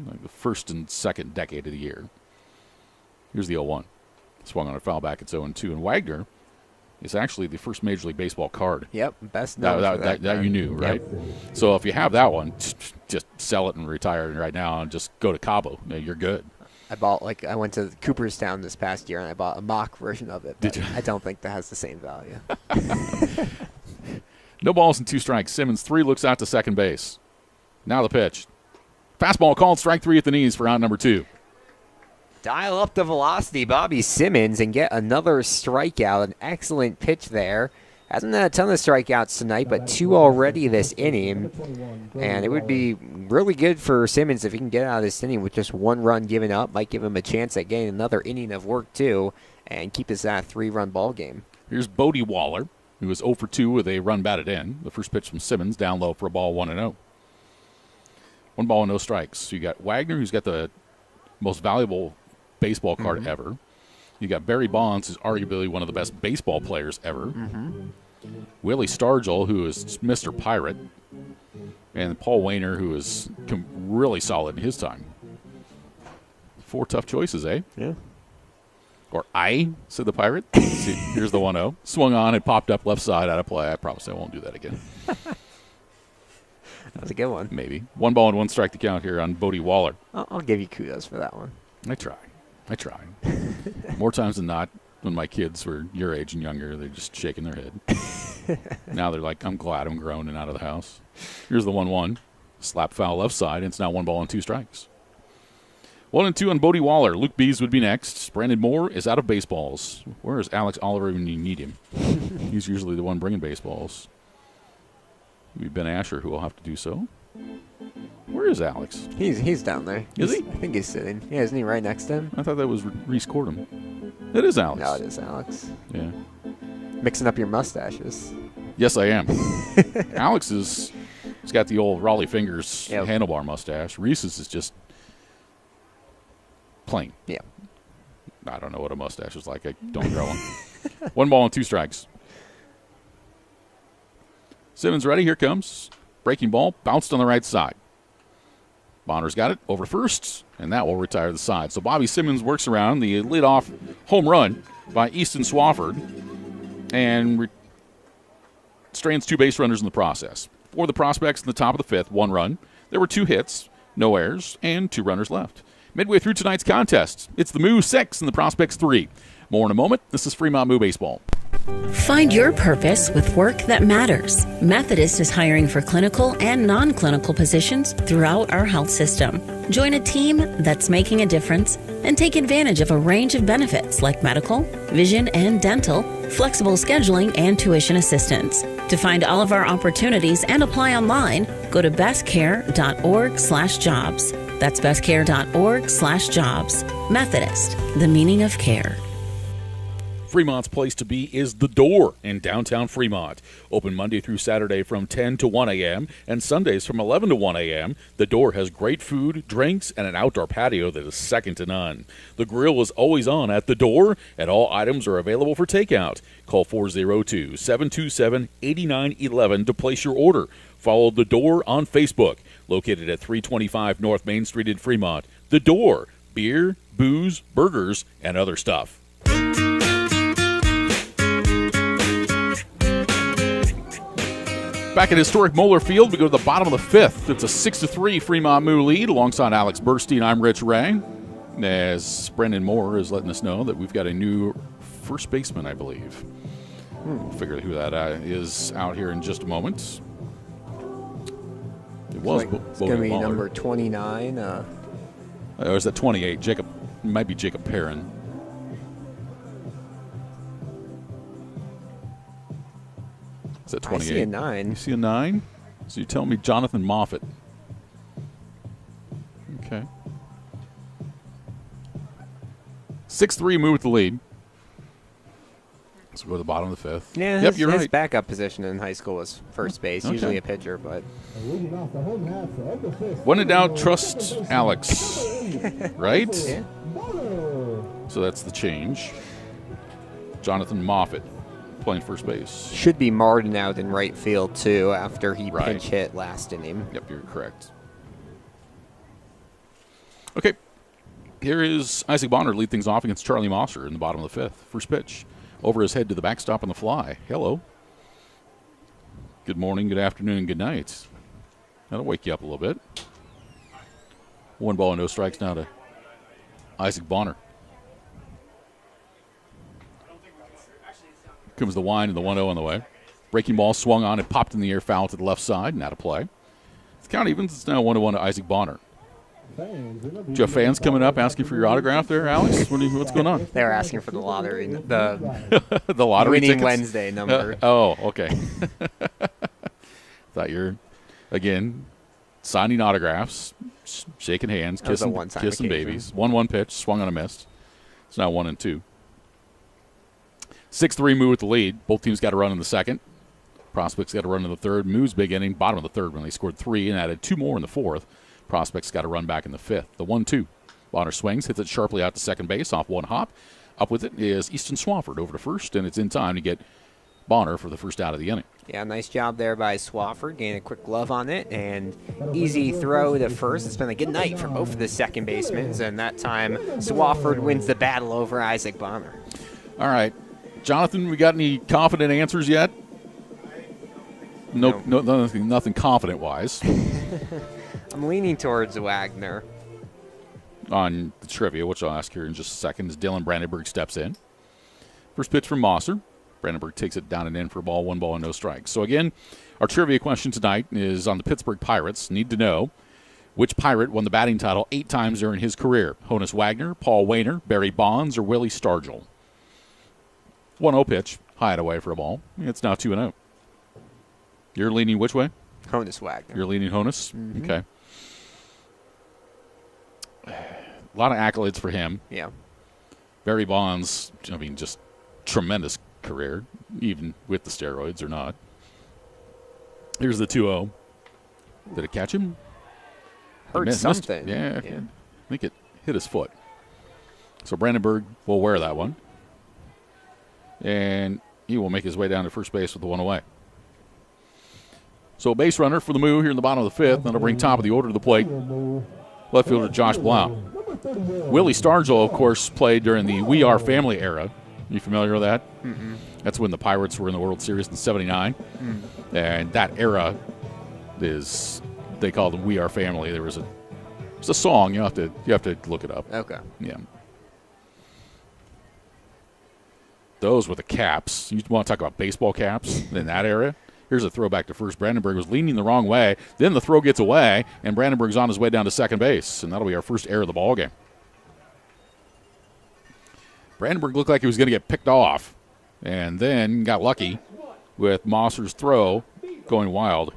like the first and second decade of the year. Here's the 0-1. Swung on a foul back. It's 0-2. And Wagner is actually the first Major League Baseball card. Yep, best that you knew, right? Yep. So if you have that one, just sell it and retire it right now and just go to Cabo. You're good. I went to Cooperstown this past year and I bought a mock version of it. Did you? I don't think that has the same value. No balls and 2 strikes. Simmons 3 looks out to second base. Now the pitch. Fastball called, strike 3 at the knees for out number 2. Dial up the velocity, Bobby Simmons, and get another strikeout. An excellent pitch there. Hasn't had a ton of strikeouts tonight, but 2 already this inning. And it would be really good for Simmons if he can get out of this inning with just 1 run given up. Might give him a chance at getting another inning of work, too, and keep this at a 3-run ball game. Here's Bodie Waller, who was 0 for 2 with a run batted in. The first pitch from Simmons, down low for a ball, 1-0. 1 ball and no strikes. So you got Wagner, who's got the most valuable baseball card ever. You got Barry Bonds, who's arguably one of the best baseball players ever. Willie Stargell, who is Mr. Pirate. And Paul Wainer, who is really solid in his time. 4 tough choices, eh? Yeah. Or I, said the Pirate. See, here's the 1-0. Swung on and popped up left side out of play. I promise I won't do that again. That was a good one. Maybe. 1 ball and 1 strike to count here on Bodie Waller. I'll give you kudos for that one. I try. More times than not, when my kids were your age and younger, they're just shaking their head. Now they're like, I'm glad I'm grown and out of the house. Here's the 1-1. Slap foul left side, and it's now 1 ball and 2 strikes. 1-2 on Bodie Waller. Luke Bees would be next. Brandon Moore is out of baseballs. Where is Alex Oliver when you need him? He's usually the one bringing baseballs. It'll be Ben Asher who will have to do so. Where is Alex? He's down there. Is he? I think he's sitting. Yeah, isn't he right next to him? I thought that was Reese Cordham. It is Alex. No, it is Alex. Yeah. Mixing up your mustaches. Yes, I am. Alex he's got the old Raleigh Fingers handlebar mustache. Reese's is just plain. Yeah. I don't know what a mustache is like. I don't grow one. 1 ball and 2 strikes. Simmons ready. Here comes. Breaking ball. Bounced on the right side. Bonner's got it over first, and that will retire the side. So Bobby Simmons works around the leadoff home run by Easton Swafford and strains 2 base runners in the process. For the prospects in the top of the 5th, 1 run. There were 2 hits, no errors, and 2 runners left. Midway through tonight's contest, it's the Moo 6 and the Prospects 3. More in a moment. This is Fremont Moo Baseball. Find your purpose with work that matters. Methodist is hiring for clinical and non-clinical positions throughout our health system. Join a team that's making a difference and take advantage of a range of benefits like medical, vision and dental, flexible scheduling, and tuition assistance. To find all of our opportunities and apply online, go to bestcare.org/jobs. That's bestcare.org/jobs. Methodist, the meaning of care. Fremont's place to be is The Door in downtown Fremont. Open Monday through Saturday from 10 to 1 a.m. and Sundays from 11 to 1 a.m. The Door has great food, drinks, and an outdoor patio that is second to none. The grill is always on at The Door, and all items are available for takeout. Call 402-727-8911 to place your order. Follow The Door on Facebook, located at 325 North Main Street in Fremont. The Door, beer, booze, burgers, and other stuff. Back at historic Moeller Field, we go to the bottom of the 5th. It's a 6-3 Fremont Moo lead. Alongside Alex Burstein, I'm Rich Ray. As Brendan Moore is letting us know that we've got a new first baseman, I believe. We'll figure out who that is out here in just a moment. It was it's going to be Waller. number 29. Or is that 28? Jacob, it might be Jacob Perrin. Is that 28? I see a 9. You see a 9? So you tell me Jonathan Moffitt. Okay. 6-3 Moo with the lead. Let's go to the bottom of the 5th. Yeah, yep, you're his right. backup position in high school was first base, usually a pitcher, but... When in doubt, trust Alex. Right? Yeah. So that's the change. Jonathan Moffitt playing first base. Should be Martin out in right field, too, after he pinch hit last inning. Yep, you're correct. Okay. Here is Isaac Bonner to lead things off against Charlie Mosser in the bottom of the 5th. First pitch. Over his head to the backstop on the fly. Hello. Good morning, good afternoon, and good night. That'll wake you up a little bit. 1 ball and no strikes now to Isaac Bonner. Comes the wind and the 1-0 on the way. Breaking ball swung on and popped in the air, foul to the left side, and out of play. The count evens. It's now 1-1 to Isaac Bonner. Do you have fans coming up asking for your autograph there, Alex? What's going on? They were asking for the lottery, the the lottery winning tickets? Wednesday number. Okay. Thought you're, again, signing autographs, shaking hands, kissing babies. 1-1 pitch, swung on a miss. It's now 1-2. 6-3 Moo with the lead. Both teams got a run in the second. Prospects got a run in the third. Moo's big inning, bottom of the third when they scored 3 and added 2 more in the fourth. Prospects got a run back in the 5th. The 1-2. Bonner swings, hits it sharply out to second base off 1 hop. Up with it is Easton Swafford over to first, and it's in time to get Bonner for the first out of the inning. Yeah, nice job there by Swafford. Getting a quick glove on it, and easy throw to first. It's been a good night for both of the second basemen, and that time Swafford wins the battle over Isaac Bonner. All right. Jonathan, we got any confident answers yet? No, nothing confident-wise. I'm leaning towards Wagner. On the trivia, which I'll ask here in just a second, as Dylan Brandenburg steps in. First pitch from Mosser. Brandenburg takes it down and in for a ball, 1 ball and no strikes. So again, our trivia question tonight is on the Pittsburgh Pirates. Need to know which Pirate won the batting title 8 times during his career. Honus Wagner, Paul Wainer, Barry Bonds, or Willie Stargell. 1-0 pitch, high and away for a ball. It's now 2-0. You're leaning which way? Honus Wagner. You're leaning Honus? Mm-hmm. Okay. A lot of accolades for him. Yeah. Barry Bonds, just tremendous career, even with the steroids or not. Here's the 2-0. Did it catch him? Heard something. Yeah, I think it hit his foot. So Brandenburg will wear that one. And he will make his way down to first base with the 1 away. So a base runner for the Moo here in the bottom of the 5th. That'll bring top of the order to the plate. Left fielder Josh Blount. Willie Stargell, of course, played during the We Are Family era. You familiar with that? Mm-hmm. That's when the Pirates were in the World Series in '79. And that era is, they called them We Are Family. There was it's a song. You have to look it up. Okay. Yeah. Those were the caps. You want to talk about baseball caps in that era? Here's a throwback to first. Brandenburg was leaning the wrong way. Then the throw gets away, and Brandenburg's on his way down to second base, and that'll be our first error of the ball game. Brandenburg looked like he was going to get picked off, and then got lucky with Mosser's throw going wild.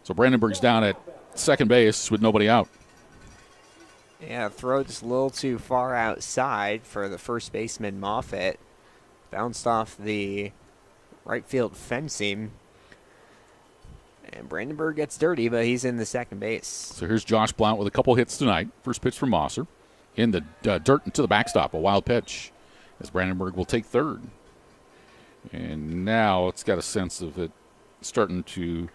So Brandenburg's down at second base with nobody out. Yeah, throw just a little too far outside for the first baseman Moffitt. Bounced off the right field fencing. And Brandenburg gets dirty, but he's in the second base. So here's Josh Blount with a couple hits tonight. First pitch from Mosser. In the dirt and to the backstop, a wild pitch. As Brandenburg will take third. And now it's got a sense of it starting to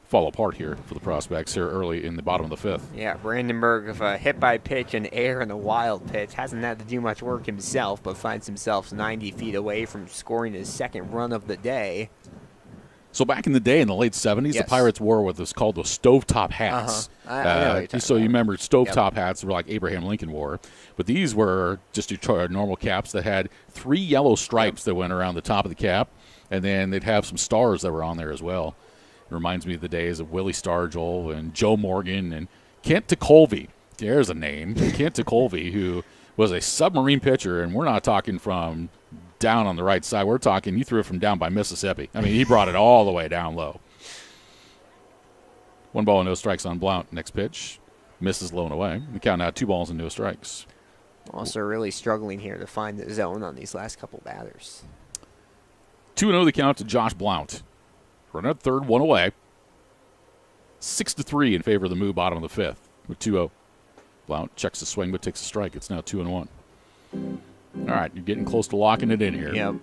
fall apart here for the prospects here early in the bottom of the 5th. Yeah, Brandenburg with a hit by pitch and air and a wild pitch. Hasn't had to do much work himself, but finds himself 90 feet away from scoring his second run of the day. So back in the day, in the late 70s, Yes. the Pirates wore what was called those stovetop hats. I know what you're talking so you about. remember stovetop hats were like Abraham Lincoln wore. But these were just your normal caps that had 3 yellow stripes that went around the top of the cap. And then they'd have some stars that were on there as well. It reminds me of the days of Willie Stargell and Joe Morgan and Kent Tekulve. There's a name. Kent Tekulve, who was a submarine pitcher, and we're not talking from down on the right side. We're talking he threw it from down by Mississippi. I mean, he brought it all the way down low. 1 ball and no strikes on Blount. Next pitch. Misses low and away. We count out 2 balls and no strikes. Also really struggling here to find the zone on these last couple batters. 2-0 the count to Josh Blount. Runner at third, 1 away. 6-3 in favor of the Moo, bottom of the 5th with 2-0. Blount checks the swing but takes a strike. It's now 2-1. All right, you're getting close to locking it in here. Yep.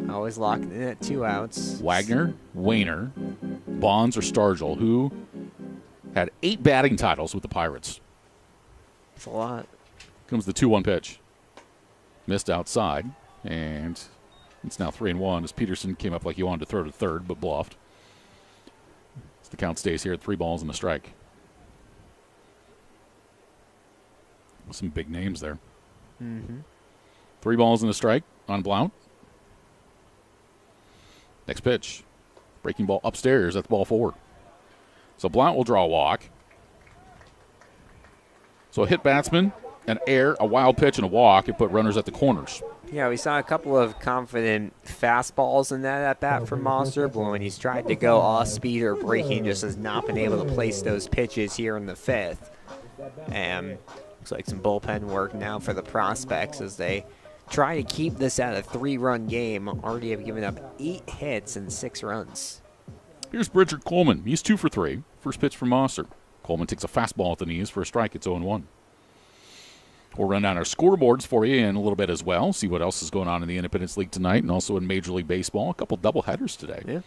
Always locking in at 2 outs. Wagner, Wainer, Bonds, or Stargell, who had 8 batting titles with the Pirates. It's a lot. Comes the 2-1 pitch. Missed outside, and it's now 3-1 as Peterson came up like he wanted to throw to third, but bluffed. So the count stays here at 3 balls and a strike. Some big names there. 3 balls and a strike on Blount. Next pitch. Breaking ball upstairs. That's ball 4. So Blount will draw a walk. So a hit batsman, an error, a wild pitch, and a walk. It put runners at the corners. Yeah, we saw a couple of confident fastballs in that at bat from Monster, but when he's tried to go off speed or breaking, just has not been able to place those pitches here in the 5th. And looks like some bullpen work now for the prospects as they try to keep this at a 3-run game. Already have given up 8 hits and 6 runs. Here's Bridger Coleman. He's 2 for 3. First pitch from Monster. Coleman takes a fastball at the knees for a strike. It's 0-1. We'll run down our scoreboards for you in a little bit as well. See what else is going on in the Independence League tonight and also in Major League Baseball. A couple doubleheaders today. Yeah.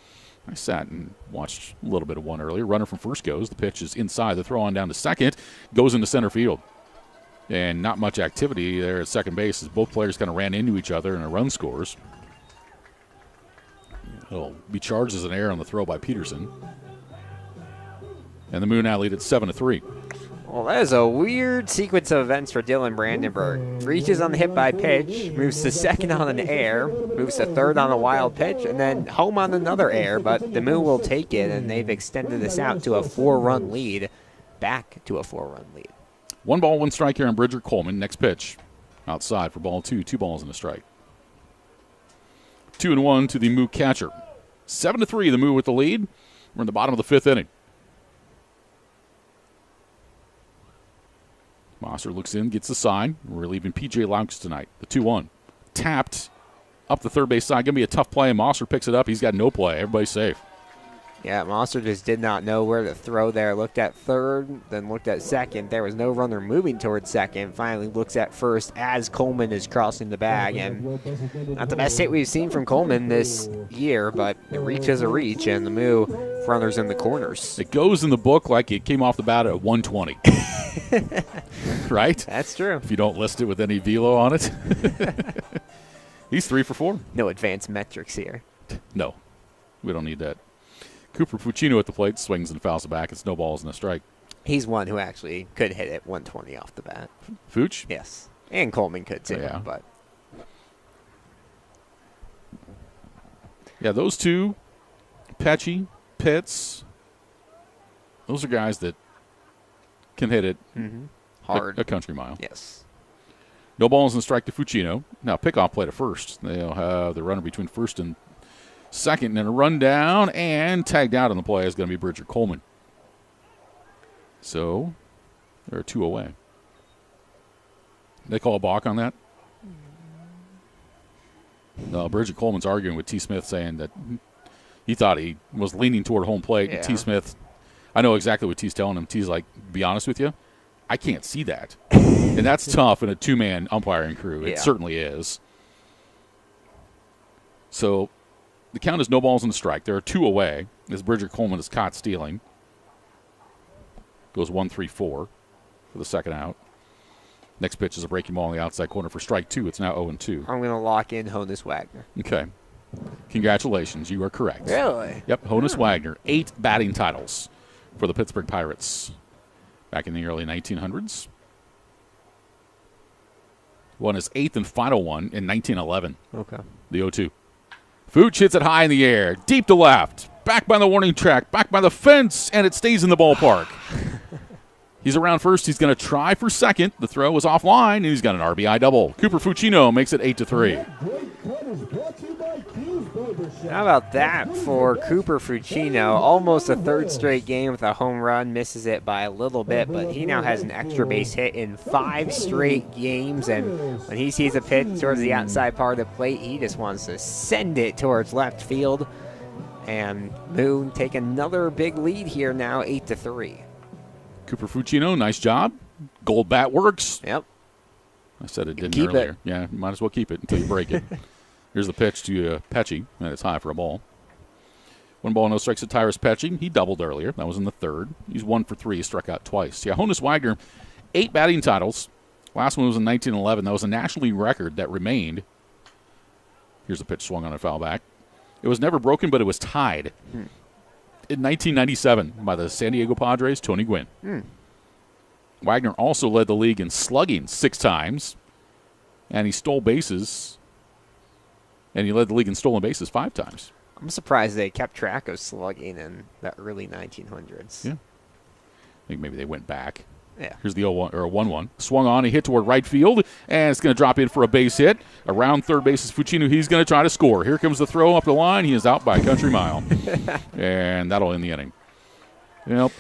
I sat and watched a little bit of one earlier. Runner from first goes. The pitch is inside. The throw on down to second. Goes into center field. And not much activity there at second base as both players kind of ran into each other and a run scores. It'll be charged as an error on the throw by Peterson. And the Moo now lead at 7-3. Well, that is a weird sequence of events for Dylan Brandenburg. Reaches on the hit by pitch, moves to second on an error, moves to third on a wild pitch, and then home on another error, but the Moo will take it, and they've extended this out to a 4-run lead, back to a 4-run lead. 1 ball, 1 strike here on Bridger Coleman. Next pitch. Outside for ball 2. 2 balls and a strike. 2-1 to the Moo catcher. 7-3, the Moo with the lead. We're in the bottom of the 5th inning. Monster looks in, gets the sign. We're leaving P.J. Laux tonight. The 2-1. Tapped up the third base side. Going to be a tough play, and Monster picks it up. He's got no play. Everybody's safe. Yeah, Monster just did not know where to throw there. Looked at third, then looked at second. There was no runner moving towards second. Finally looks at first as Coleman is crossing the bag. And not the best hit we've seen from Coleman this year, but a reach is a reach, and the Moo runners in the corners. It goes in the book like it came off the bat at 120. Right? That's true. If you don't list it with any velo on it. He's 3 for 4. No advanced metrics here. No, we don't need that. Cooper Fucino at the plate, swings and fouls it back. It's no balls and a strike. He's one who actually could hit it 120 off the bat. Fuch? Yes. And Coleman could too. Yeah. But yeah, those two, Pesci, Pitts, those are guys that can hit it hard. A country mile. Yes. No balls and a strike to Fucino. Now pickoff play to first. They'll have the runner between first and second, and a run down, and tagged out on the play is going to be Bridger Coleman. So there are 2 away. They call a balk on that? No, Bridger Coleman's arguing with T. Smith, saying that he thought he was leaning toward home plate. Yeah. And T. Smith, I know exactly what T's telling him. T's like, to be honest with you, I can't see that. And that's tough in a 2-man umpiring crew. It certainly is. So the count is no balls and a strike. There are 2 away as Bridger Coleman is caught stealing. Goes 1-3-4 for the second out. Next pitch is a breaking ball in the outside corner for strike 2. It's now 0-2. I'm going to lock in Honus Wagner. Okay. Congratulations. You are correct. Really? Yep. Honus Wagner, 8 batting titles for the Pittsburgh Pirates back in the early 1900s. Won his 8th and final one in 1911. Okay. The 0-2. Fuch hits it high in the air, deep to left, back by the warning track, back by the fence, and it stays in the ballpark. He's around first. He's going to try for second. The throw was offline, and he's got an RBI double. Cooper Fucino makes it 8-3. How about that for Cooper Fucino? Almost a 3rd straight game with a home run. Misses it by a little bit, but he now has an extra base hit in 5 straight games. And when he sees a pitch towards the outside part of the plate, he just wants to send it towards left field. And Moo take another big lead here now, 8-3. Cooper Fucino, nice job. Gold bat works. Yep. I said it didn't keep earlier. it. Yeah, you might as well keep it until you break it. Here's the pitch to Pesci, and it's high for a ball. 1 ball, no strikes to Tyrus Pesci. He doubled earlier. That was in the 3rd. He's 1 for 3. He struck out twice. Yeah, Honus Wagner, 8 batting titles. Last one was in 1911. That was a National League record that remained. Here's the pitch swung on a foul back. It was never broken, but it was tied in 1997 by the San Diego Padres' Tony Gwynn. Wagner also led the league in slugging 6 times, and he stole bases, and he led the league in stolen bases 5 times. I'm surprised they kept track of slugging in the early 1900s. Yeah. I think maybe they went back. Yeah. Here's the 0-1 or 1-1. Swung on, he hit toward right field, and it's going to drop in for a base hit. Around third base is Fucino. He's going to try to score. Here comes the throw up the line. He is out by a country mile. And that'll end the inning. Yep.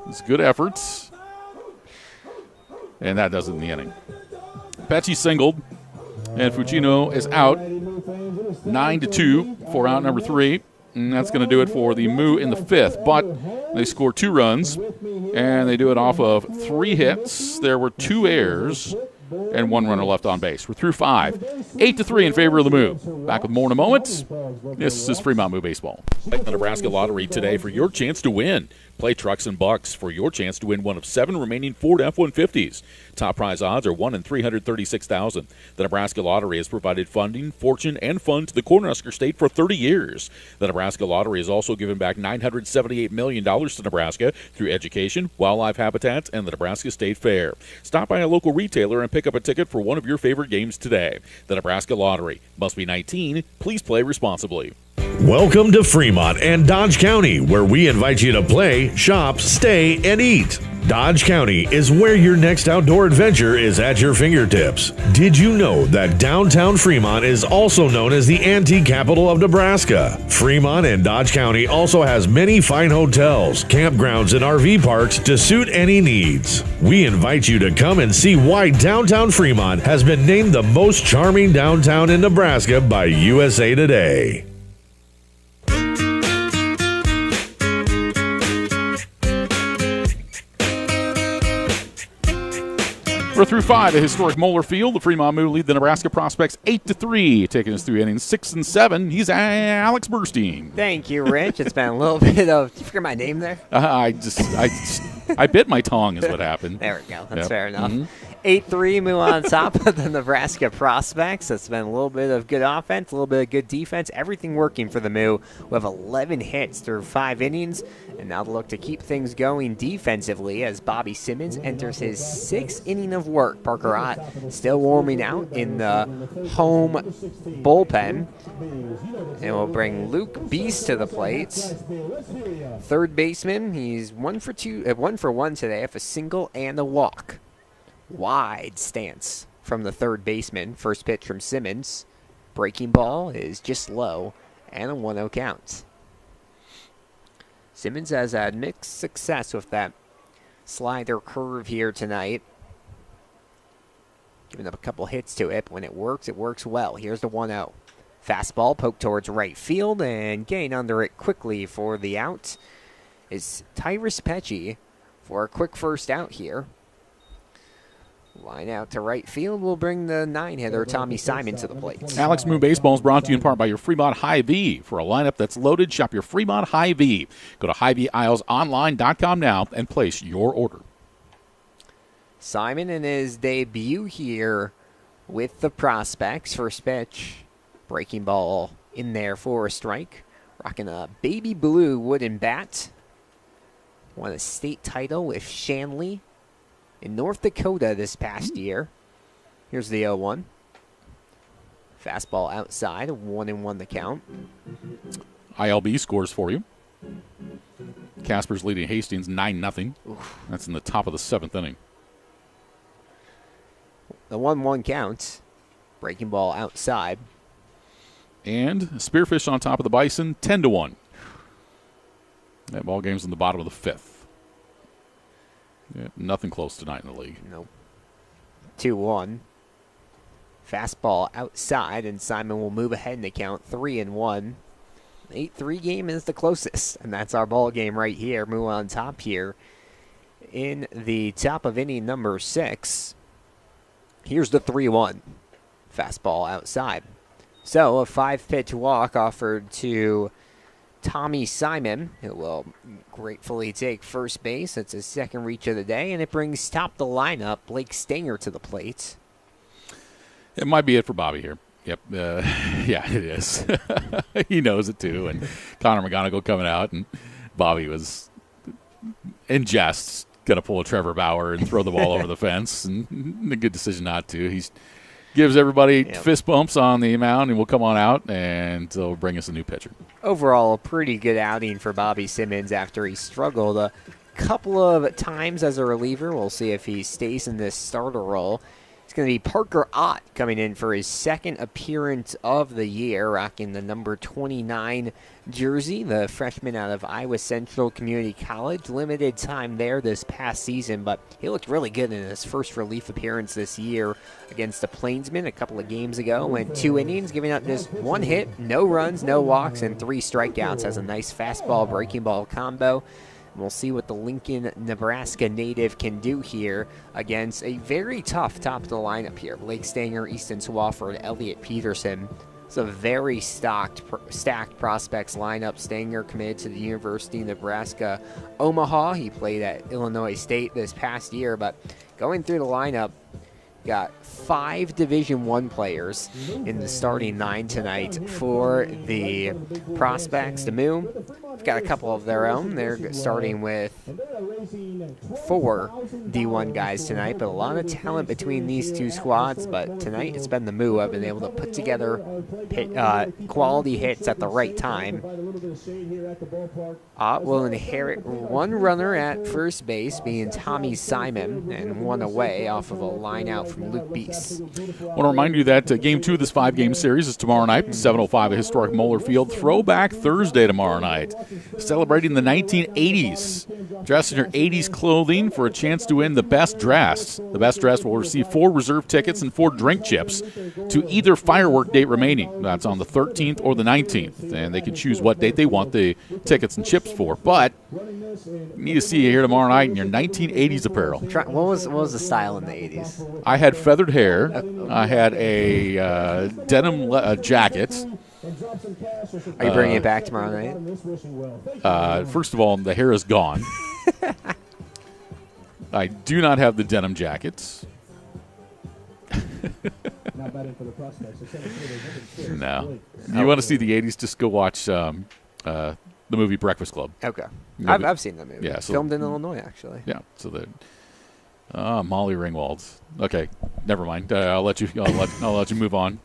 It's good efforts. And that does it in the inning. Pecci singled, and Fucino is out. 9-2 for out number 3. And that's going to do it for the Moo in the 5th. But they score 2 runs, and they do it off of 3 hits. There were 2 errors and 1 runner left on base. We're through 5. 8-3 in favor of the Moo. Back with more in a moment. This is Fremont Moo Baseball. The Nebraska Lottery today for your chance to win. Play Trucks and Bucks for your chance to win one of 7 remaining Ford F-150s. Top prize odds are 1 in 336,000. The Nebraska Lottery has provided funding, fortune, and fun to the Cornhusker State for 30 years. The Nebraska Lottery has also given back $978 million to Nebraska through education, wildlife habitats, and the Nebraska State Fair. Stop by a local retailer and pick up a ticket for one of your favorite games today. The Nebraska Lottery. Must be 19. Please play responsibly. Welcome to Fremont and Dodge County, where we invite you to play, shop, stay, and eat. Dodge County is where your next outdoor adventure is at your fingertips. Did you know that downtown Fremont is also known as the antique capital of Nebraska? Fremont and Dodge County also has many fine hotels, campgrounds, and RV parks to suit any needs. We invite you to come and see why downtown Fremont has been named the most charming downtown in Nebraska by USA Today. We're through 5 at historic Moeller Field. The Fremont Moo lead the Nebraska Prospects 8-3, taking us through innings 6 and 7. He's Alex Burstein. Thank you, Rich. It's been a little bit of. Did you forget my name there? I bit my tongue is what happened. There we go. That's Yep. fair enough. 8-3, Moo on top of the Nebraska Prospects. It's been a little bit of good offense, a little bit of good defense, everything working for the Moo. We have 11 hits through 5 innings, and now to look to keep things going defensively as Bobby Simmons enters his 6th inning of work. Parker Ott still warming out in the home bullpen. And we'll bring Luke Beast to the plate. Third baseman, he's 1 for 1 today with a single and a walk. Wide stance from the third baseman. First pitch from Simmons. Breaking ball is just low and a 1-0 count. Simmons has had mixed success with that slider curve here tonight. Giving up a couple hits to it. When it works well. Here's the 1-0. Fastball poked towards right field and getting under it quickly for the out is Tyrus Pecci for a quick first out here. Line out to right field will bring the 9-hitter Tommy Simon to the plate. Alex Moo Baseball is brought to you in part by your Fremont Hy-Vee. For a lineup that's loaded, shop your Fremont Hy-Vee. Go to HyVeeIslesOnline.com now and place your order. Simon in his debut here with the Prospects. First pitch, breaking ball in there for a strike. Rocking a baby blue wooden bat. Won a state title with Shanley in North Dakota this past year. Here's the 0-1. Fastball outside, 1-1 the count. ILB scores for you. Casper's leading Hastings 9-0. That's in the top of the 7th inning. The 1-1 count. Breaking ball outside. And Spearfish on top of the Bison, 10-1. That ball game's in the bottom of the 5th. Yeah, nothing close tonight in the league. Nope. 2-1. Fastball outside, and Simon will move ahead in the count 3-1. 8-3 game is the closest, and that's our ball game right here. Moo on top here in the top of inning number 6. Here's the 3-1. Fastball outside. So a 5-pitch walk offered to Tommy Simon, who will gratefully take first base. It's his second reach of the day, and it brings top the lineup Blake Stanger to the plate. It might be it for Bobby here. Yep. Yeah, it is. He knows it, too. And Connor McGonigal coming out, and Bobby was, in jest, going to pull a Trevor Bauer and throw the ball over the fence. And a good decision not to. He gives everybody fist bumps on the mound, and we'll come on out, and they'll bring us a new pitcher. Overall, a pretty good outing for Bobby Simmons after he struggled a couple of times as a reliever. We'll see if he stays in this starter role. It's going to be Parker Ott coming in for his second appearance of the year, rocking the number 29 jersey, the freshman out of Iowa Central Community College. Limited time there this past season, but he looked really good in his first relief appearance this year against the Plainsmen a couple of games ago. Went 2 innings, giving up just 1 hit, no runs, no walks, and 3 strikeouts. Has a nice fastball, breaking ball combo. We'll see what the Lincoln, Nebraska native can do here against a very tough top of the lineup here. Blake Stanger, Easton Swafford, Elliott Peterson. It's a very stacked prospects lineup. Stanger committed to the University of Nebraska Omaha. He played at Illinois State this past year, but going through the lineup, got 5 Division I players in the starting 9 tonight for the prospects. The Moo have got a couple of their own. They're starting with 4 D1 guys tonight, but a lot of talent between these two squads. But tonight it's been the Moo have been able to put together quality hits at the right time. Ott will inherit 1 runner at first base, being Tommy Simon, and 1 away off of a line out from Luke Beese. I want to remind you that Game 2 of this 5-game series is tomorrow night, 7:05 at historic Moeller Field. Throwback Thursday tomorrow night. Celebrating the 1980s. Dress in your 80s clothing for a chance to win the best dress. The best dress will receive 4 reserve tickets and 4 drink chips to either firework date remaining. That's on the 13th or the 19th. And they can choose what date they want the tickets and chips for. But you need to see you here tomorrow night in your 1980s apparel. What was the style in the 80s? I had feathered hair. I had a denim jacket. Are you bringing it back tomorrow night? First of all, the hair is gone. I do not have the denim jackets. No. You want to see the 80s, just go watch the movie Breakfast Club. Okay. I've seen that movie. Yeah, so, filmed in Illinois, actually. Yeah, so the Molly Ringwald's. Okay, never mind. I'll let you move on.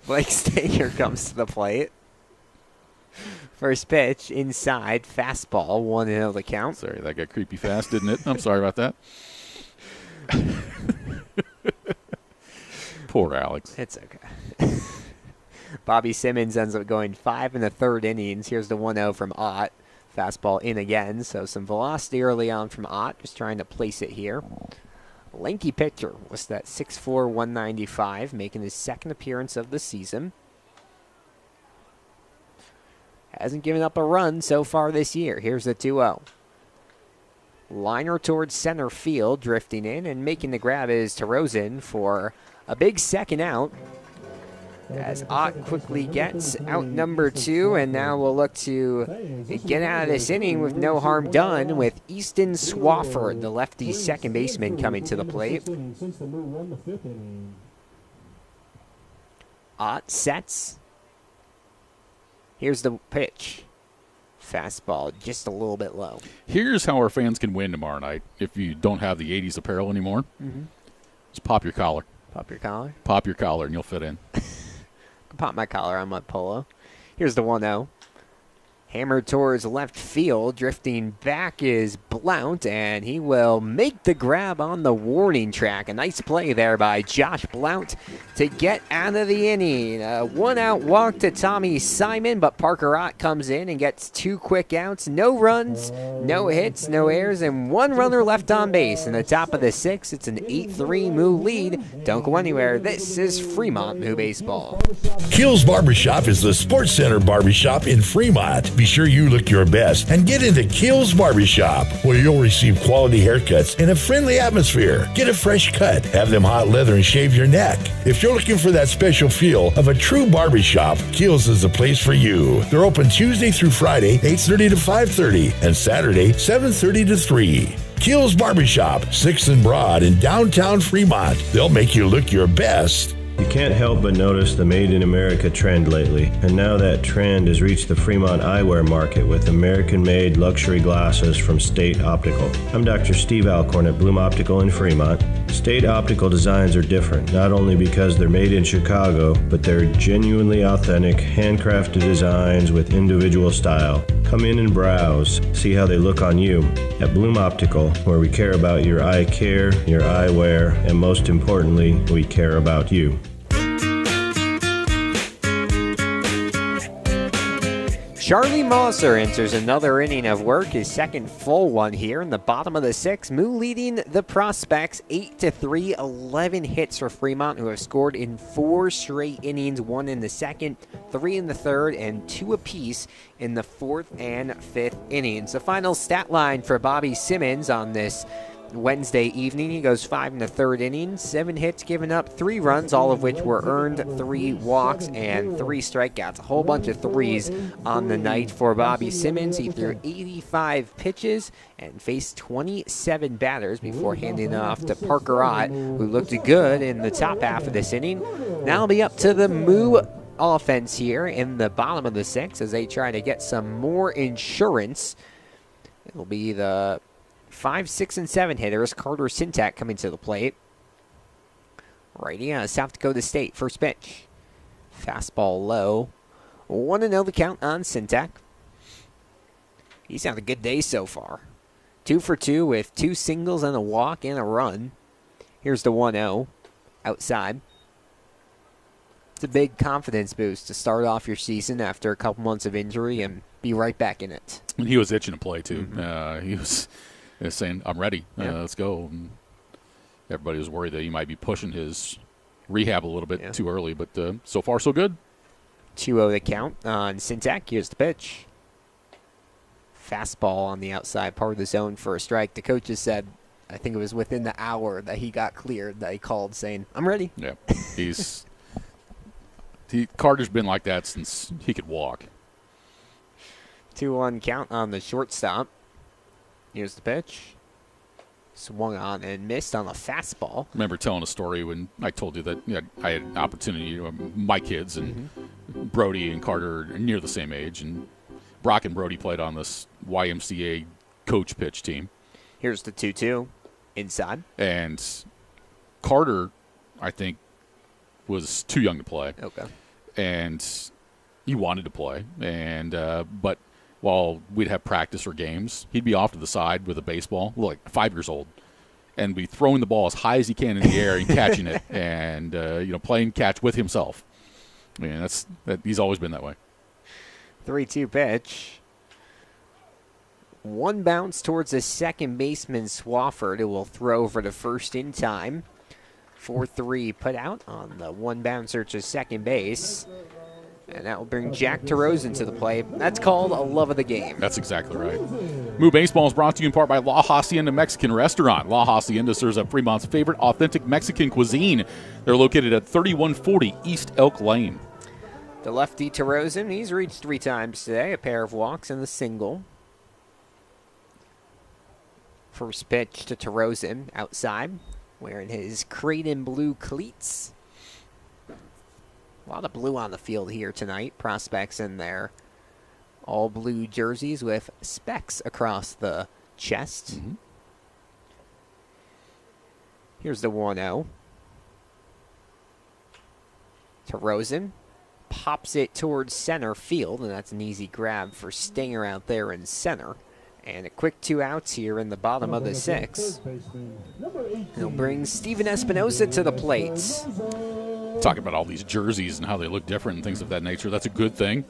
Blake Stanger comes to the plate. First pitch, inside, fastball, 1-0 the count. Sorry, that got creepy fast, didn't it? I'm sorry about that. Poor Alex. It's okay. Bobby Simmons ends up going 5 1/3 innings. Here's the 1-0 from Ott. Fastball in again, so some velocity early on from Ott, just trying to place it here. Lanky pitcher was that 6'4", 195, making his second appearance of the season. Hasn't given up a run so far this year. Here's the 2-0. Liner towards center field, drifting in, and making the grab is Terozin for a big second out. As Ott quickly gets out number 2, and now we'll look to get out of this inning with no harm done with Easton Swafford, the lefty second baseman, coming to the plate. Ott sets. Here's the pitch. Fastball just a little bit low. Here's how our fans can win tomorrow night if you don't have the 80s apparel anymore. Just pop your collar. Pop your collar? Pop your collar and you'll fit in. Pop my collar on my polo. Here's the 1-0. Hammered towards left field. Drifting back is Blount, and he will make the grab on the warning track. A nice play there by Josh Blount to get out of the inning. A 1-out walk to Tommy Simon, but Parker Ott comes in and gets 2 quick outs. No runs, no hits, no errors, and 1 runner left on base. In the top of the 6th, it's an 8-3 Moo lead. Don't go anywhere. This is Fremont Moo Baseball. Kills Barbershop is the Sports Center barbershop in Fremont. Be sure you look your best and get into Kills Barbershop, where you'll receive quality haircuts in a friendly atmosphere. Get a fresh cut, have them hot leather and shave your neck. If you're looking for that special feel of a true barbershop, Kills is the place for you. They're open Tuesday through Friday, 8:30 to 5:30, and Saturday, 7:30 to 3. Kills Barbershop, 6th and Broad in downtown Fremont. They'll make you look your best. You can't help but notice the Made in America trend lately, and now that trend has reached the Fremont eyewear market with American-made luxury glasses from State Optical. I'm Dr. Steve Alcorn at Bloom Optical in Fremont. State Optical designs are different, not only because they're made in Chicago, but they're genuinely authentic, handcrafted designs with individual style. Come in and browse, see how they look on you. At Bloom Optical, where we care about your eye care, your eyewear, and most importantly, we care about you. Charlie Mosser enters another inning of work, his second full one here in the bottom of the 6th. Moo leading the Prospects 8-3, 11 hits for Fremont, who have scored in 4 straight innings, 1 in the 2nd, 3 in the 3rd, and 2 apiece in the 4th and 5th innings. The final stat line for Bobby Simmons on this Wednesday evening, he goes 5 in the 3rd inning, 7 hits given up, 3 runs, all of which were earned, 3 walks, and 3 strikeouts. A whole bunch of threes on the night for Bobby Simmons. He threw 85 pitches and faced 27 batters before handing it off to Parker Ott, who looked good in the top half of this inning. Now it'll be up to the Moo offense here in the bottom of the 6th as they try to get some more insurance. It'll be the 5, 6, and 7 hitters. Carter Sintak coming to the plate. Righty out of South Dakota State. First pitch. Fastball low. 1-0 the count on Sintak. He's had a good day so far. 2 for 2 with 2 singles and a walk and a run. Here's the 1-0 outside. It's a big confidence boost to start off your season after a couple months of injury and be right back in it. And he was itching to play, too. He was saying, I'm ready. Let's go. And everybody was worried that he might be pushing his rehab a little bit too early, but so far so good. 2-0 the count on Sintak. Here's the pitch. Fastball on the outside, part of the zone for a strike. The coaches said, I think it was within the hour that he got cleared, that he called saying, I'm ready. Yeah, Carter's been like that since he could walk. 2-1 count on the shortstop. Here's the pitch. Swung on and missed on a fastball. I remember telling a story when I told you that I had an opportunity. My kids and Brody and Carter are near the same age, and Brock and Brody played on this YMCA coach pitch team. Here's the 2-2 inside. And Carter, I think, was too young to play. Okay. And he wanted to play, and but while we'd have practice or games, he'd be off to the side with a baseball, like 5 years old, and be throwing the ball as high as he can in the air and catching it, and playing catch with himself. I mean, he's always been that way. 3-2 pitch. One bounce towards the second baseman, Swafford, who will throw for the first in time. 4-3 put out on the one bouncer to second base. And that will bring Jack DeRozan to the plate. That's called a love of the game. That's exactly right. Moo Baseball is brought to you in part by La Hacienda Mexican Restaurant. La Hacienda serves up Fremont's favorite authentic Mexican cuisine. They're located at 3140 East Elk Lane. The lefty DeRozan, he's reached 3 times today. A pair of walks and a single. First pitch to DeRozan outside, wearing his Creighton blue cleats. A lot of blue on the field here tonight. Prospects in their all blue jerseys with specks across the chest. Here's the 1-0. DeRozan pops it towards center field, and that's an easy grab for Stinger out there in center. And a quick 2 outs here in the bottom of the 6th. He'll bring Steven Espinosa to the plate. Talking about all these jerseys and how they look different and things of that nature. That's a good thing.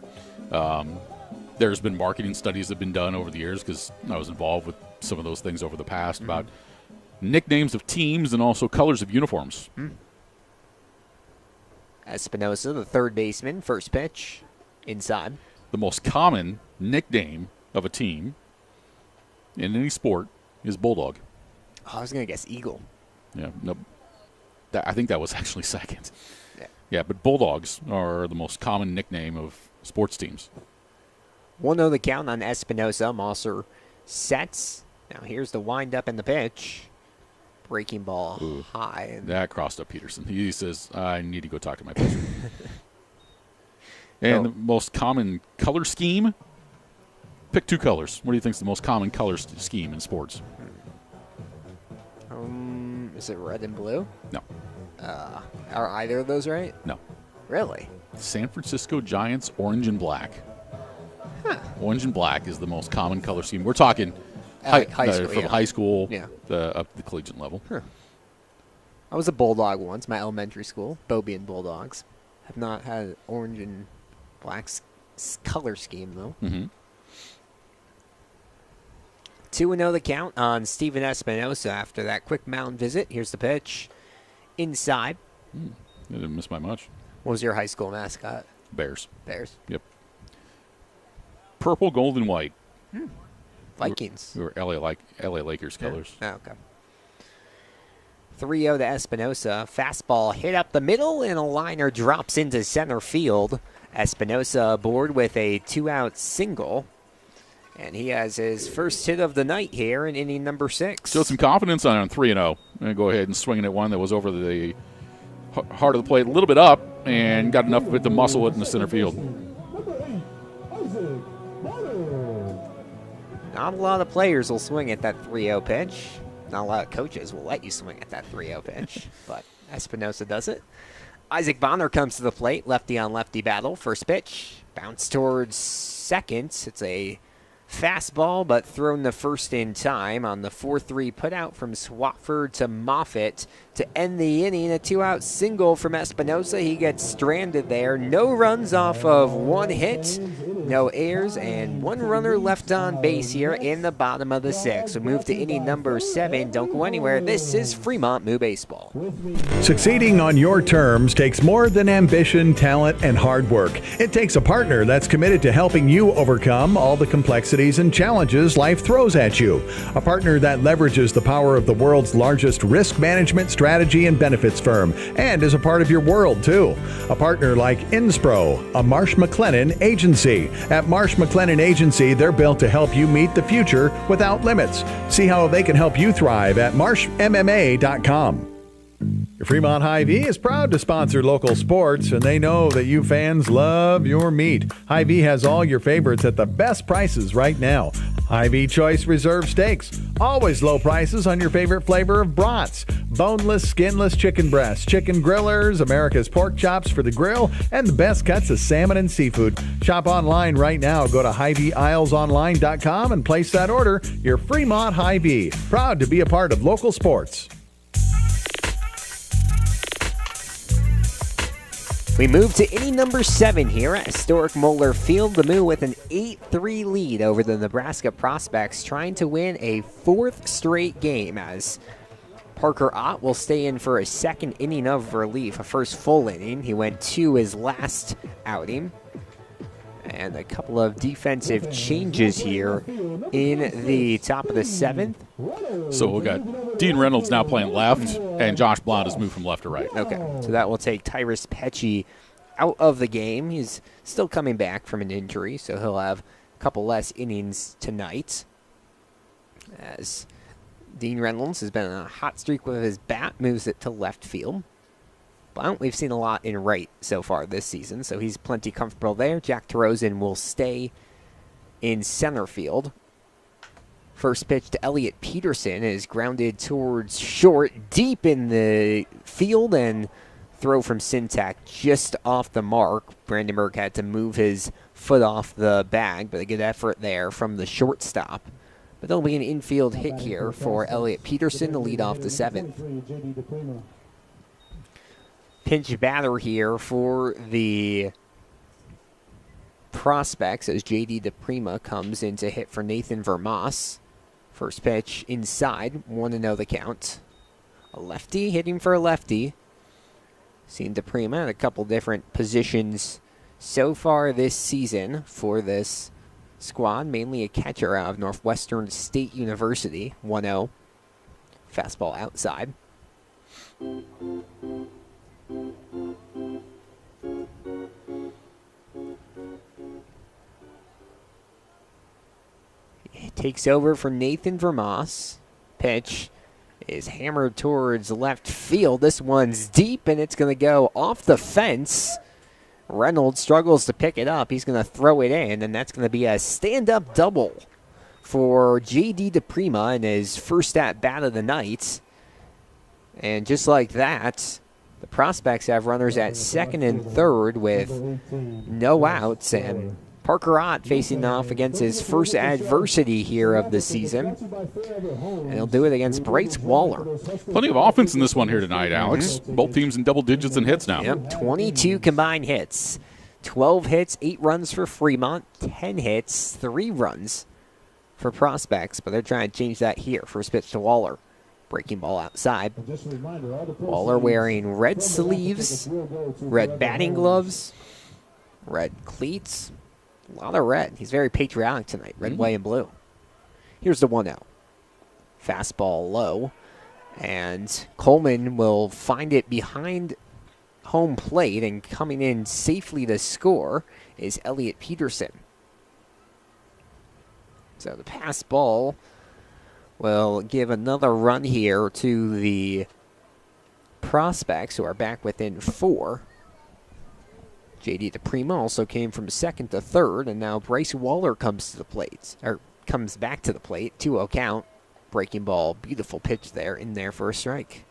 There's been marketing studies that have been done over the years because I was involved with some of those things over the past about nicknames of teams and also colors of uniforms. Espinosa, the third baseman, first pitch, inside. The most common nickname of a team in any sport is Bulldog. Oh, I was going to guess Eagle. Yeah, no, I think that was actually second. Yeah, but Bulldogs are the most common nickname of sports teams. 1-0 the count on Espinosa. Mosser sets. Now here's the windup and the pitch. Breaking ball high. That crossed up Peterson. He says, I need to go talk to my pitcher. And the most common color scheme? Pick 2 colors. What do you think is the most common color scheme in sports? Is it red and blue? No. Are either of those right? No. Really? San Francisco Giants, orange and black. Huh. Orange and black is the most common color scheme. We're talking high school, from high school up the collegiate level. Huh. I was a Bulldog once, my elementary school, Bobian Bulldogs. Have not had orange and black color scheme, though. 2-0 the count on Steven Espinosa after that quick mound visit. Here's the pitch. Inside. I didn't miss by much. What was your high school mascot? Bears. Bears. Yep. Purple, gold, and white. Vikings. We were LA Lakers colors. Oh, okay. 3-0 to Espinosa. Fastball hit up the middle, and a liner drops into center field. Espinosa aboard with a 2-out single. And he has his first hit of the night here in inning number 6. Showed some confidence on 3-0. I'm going to go ahead and swing it at one that was over the heart of the plate, a little bit up, and got enough of it to muscle it in the center field. Not a lot of players will swing at that 3-0 pitch. Not a lot of coaches will let you swing at that 3-0 pitch, but Espinosa does it. Isaac Bonner comes to the plate, lefty-on-lefty battle. First pitch, bounce towards second. It's a fastball, but thrown the first in time on the 4-3 putout from Swatford to Moffitt to end the inning. A 2-out single from Espinosa. He gets stranded there. No runs off of one hit, no errors, and one runner left on base here in the bottom of the 6th. We move to inning number 7. Don't go anywhere. This is Fremont Moo Baseball. Succeeding on your terms takes more than ambition, talent, and hard work. It takes a partner that's committed to helping you overcome all the complexities and challenges life throws at you. A partner that leverages the power of the world's largest risk management strategy and benefits firm and is a part of your world too. A partner like Inspro, a Marsh McLennan agency. At Marsh McLennan Agency, they're built to help you meet the future without limits. See how they can help you thrive at marshmma.com. Fremont Hy-Vee is proud to sponsor local sports, and they know that you fans love your meat. Hy-Vee has all your favorites at the best prices right now. Hy-Vee Choice Reserve Steaks. Always low prices on your favorite flavor of brats. Boneless, skinless chicken breasts, chicken grillers, America's pork chops for the grill, and the best cuts of salmon and seafood. Shop online right now. Go to HyVeeIslesOnline.com and place that order. Your Fremont Hy-Vee. Proud to be a part of local sports. We move to inning number 7 here at historic Moeller Field. The Moo with an 8-3 lead over the Nebraska Prospects, trying to win a 4th straight game as Parker Ott will stay in for a second inning of relief, a first full inning. He went to his last outing. And a couple of defensive changes here in the top of the 7th. So we got Dean Reynolds now playing left, and Josh Blond has moved from left to right. Okay, so that will take Tyrus Pecci out of the game. He's still coming back from an injury, so he'll have a couple less innings tonight. As Dean Reynolds has been on a hot streak with his bat, moves it to left field. But we've seen a lot in right so far this season, so he's plenty comfortable there. Jack Tarosen will stay in center field. First pitch to Elliot Peterson is grounded towards short, deep in the field, and throw from Syntac just off the mark. Brandenburg had to move his foot off the bag, but a good effort there from the shortstop. But there'll be an infield hit here for Elliot Peterson to lead off the 7th. Pinch batter here for the Prospects as J.D. DePrima comes in to hit for Nathan Vermas. First pitch inside, 1-0 the count. A lefty hitting for a lefty. Seen DePrima at a couple different positions so far this season for this squad, mainly a catcher out of Northwestern State University. 1-0. Fastball outside. It takes over for Nathan Vermas. Pitch is hammered towards left field. This one's deep, and it's going to go off the fence. Reynolds struggles to pick it up. He's going to throw it in, and that's going to be a stand-up double for J.D. DePrima in his first at-bat of the night. And just like that, the Prospects have runners at second and third with no outs, and Parker Ott facing off against his first adversity here of the season. And he'll do it against Bryce Waller. Plenty of offense in this one here tonight, Alex. Both teams in double digits in hits now. Yep, 22 combined hits. 12 hits, 8 runs for Fremont. 10 hits, 3 runs for Prospects. But they're trying to change that here. First pitch to Waller. Breaking ball outside. Waller wearing red sleeves, red batting gloves, red cleats. A lot of red. He's very patriotic tonight. Red, white, and blue. Here's the 1-0. Fastball low. And Coleman will find it behind home plate, and coming in safely to score is Elliot Peterson. So the pass ball will give another run here to the Prospects, who are back within 4. J.D. DePrima also came from second to third, and now Bryce Waller comes back to the plate. 2-0 count. Breaking ball, beautiful pitch there, in there for a strike.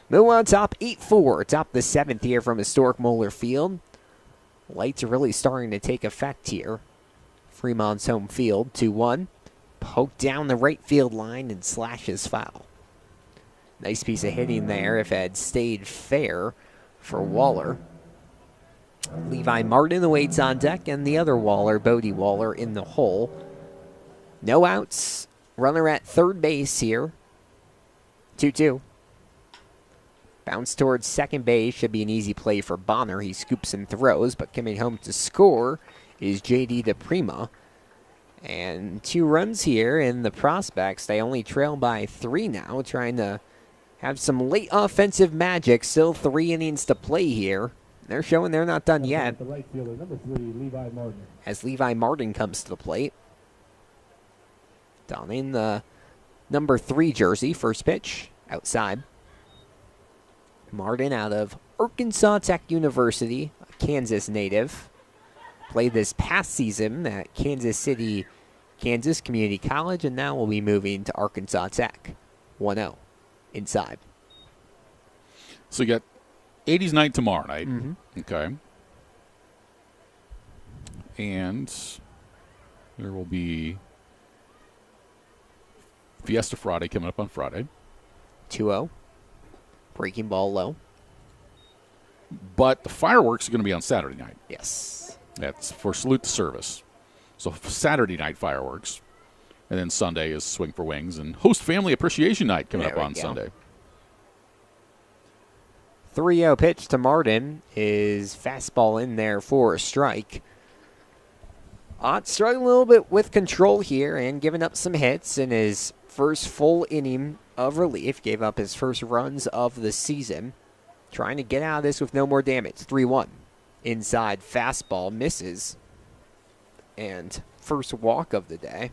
Moo on top, 8-4. Top the 7th here from historic Moeller Field. Lights are really starting to take effect here. Fremont's home field, 2-1. Poked down the right field line and slashes foul. Nice piece of hitting there if it had stayed fair for Waller. Levi Martin awaits on deck, and the other Waller, Bodie Waller, in the hole. No outs. Runner at third base here. 2-2. Bounce towards second base. Should be an easy play for Bonner. He scoops and throws, but coming home to score is J.D. DePrima. And 2 runs here in the Prospects. They only trail by 3 now, trying to have some late offensive magic. Still 3 innings to play here. They're showing they're not done yet. The right fielder, number 3, Levi Martin. As Levi Martin comes to the plate. Donning the number 3 jersey. First pitch outside. Martin out of Arkansas Tech University, a Kansas native. Played this past season at Kansas City, Kansas Community College, and now will be moving to Arkansas Tech. 1-0. Inside. So you got 80s night tomorrow night. Okay. And there will be Fiesta Friday coming up on Friday. 2-0. Breaking ball low. But the fireworks are going to be on Saturday night. Yes. That's for Salute the Service. So Saturday night fireworks. And then Sunday is Swing for Wings and Host Family Appreciation Night coming up on Sunday. 3-0 pitch to Martin is fastball in there for a strike. Ott struggling a little bit with control here and giving up some hits in his first full inning of relief. Gave up his first runs of the season. Trying to get out of this with no more damage. 3-1. Inside fastball misses. And first walk of the day.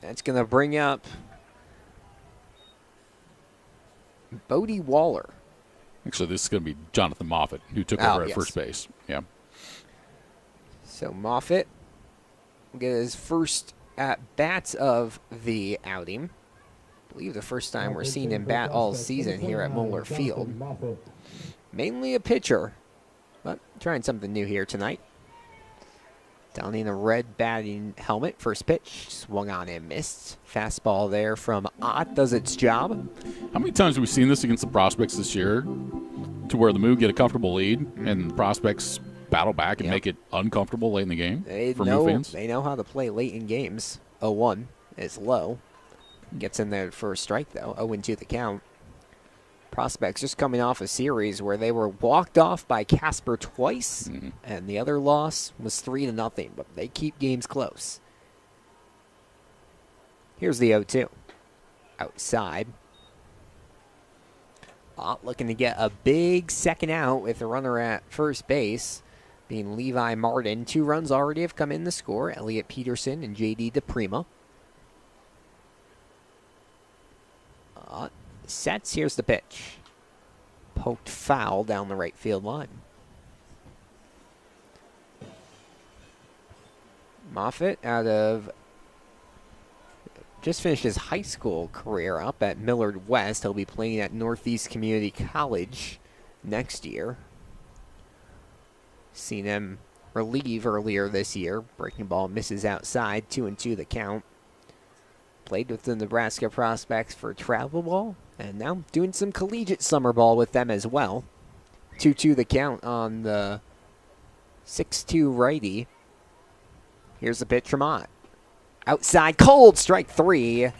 That's going to bring up Bodie Waller. Actually, this is going to be Jonathan Moffitt, who took over at first base. Yeah. So Moffitt will get his first at-bats of the outing. I believe the first time we're seeing him bat all season here at Moeller Field. Mainly a pitcher, but trying something new here tonight. Donning a red batting helmet. First pitch, swung on and missed. Fastball there from Ott does its job. How many times have we seen this against the Prospects this year, to where the Moo get a comfortable lead and the Prospects battle back and make it uncomfortable late in the game for Moo fans? They know how to play late in games. 0-1 is low. Gets in there for a strike, though. 0-2 the count. Prospects just coming off a series where they were walked off by Casper twice, and the other loss was 3-0, but they keep games close. Here's the 0-2. Outside. Ott looking to get a big second out with a runner at first base, being Levi Martin. 2 runs already have come in to score. Elliot Peterson and J.D. DePrima. Ott sets. Here's the pitch. Poked foul down the right field line. Moffitt just finished his high school career up at Millard West. He'll be playing at Northeast Community College next year. Seen him relieve earlier this year. Breaking ball misses outside. 2-2 the count. Played with the Nebraska Prospects for travel ball, and now doing some collegiate summer ball with them as well. 2-2 the count on the 6'2 righty. Here's the pitch from Ott. Outside, cold, strike 3.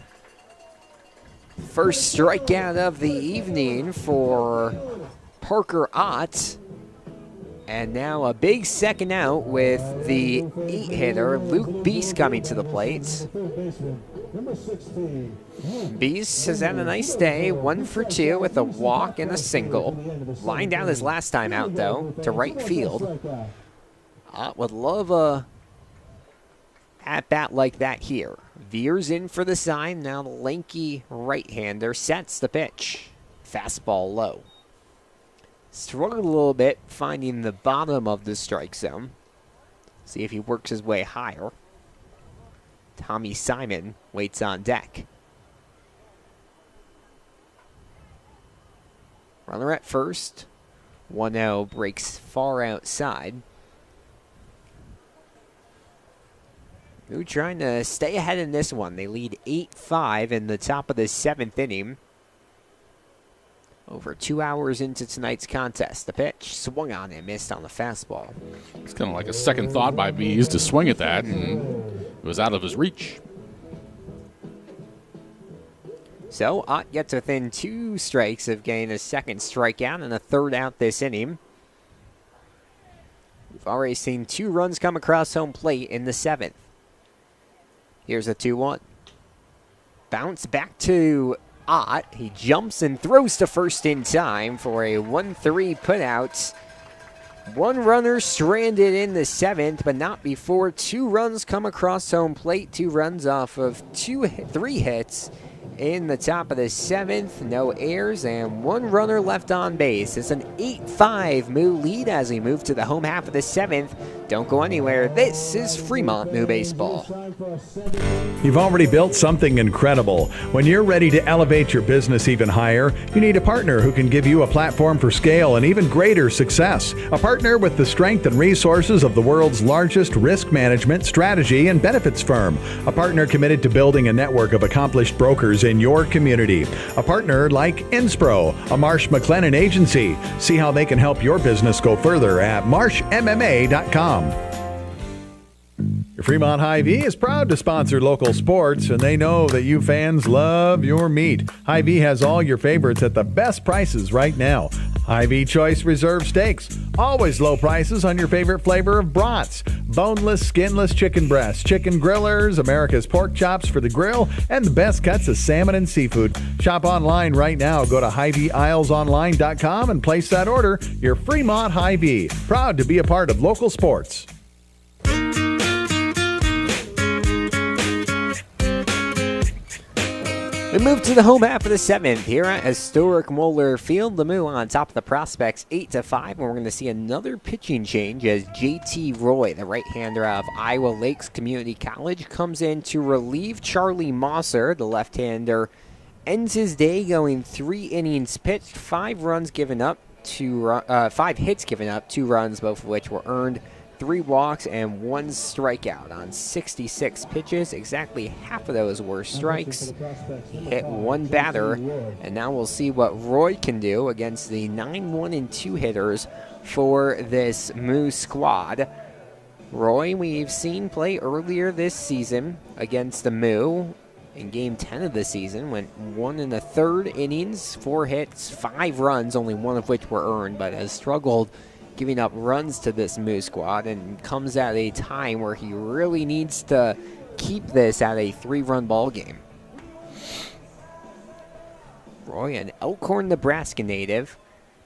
First strikeout of the evening for Parker Ott. And now a big second out with the 8-hitter, Luke Beast, coming to the plate. Beast has had a nice day, 1 for 2 with a walk and a single. Lined out his last time out, though, to right field. Ott would love a at-bat like that here. Veers in for the sign. Now the lanky right-hander sets the pitch. Fastball low. Struggled a little bit finding the bottom of the strike zone. See if he works his way higher. Tommy Simon waits on deck. Runner at first. 1-0 breaks far outside. Moo trying to stay ahead in this one. They lead 8-5 in the top of the 7th inning. Over 2 hours into tonight's contest. The pitch swung on and missed on the fastball. It's kind of like a second thought by Bees to swing at that, and it was out of his reach. So Ott gets within 2 strikes of getting a second strikeout and a third out this inning. We've already seen 2 runs come across home plate in the 7th. Here's a 2-1. Bounce back to Ott. He jumps and throws to first in time for a 1-3 putout. 1 runner stranded in the 7th, but not before 2 runs come across home plate. 2 runs off of 3 hits in the top of the 7th. No errors and 1 runner left on base. It's an 8-5 Moo lead as we move to the home half of the 7th. Don't go anywhere. This is Fremont Moo Baseball. You've already built something incredible. When you're ready to elevate your business even higher, you need a partner who can give you a platform for scale and even greater success. A partner with the strength and resources of the world's largest risk management, strategy, and benefits firm. A partner committed to building a network of accomplished brokers in your community. A partner like Inspro, a Marsh McLennan agency. See how they can help your business go further at marshmma.com. Fremont Hy-Vee is proud to sponsor local sports, and they know that you fans love your meat. Hy-Vee has all your favorites at the best prices right now. Hy-Vee Choice Reserve Steaks. Always low prices on your favorite flavor of brats. Boneless, skinless chicken breasts, chicken grillers, America's pork chops for the grill, and the best cuts of salmon and seafood. Shop online right now. Go to HyVeeIslesOnline.com and place that order. Your Fremont Hy-Vee. Proud to be a part of local sports. We move to the home half of the 7th here at historic Moeller Field. The Moo on top of the Prospects 8-5, and we're going to see another pitching change as J.T. Roy, the right-hander out of Iowa Lakes Community College, comes in to relieve Charlie Mosser. The left-hander ends his day going 3 innings pitched, 5 hits given up, 2 runs, both of which were earned. 3 walks and 1 strikeout on 66 pitches. Exactly half of those were strikes. He hit 1 batter, and now we'll see what Roy can do against the 9-1-2 hitters for this Moo squad. Roy, we've seen play earlier this season against the Moo. in Game 10 of the season. Went 1 in the third innings, 4 hits, 5 runs, only 1 of which were earned, but has struggled giving up runs to this Moo squad, and comes at a time where he really needs to keep this at a 3-run ball game. Roy, an Elkhorn, Nebraska native,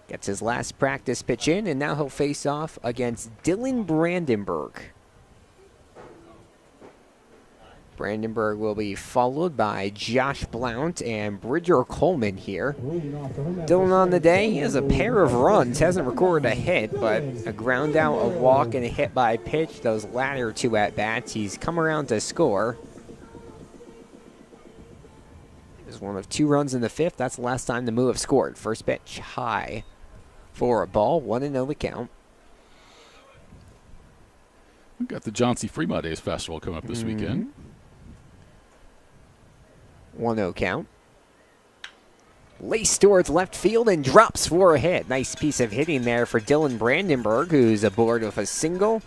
gets his last practice pitch in, and now he'll face off against Dylan Brandenburg. Brandenburg will be followed by Josh Blount and Bridger Coleman here. Dylan on the day, he has a pair of runs, hasn't recorded a hit, but a ground out, a walk, and a hit by pitch. Those latter 2 at-bats, he's come around to score. There's 1 of 2 runs in the 5th. That's the last time the Moo have scored. First pitch high for a ball, 1-0 the count. We've got the John C. Fremont Days Festival coming up this weekend. 1-0 count. Laced towards left field and drops for a hit. Nice piece of hitting there for Dylan Brandenburg, who's aboard with a single.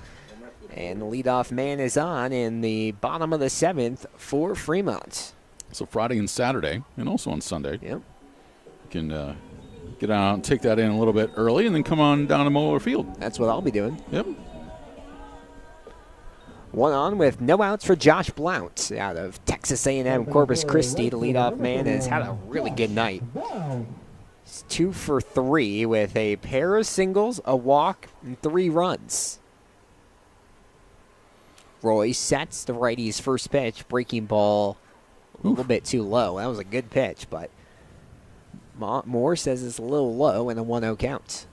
And the leadoff man is on in the bottom of the 7th for Fremont. So Friday and Saturday, and also on Sunday. Yep. You can get out and take that in a little bit early, and then come on down to Moeller Field. That's what I'll be doing. Yep. 1 on with no outs for Josh Blount out of Texas A&M Corpus Christi. The leadoff man has had a really good night. He's 2 for 3 with a pair of singles, a walk, and 3 runs. Roy sets the righty's first pitch, breaking ball a little bit too low. That was a good pitch, but Moore says it's a little low and a 1-0 count.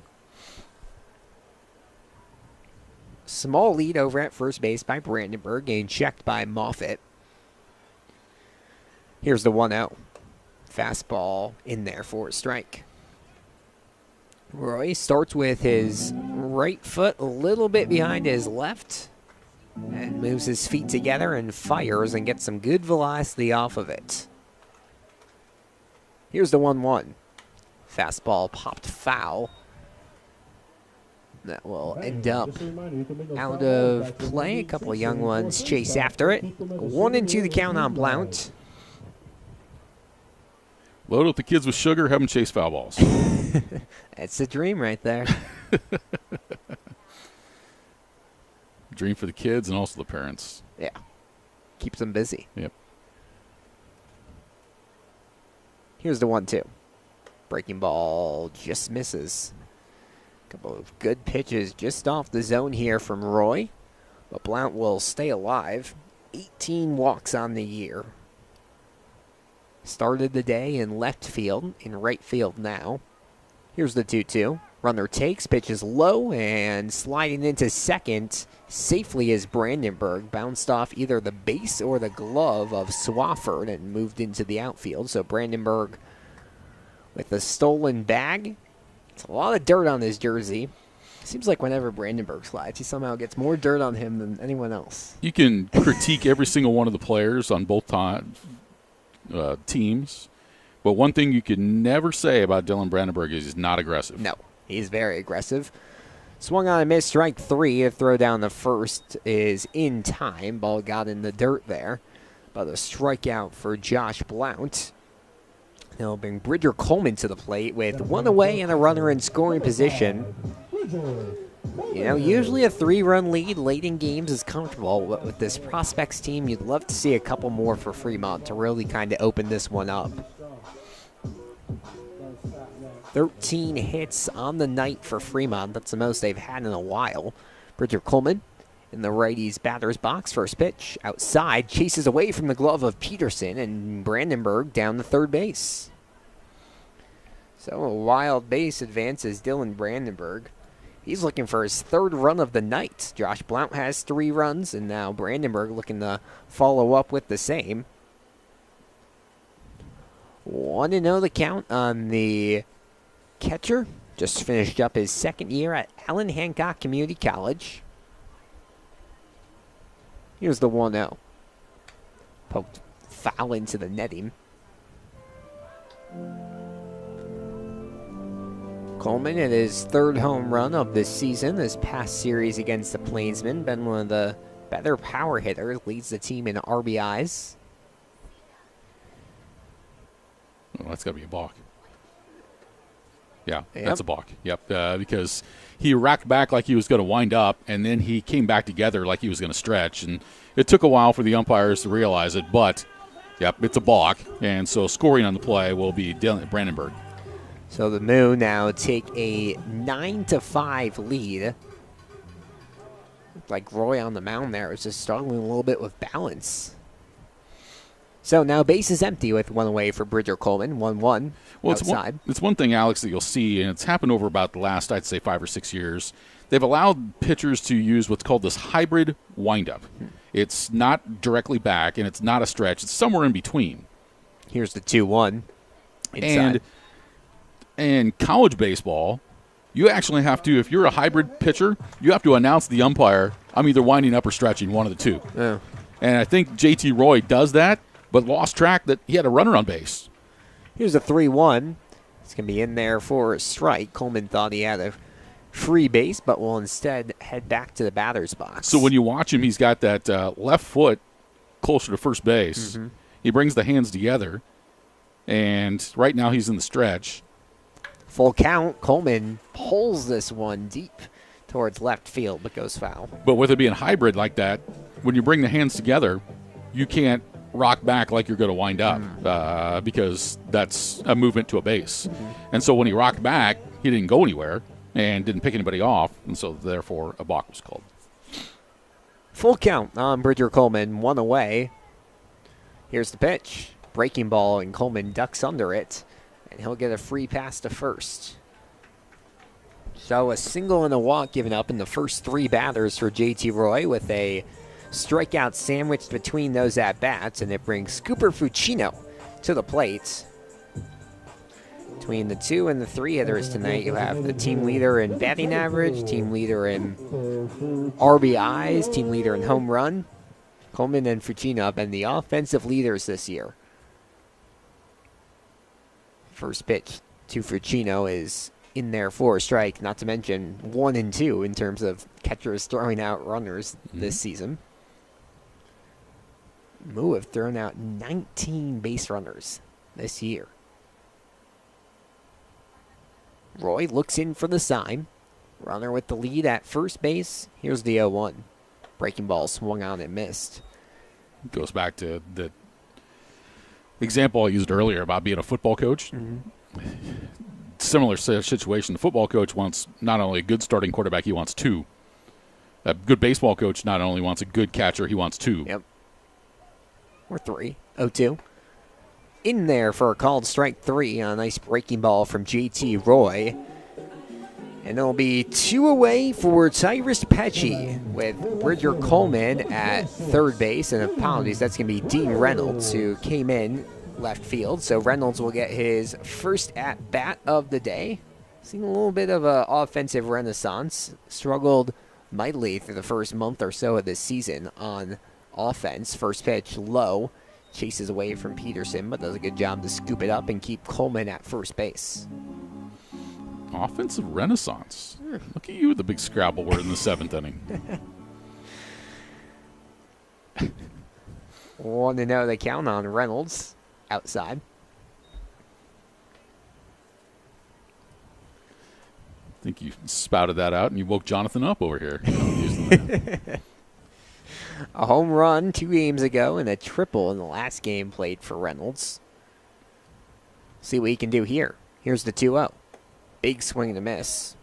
Small lead over at first base by Brandenburg, getting checked by Moffitt. Here's the 1-0. Fastball in there for a strike. Roy starts with his right foot a little bit behind his left and moves his feet together and fires and gets some good velocity off of it. Here's the 1-1. Fastball popped foul. That will end up out of play. A couple of young ones chase after it. 1-2 the count on Blount. Load up the kids with sugar, have them chase foul balls. That's the dream right there. Dream for the kids and also the parents. Yeah. Keeps them busy. Yep. Here's the 1-2. Breaking ball just misses. Couple of good pitches just off the zone here from Roy. But Blount will stay alive. 18 walks on the year. Started the day in left field, in right field now. Here's the 2-2. Runner takes, pitches low, and sliding into second safely is Brandenburg. Bounced off either the base or the glove of Swafford and moved into the outfield. So Brandenburg with a stolen bag. It's a lot of dirt on his jersey. Seems like whenever Brandenburg slides, he somehow gets more dirt on him than anyone else. You can critique every single one of the players on both teams, but one thing you can never say about Dylan Brandenburg is he's not aggressive. No, he's very aggressive. Swung on a miss, strike 3. A throw down the first is in time. Ball got in the dirt there. But a strikeout for Josh Blount. He'll bring Bridger Coleman to the plate with 1 away and a runner in scoring position. You know, usually a 3-run lead late in games is comfortable, but with this prospects team, you'd love to see a couple more for Fremont to really kind of open this one up. 13 hits on the night for Fremont. That's the most they've had in a while. Bridger Coleman in the righty's batter's box. First pitch outside, chases away from the glove of Peterson, and Brandenburg down the third base. So a wild base advances Dylan Brandenburg. He's looking for his 3rd run of the night. Josh Blount has 3 runs, and now Brandenburg looking to follow up with the same. 1-0 the count on the catcher. Just finished up his 2nd year at Allen Hancock Community College. Here's the 1-0. Poked foul into the netting. Coleman at his 3rd home run of this season. This past series against the Plainsmen, been one of the better power hitters. Leads the team in RBIs. Well, that's got to be a balk. Yeah, Yep. that's a balk. Yep, because he racked back like he was going to wind up, and then he came back together like he was going to stretch. And it took a while for the umpires to realize it, but, yep, it's a balk. And so scoring on the play will be Brandenburg. So the Moo now take a 9-5 lead. Looked like Roy on the mound there was just struggling a little bit with balance. So now base is empty with one away for Bridger Coleman, 1-1 outside. It's one thing, Alex, that you'll see, and it's happened over about the last, I'd say, 5 or 6 years. They've allowed pitchers to use what's called this hybrid windup. It's not directly back, and it's not a stretch. It's somewhere in between. Here's the 2-1 inside. And in college baseball, you actually have to, if you're a hybrid pitcher, you have to announce to the umpire, I'm either winding up or stretching, one of the two. Yeah. And I think J.T. Roy does that, but lost track that he had a runner on base. Here's a 3-1. It's going to be in there for a strike. Coleman thought he had a free base, but will instead head back to the batter's box. So when you watch him, he's got that left foot closer to first base. Mm-hmm. He brings the hands together, and right now he's in the stretch. Full count. Coleman pulls this one deep towards left field, but goes foul. But with it being hybrid like that, when you bring the hands together, you can't rock back like you're going to wind up because that's a movement to a base. And so when he rocked back, he didn't go anywhere and didn't pick anybody off, and so therefore a balk was called. Full count on Bridger Coleman, one away. Here's the pitch. Breaking ball, and Coleman ducks under it, and he'll get a free pass to first. So a single and a walk given up in the first 3 batters for J.T. Roy with a strikeout sandwiched between those at-bats, and it brings Cooper Fucino to the plate. Between the 2 and the 3 hitters tonight, you have the team leader in batting average, team leader in RBIs, team leader in home run. Coleman and Fucino have been the offensive leaders this year. First pitch to Fucino is in there for a strike, not to mention 1 and 2 in terms of catchers throwing out runners this season. Moo have thrown out 19 base runners this year. Roy looks in for the sign. Runner with the lead at first base. Here's the 0-1. Breaking ball swung on and missed. Goes back to the example I used earlier about being a football coach. Similar situation. The football coach wants not only a good starting quarterback, he wants 2. A good baseball coach not only wants a good catcher, he wants 2. Yep. Or 3. 0-2. In there for a called strike 3 on a nice breaking ball from J.T. Roy. And it'll be 2 away for Tyrus Pesci with Bridger Coleman at third base. And apologies, that's going to be Dean Reynolds, who came in left field. So Reynolds will get his first at-bat of the day. Seen a little bit of an offensive renaissance. Struggled mightily through the first month or so of this season on offense. First pitch low. Chases away from Peterson, but does a good job to scoop it up and keep Coleman at first base. Offensive renaissance. Look at you with the big Scrabble word in the 7th inning. 1-0 they count on Reynolds outside. I think you spouted that out and you woke Jonathan up over here. Using that. A home run 2 games ago and a triple in the last game played for Reynolds. See what he can do here. Here's the 2-0. Big swing and a miss.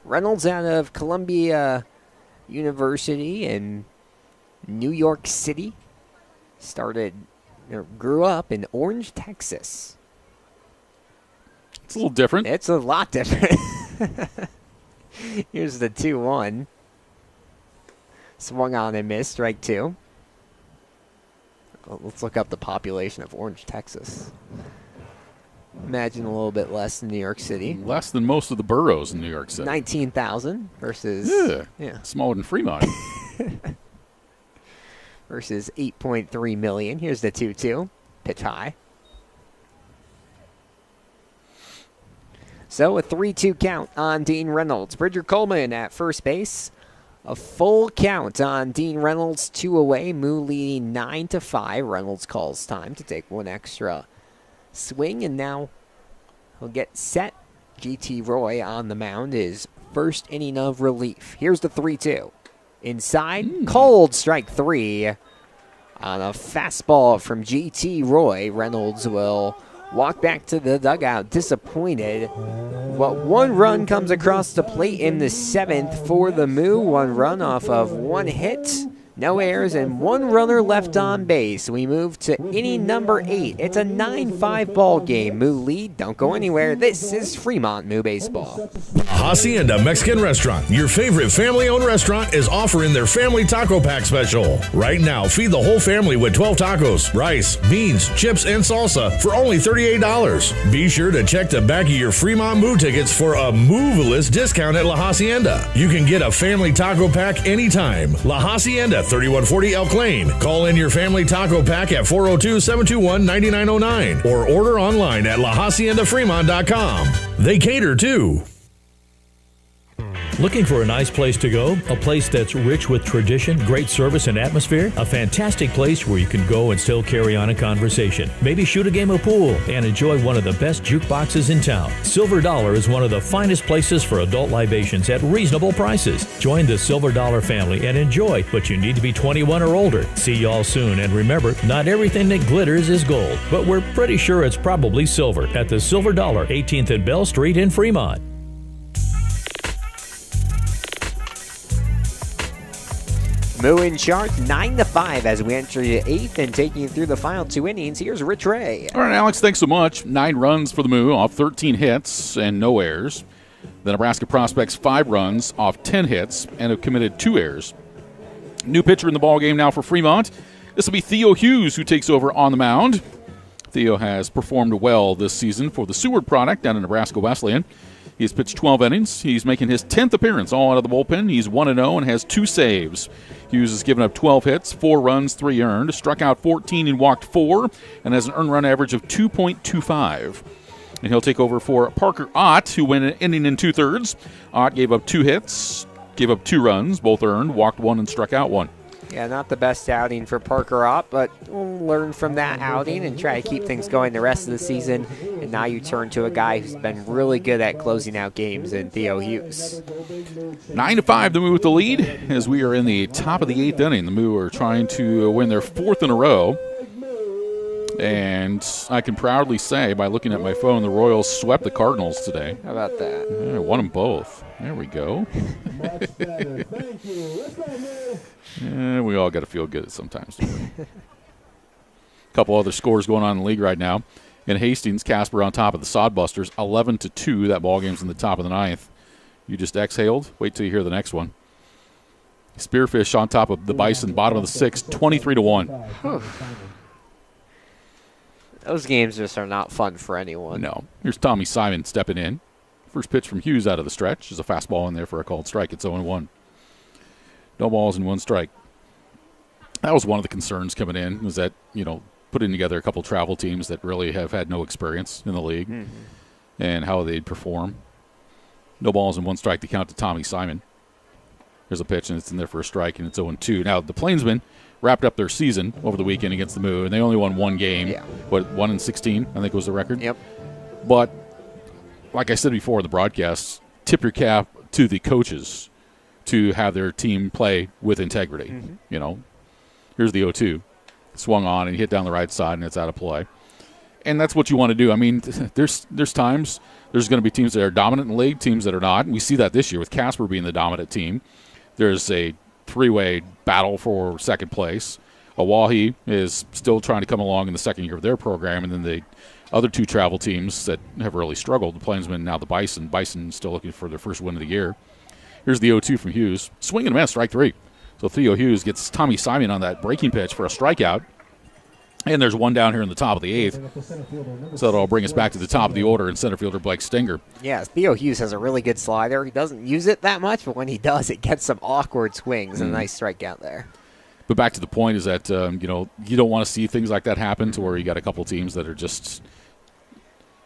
Reynolds out of Columbia University in New York City. Grew up in Orange, Texas. It's a little different. It's a lot different. Here's the 2-1. Swung on and missed, strike 2. Let's look up the population of Orange, Texas. Imagine a little bit less than New York City. Less than most of the boroughs in New York City. 19,000 versus... Yeah. Smaller than Fremont. Versus 8.3 million. Here's the 2-2. Pitch high. So a 3-2 count on Dean Reynolds. Bridger Coleman at first base. A full count on Dean Reynolds, 2 away. Moo leading 9-5. Reynolds calls time to take one extra swing, and now he'll get set. GT Roy on the mound, his first inning of relief. Here's the 3-2. Inside, cold, strike 3. On a fastball from GT Roy, Reynolds will walk back to the dugout disappointed. But 1 run comes across the plate in the 7th for the Moo. 1 run off of 1 hit. No errors and 1 runner left on base. We move to inning number 8. It's a 9-5 ball game. Moo lead. Don't go anywhere. This is Fremont Moo Baseball. Hacienda Mexican Restaurant, your favorite family-owned restaurant, is offering their Family Taco Pack special. Right now, feed the whole family with 12 tacos, rice, beans, chips, and salsa for only $38. Be sure to check the back of your Fremont Moo tickets for a Moveless discount at La Hacienda. You can get a Family Taco Pack anytime. La Hacienda, 3140 Elk Lane. Call in your Family Taco Pack at 402-721-9909 or order online at lahaciendafremont.com. They cater too. Looking for a nice place to go? A place that's rich with tradition, great service, and atmosphere? A fantastic place where you can go and still carry on a conversation. Maybe shoot a game of pool and enjoy one of the best jukeboxes in town. Silver Dollar is one of the finest places for adult libations at reasonable prices. Join the Silver Dollar family and enjoy, but you need to be 21 or older. See y'all soon, and remember, not everything that glitters is gold, but we're pretty sure it's probably silver at the Silver Dollar, 18th and Bell Street in Fremont. Moo in charge, 9-5 as we enter the 8th, and taking you through the final 2 innings. Here's Rich Ray. All right, Alex, thanks so much. 9 runs for the Moo off 13 hits and no errors. The Nebraska prospects 5 runs off 10 hits and have committed 2 errors. New pitcher in the ballgame now for Fremont. This will be Theo Hughes, who takes over on the mound. Theo has performed well this season for the Seward product down in Nebraska Wesleyan. He has pitched 12 innings. He's making his 10th appearance all out of the bullpen. He's 1-0 and has 2 saves. Hughes has given up 12 hits, 4 runs, 3 earned, struck out 14 and walked 4, and has an earned run average of 2.25. And he'll take over for Parker Ott, who went an inning and 2/3. Ott gave up 2 hits, gave up 2 runs, both earned, walked 1 and struck out 1. Yeah, not the best outing for Parker Ott, but we'll learn from that outing and try to keep things going the rest of the season. And now you turn to a guy who's been really good at closing out games in Theo Hughes. 9-5, the Moo with the lead as we are in the top of the 8th inning. The Moo are trying to win their 4th in a row. And I can proudly say, by looking at my phone, the Royals swept the Cardinals today. How about that? Yeah, won them both. There we go. Yeah, we all got to feel good sometimes. A couple other scores going on in the league right now. In Hastings, Casper on top of the Sodbusters, 11-2. That ball game's in the top of the 9th. You just exhaled? Wait till you hear the next one. Spearfish on top of the Bison, bottom of the 6th, 23-1. Those games just are not fun for anyone. No. Here's Tommy Simon stepping in. First pitch from Hughes out of the stretch. There's a fastball in there for a called strike. It's 0-1. No balls and 1 strike. That was one of the concerns coming in, was that, putting together a couple travel teams that really have had no experience in the league and how they'd perform. No balls and 1 strike to count to Tommy Simon. There's a pitch, and it's in there for a strike, and it's 0-2. Now, the Plainsmen wrapped up their season over the weekend against the Moo, and they only won 1 game. Yeah. 1-16, I think was the record? Yep. But, like I said before in the broadcast, tip your cap to the coaches to have their team play with integrity. Here's the 0-2. Swung on and hit down the right side, and it's out of play. And that's what you want to do. I mean, there's times there's going to be teams that are dominant in the league, teams that are not. And we see that this year with Casper being the dominant team. There's a 3-way battle for second place. Oahe is still trying to come along in the second year of their program, and then the other 2 travel teams that have really struggled, the Plainsmen, now the Bison. Bison still looking for their first win of the year. Here's the 0-2 from Hughes. Swing and a miss, strike 3. So Theo Hughes gets Tommy Simon on that breaking pitch for a strikeout. And there's 1 down here in the top of the 8th. So that'll bring us back to the top of the order, and center fielder Blake Stinger. Yeah, Theo Hughes has a really good slider. He doesn't use it that much, but when he does, it gets some awkward swings and a nice strikeout there. But back to the point is that, you don't want to see things like that happen to where you got a couple teams that are just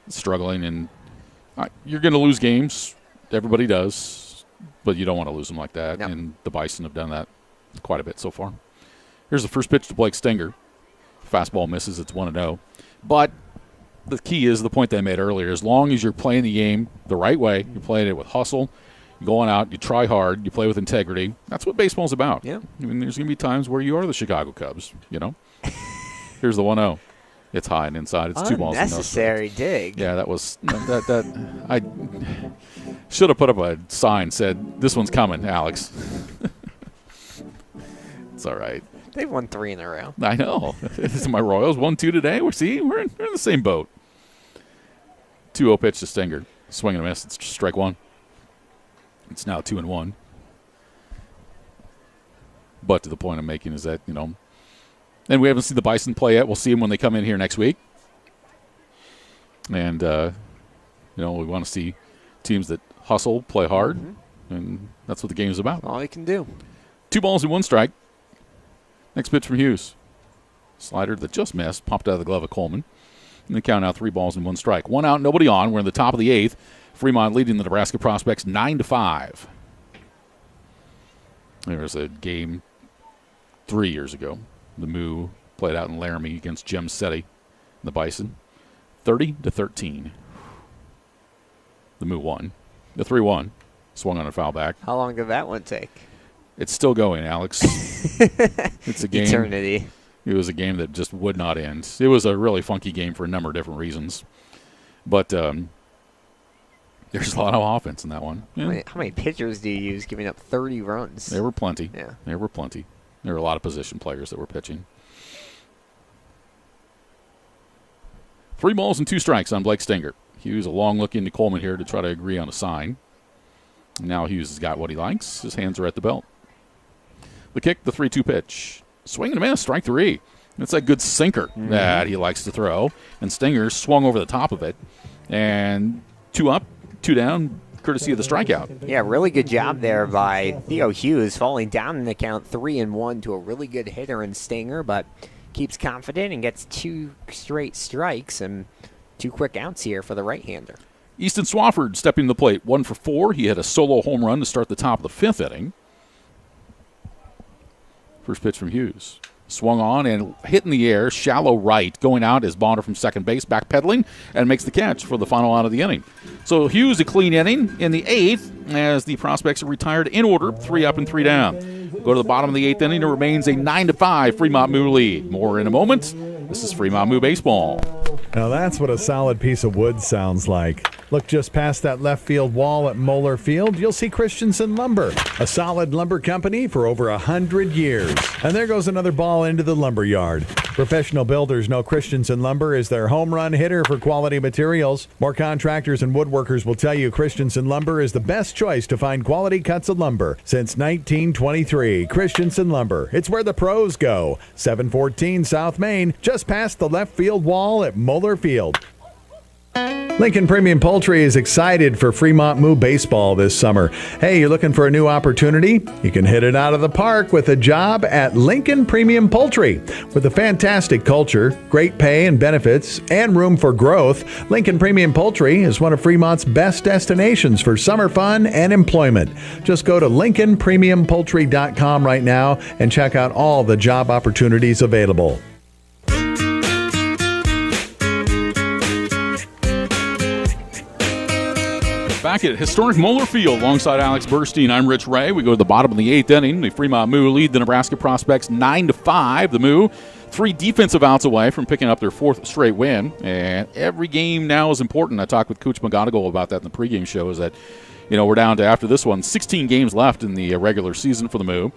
struggling. And you're going to lose games. Everybody does. But you don't want to lose them like that, and the Bison have done that quite a bit so far. Here's the first pitch to Blake Stenger. Fastball misses, it's 1-0. But the key is the point that I made earlier. As long as you're playing the game the right way, you're playing it with hustle, you're going out, you try hard, you play with integrity. That's what baseball's about. Yeah. I mean, there's going to be times where you are the Chicago Cubs, you know. Here's the 1-0. It's high and inside. It's 2 balls and no strikes. Unnecessary dig. Yeah, that was I should have put up a sign said, "This one's coming, Alex." It's all right. They've won 3 in a row. I know. My Royals 1-2 today. We're in the same boat. 2-0 pitch to Stenger. Swing and a miss. It's strike 1. It's now 2-1. But to the point I'm making is that, you know, and we haven't seen the Bison play yet. We'll see them when they come in here next week. And, you know, we want to see teams that hustle, play hard, and that's what the game is about. All you can do. 2 balls and 1 strike. Next pitch from Hughes. Slider that just missed, popped out of the glove of Coleman. And they count out 3 balls and 1 strike. 1 out, nobody on. We're in the top of the 8th. Fremont leading the Nebraska Prospects 9-5. There was a game 3 years ago. The Moo played out in Laramie against Jem Seti, the Bison. 30-13. The Moo won. The 3-1. Swung on a foul back. How long did that one take? It's still going, Alex. It's a game. Eternity. It was a game that just would not end. It was a really funky game for a number of different reasons. But there's a lot of offense in that one. Yeah. How many pitchers do you use giving up 30 runs? There were plenty. Yeah. There were plenty. There were a lot of position players that were pitching. 3 balls and 2 strikes on Blake Stenger. Hughes a long look into Coleman here to try to agree on a sign. Now Hughes has got what he likes. His hands are at the belt. The kick, the 3-2 pitch. Swing and a miss, strike 3. It's a good sinker that he likes to throw. And Stenger swung over the top of it. And 2 up, 2 down, courtesy of the strikeout. Yeah, really good job there by Theo Hughes, falling down in the count 3-1 to a really good hitter in Stenger, but keeps confident and gets 2 straight strikes and 2 quick outs here for the right-hander. Easton Swafford stepping to the plate, 1 for 4. He had a solo home run to start the top of the 5th inning. First pitch from Hughes. Swung on and hit in the air, shallow right. Going out is Bonner from second base, backpedaling, and makes the catch for the final out of the inning. So Hughes a clean inning in the 8th as the Prospects are retired in order, 3 up and 3 down. Go to the bottom of the 8th inning. It remains a 9-5 Fremont Moo lead. More in a moment. This is Fremont Moo Baseball. Now that's what a solid piece of wood sounds like. Look just past that left field wall at Moeller Field. You'll see Christensen Lumber, a solid lumber company for over 100 years. And there goes another ball into the lumber yard. Professional builders know Christensen Lumber is their home run hitter for quality materials. More contractors and woodworkers will tell you Christensen Lumber is the best choice to find quality cuts of lumber. Since 1923, Christensen Lumber. It's where the pros go. 714 South Main, just past the left field wall at Moeller Field. Lincoln Premium Poultry is excited for Fremont Moo Baseball this summer. Hey, you're looking for a new opportunity? You can hit it out of the park with a job at Lincoln Premium Poultry. With a fantastic culture, great pay and benefits, and room for growth, Lincoln Premium Poultry is one of Fremont's best destinations for summer fun and employment. Just go to LincolnPremiumPoultry.com right now and check out all the job opportunities available. Back at historic Moeller Field alongside Alex Burstein, I'm Rich Ray. We go to the bottom of the 8th inning. The Fremont Moo lead the Nebraska Prospects 9-5. The Moo 3 defensive outs away from picking up their 4th straight win. And every game now is important. I talked with Coach McGonigal about that in the pregame show, is that, you know, we're down to, after this one, 16 games left in the regular season for the Moo.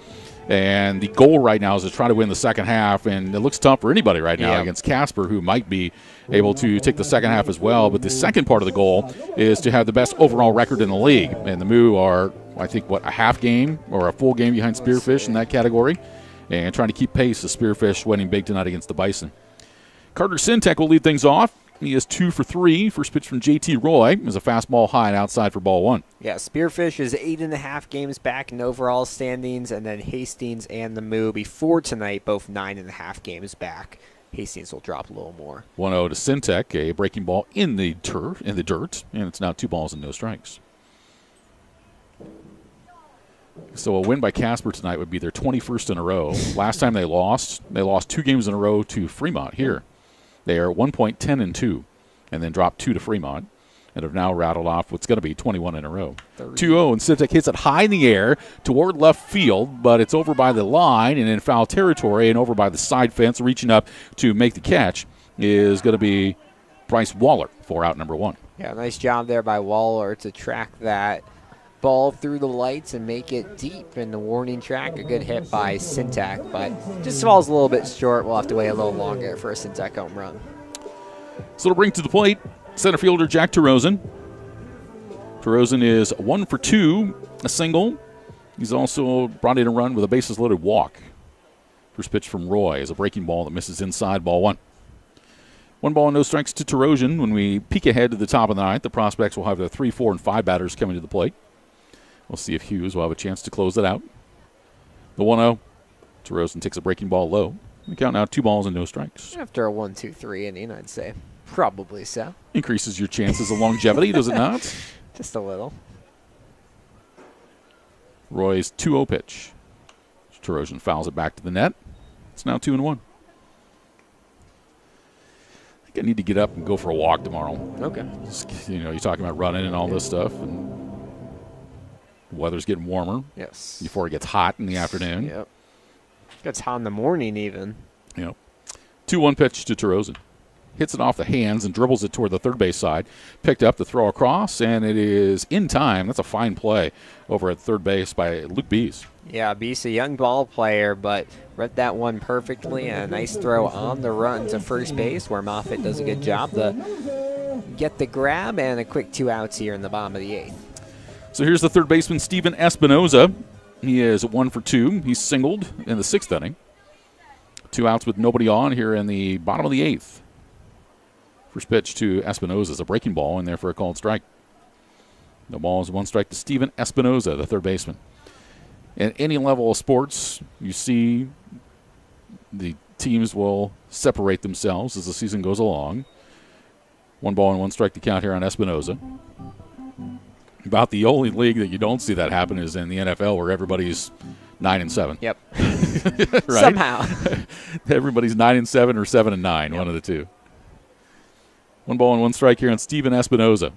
And the goal right now is to try to win the second half, and it looks tough for anybody right now against Casper, who might be able to take the second half as well. But the second part of the goal is to have the best overall record in the league. And the Moo are, I think, a half game or a full game behind Spearfish in that category, and trying to keep pace with Spearfish winning big tonight against the Bison. Carter Sintek will lead things off. He is 2 for 3. First pitch from J.T. Roy is a fastball high and outside for ball 1. Yeah, Spearfish is 8.5 games back in overall standings, and then Hastings and the Moo before tonight, both 9.5 games back. Hastings will drop a little more. 1-0 to Sintek, a breaking ball in the dirt, and it's now 2 balls and no strikes. So a win by Casper tonight would be their 21st in a row. Last time they lost 2 games in a row to Fremont here. They are 1.10-2, and then dropped 2 to Fremont, and have now rattled off what's going to be 21 in a row. 2-0, and Simtek hits it high in the air toward left field, but it's over by the line and in foul territory, and over by the side fence, reaching up to make the catch is going to be Bryce Waller for out number 1. Yeah, nice job there by Waller to track that ball through the lights and make it deep in the warning track. A good hit by Simtek, but just falls a little bit short. We'll have to wait a little longer for a Simtek home run. So to bring to the plate, center fielder Jack Terozin. Terozin is 1 for 2, a single. He's also brought in a run with a bases-loaded walk. First pitch from Roy is a breaking ball that misses inside, ball 1. 1 ball and no strikes to Terozin. When we peek ahead to the top of the ninth, the prospects will have their 3, 4, and 5 batters coming to the plate. We'll see if Hughes will have a chance to close it out. The 1-0. Terozin takes a breaking ball low. We count now 2 balls and no strikes. After a 1-2-3 inning, I'd say probably so. Increases your chances of longevity, does it not? Just a little. Roy's 2-0 pitch. Terozin fouls it back to the net. It's now 2-1. I think I need to get up and go for a walk tomorrow. Okay. You're talking about running and all this stuff, and the weather's getting warmer. Yes. Before it gets hot in the afternoon. Yep. Gets hot in the morning even. Yep. 2-1 pitch to Terozin. Hits it off the hands and dribbles it toward the third base side. Picked up to throw across, and it is in time. That's a fine play over at third base by Luke Bees. Yeah, Bees, a young ball player, but read that one perfectly. And a nice throw on the run to first base, where Moffitt does a good job to get the grab, and a quick 2 outs here in the bottom of the 8th. So here's the third baseman, Steven Espinoza. He is 1 for 2. He's singled in the 6th inning. 2 outs with nobody on here in the bottom of the 8th. First pitch to Espinoza is a breaking ball in there for a called strike. No balls, 1 strike to Steven Espinoza, the third baseman. At any level of sports, you see the teams will separate themselves as the season goes along. 1 ball and 1 strike to count here on Espinoza. About the only league that you don't see that happen is in the NFL, where everybody's 9-7. Yep. Right? Somehow. Everybody's 9-7 or 7-9, yep. One of the two. 1 ball and 1 strike here on Steven Espinoza.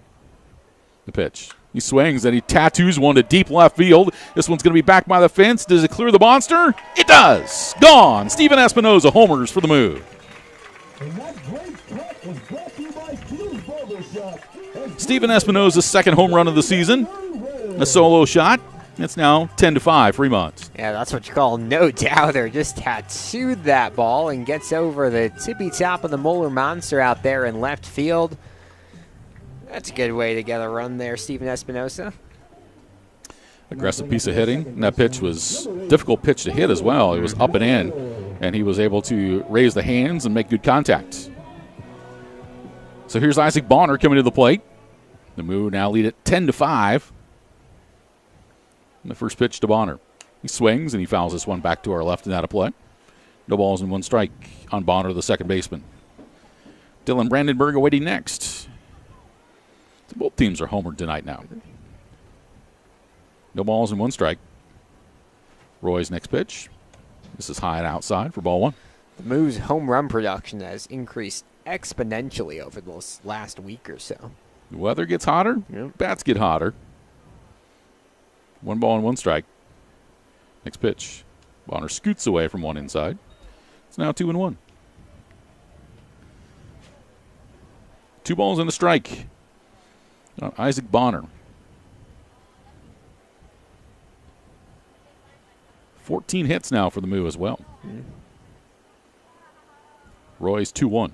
The pitch. He swings and he tattoos one to deep left field. This one's going to be back by the fence. Does it clear the monster? It does. Gone. Steven Espinoza homers for the Moo. Steven Espinoza's 2nd home run of the season. A solo shot. It's now 10-5, Fremont. Yeah, that's what you call no doubter. Just tattooed that ball and gets over the tippy top of the Moeller Monster out there in left field. That's a good way to get a run there, Steven Espinoza. Aggressive piece of hitting. And that pitch was a difficult pitch to hit as well. It was up and in, and he was able to raise the hands and make good contact. So here's Isaac Bonner coming to the plate. The Moo now lead it 10-5. And the first pitch to Bonner. He swings and he fouls this one back to our left and out of play. No balls and 1 strike on Bonner, the second baseman. Dylan Brandenburg awaiting next. So both teams are homered tonight now. No balls and 1 strike. Roy's next pitch. This is high and outside for ball 1. The Moo's home run production has increased exponentially over the last week or so. The weather gets hotter. Yep. Bats get hotter. 1 ball and 1 strike. Next pitch. Bonner scoots away from one inside. It's now 2-1. 2 balls and a strike. Isaac Bonner. 14 hits now for the Moo as well. Roy's 2-1.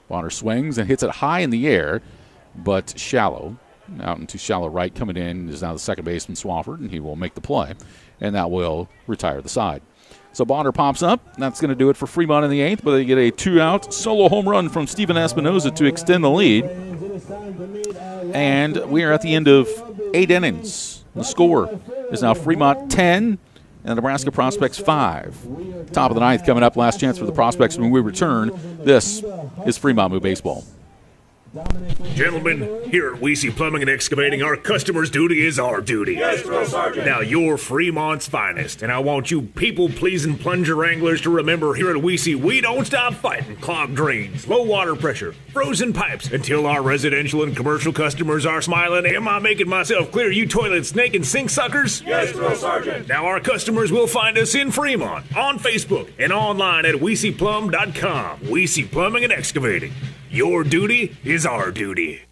Bonner swings and hits it high in the air, but shallow. Out into shallow right, coming in is now the second baseman, Swafford, and he will make the play, and that will retire the side. So Bonner pops up. That's going to do it for Fremont in the 8th, but they get a 2-out solo home run from Steven Espinoza to extend the lead. And we are at the end of 8 innings. The score is now Fremont 10 and the Nebraska Prospects 5. Top of the 9th coming up. Last chance for the Prospects when we return. This is Fremont Moo Baseball. Gentlemen, here at Weesey Plumbing and Excavating, our customer's duty is our duty. Yes, Drill Sergeant. Now, you're Fremont's finest, and I want you people-pleasing plunger wranglers to remember here at Weesey, we don't stop fighting clogged drains, low water pressure, frozen pipes, until our residential and commercial customers are smiling. Am I making myself clear, you toilet snake and sink suckers? Yes, Drill Sergeant. Now, our customers will find us in Fremont, on Facebook, and online at WeeseyPlum.com. Weesey Plumbing and Excavating. Your duty is our duty.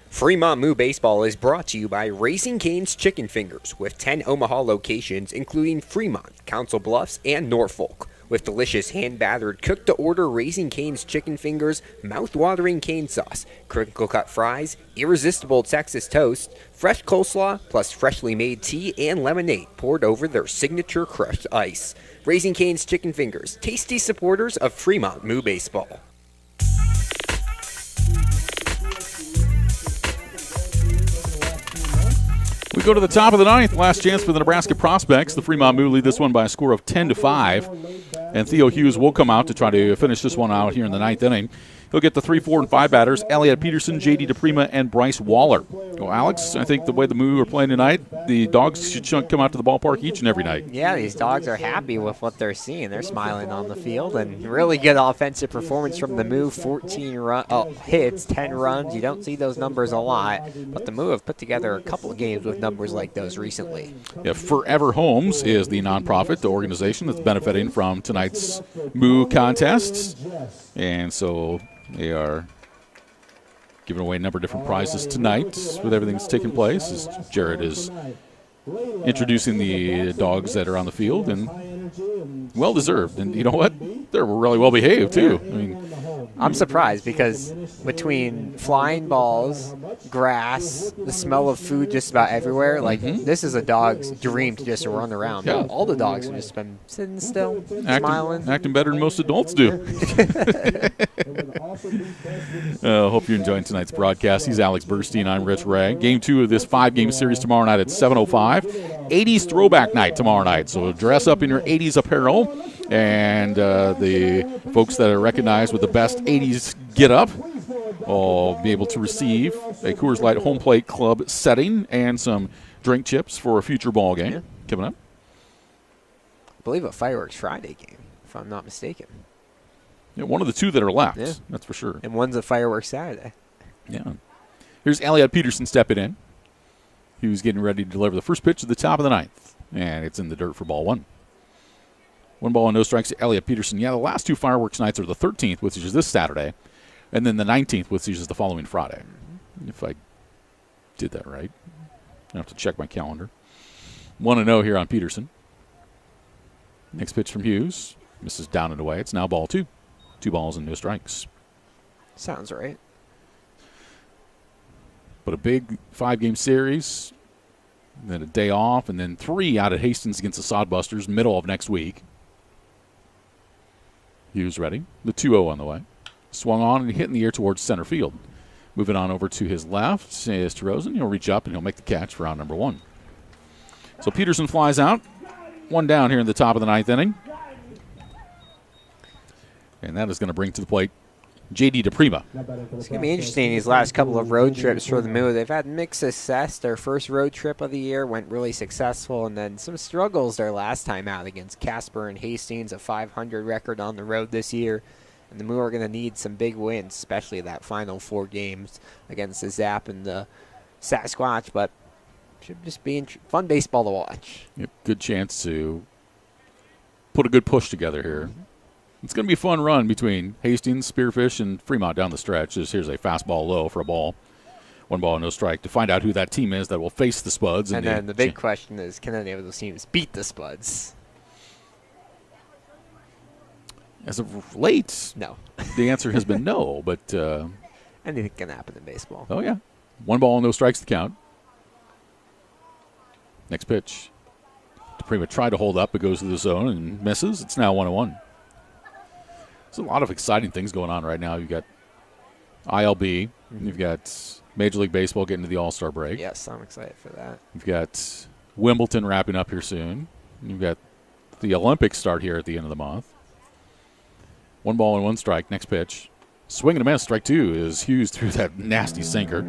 Fremont Moo Baseball is brought to you by Raising Cane's Chicken Fingers, with 10 Omaha locations, including Fremont, Council Bluffs, and Norfolk. With delicious hand-battered, cooked-to-order Raising Cane's Chicken Fingers, mouth-watering cane sauce, crinkle-cut fries, irresistible Texas toast, fresh coleslaw, plus freshly made tea and lemonade poured over their signature crushed ice. Raising Cane's Chicken Fingers, tasty supporters of Fremont Moo Baseball. We go to the top of the ninth. Last chance for the Nebraska Prospects. The Fremont Moo lead this one by a score of 10-5. And Theo Hughes will come out to try to finish this one out here in the ninth inning. He'll get the 3, 4, and 5 batters, Elliot Peterson, J.D. DePrima, and Bryce Waller. Well, Alex, I think the way the Moo are playing tonight, the dogs should come out to the ballpark each and every night. Yeah, these dogs are happy with what they're seeing. They're smiling on the field, and really good offensive performance from the Moo. 14 hits, 10 runs. You don't see those numbers a lot, but the Moo have put together a couple of games with numbers like those recently. Yeah, Forever Homes is the nonprofit, the organization that's benefiting from tonight's Moo contest. And so they are giving away a number of different prizes tonight with everything that's taking place as Jared is introducing the dogs that are on the field, and well-deserved. And you know what? They're really well-behaved, too. I mean, I'm surprised because between flying balls, grass, the smell of food just about everywhere, this is a dog's dream to just run around. Yeah. All the dogs have just been sitting still, smiling. Acting better than most adults do. Hope you're enjoying tonight's broadcast. He's Alex Burstein. I'm Rich Ray. Game 2 of this 5-game series tomorrow night at 7:05. 80s throwback night tomorrow night. So dress up in your 80s apparel. And the folks that are recognized with the best 80s get-up will be able to receive a Coors Light home plate club setting and some drink chips for a future ball game coming up. I believe a Fireworks Friday game, if I'm not mistaken. Yeah, one of the two that are left, that's for sure. And one's a Fireworks Saturday. Yeah. Here's Elliot Peterson stepping in. He was getting ready to deliver the first pitch at the top of the ninth, and it's in the dirt for ball one. 1 ball and no strikes to Elliot Peterson. Yeah, the last 2 fireworks nights are the 13th, which is this Saturday, and then the 19th, which is the following Friday. If I did that right. I have to check my calendar. 1-0 here on Peterson. Next pitch from Hughes. Misses down and away. It's now ball 2. 2 balls and no strikes. Sounds right. But a big 5-game series, then a day off, and then 3 out at Hastings against the Sodbusters, middle of next week. Hughes ready. The 2-0 on the way. Swung on and hit in the air towards center field. Moving on over to his left is Rosen. He'll reach up and he'll make the catch for round number 1. So Peterson flies out. 1 down here in the top of the 9th inning. And that is going to bring to the plate J.D. DePrima. It's going to be interesting these last couple of road trips for the Moo. They've had mixed success. Their first road trip of the year went really successful, and then some struggles their last time out against Casper and Hastings, a .500 record on the road this year. And the Moo are going to need some big wins, especially that final 4 games against the Zap and the Sasquatch, but should just be fun baseball to watch. Yep, good chance to put a good push together here. It's going to be a fun run between Hastings, Spearfish, and Fremont down the stretch. Here's a fastball low for a ball. 1 ball, no strike to find out who that team is that will face the Spuds. And then the big question is, can any of those teams beat the Spuds? As of late, no. The answer has been no, but anything can happen in baseball. Oh, yeah. 1 ball, no strikes to count. Next pitch. DePrima tried to hold up, but goes to the zone and misses. It's now 1-1. There's a lot of exciting things going on right now. You've got ILB. You've got Major League Baseball getting to the All-Star break. Yes, I'm excited for that. You've got Wimbledon wrapping up here soon. You've got the Olympics start here at the end of the month. 1 ball and 1 strike. Next pitch. Swing and a miss. Strike two is Hughes through that nasty sinker.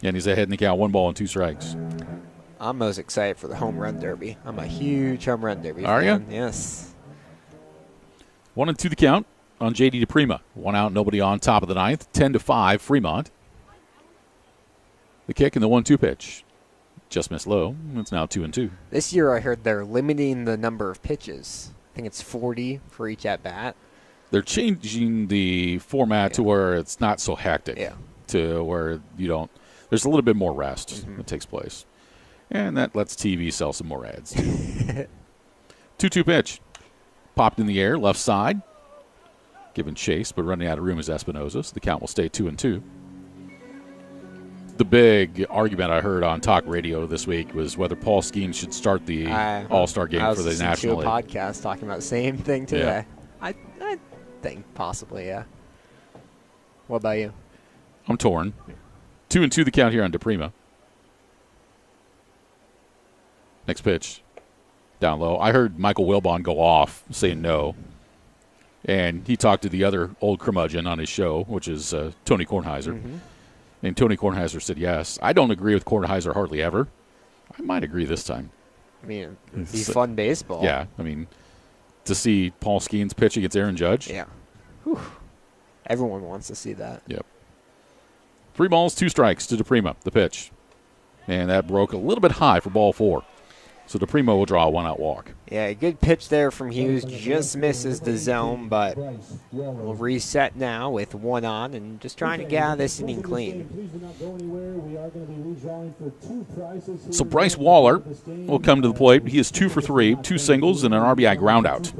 And he's ahead in the count. 1 ball and 2 strikes. I'm most excited for the home run derby. I'm a huge home run derby Are fan. you? Yes. 1-2 the count on J.D. DePrima. 1 out, nobody on, top of the ninth. 10-5 Fremont. The kick and the 1-2 pitch. Just missed low. It's now 2-2. This year I heard they're limiting the number of pitches. I think it's 40 for each at-bat. They're changing the format to where it's not so hectic. Yeah. To where you don't. There's a little bit more rest that takes place. And that lets TV sell some more ads, too. 2-2 pitch. Popped in the air, left side. Given chase, but running out of room is Espinosa. So the count will stay 2-2. The big argument I heard on talk radio this week was whether Paul Skeens should start the All-Star game for the National League. I was listening to a podcast talking about the same thing today. Yeah. I think possibly, yeah. What about you? I'm torn. 2-2 the count here on DePrima. Next pitch. Down low. I heard Michael Wilbon go off saying no. And he talked to the other old curmudgeon on his show, which is Tony Kornheiser. And Tony Kornheiser said yes. I don't agree with Kornheiser hardly ever. I might agree this time. I mean, it'd be fun baseball. Yeah, I mean, to see Paul Skeens pitch against Aaron Judge. Yeah. Whew. Everyone wants to see that. Yep. 3 balls, 2 strikes to DePrima, the pitch. And that broke a little bit high for ball 4. So DePrima will draw a 1-out walk. Yeah, a good pitch there from Hughes. Just misses the zone, but we'll reset now with 1 on and just trying to get out of this inning clean. So Bryce Waller will come to the plate. He is 2 for 3, 2 singles and an RBI ground out.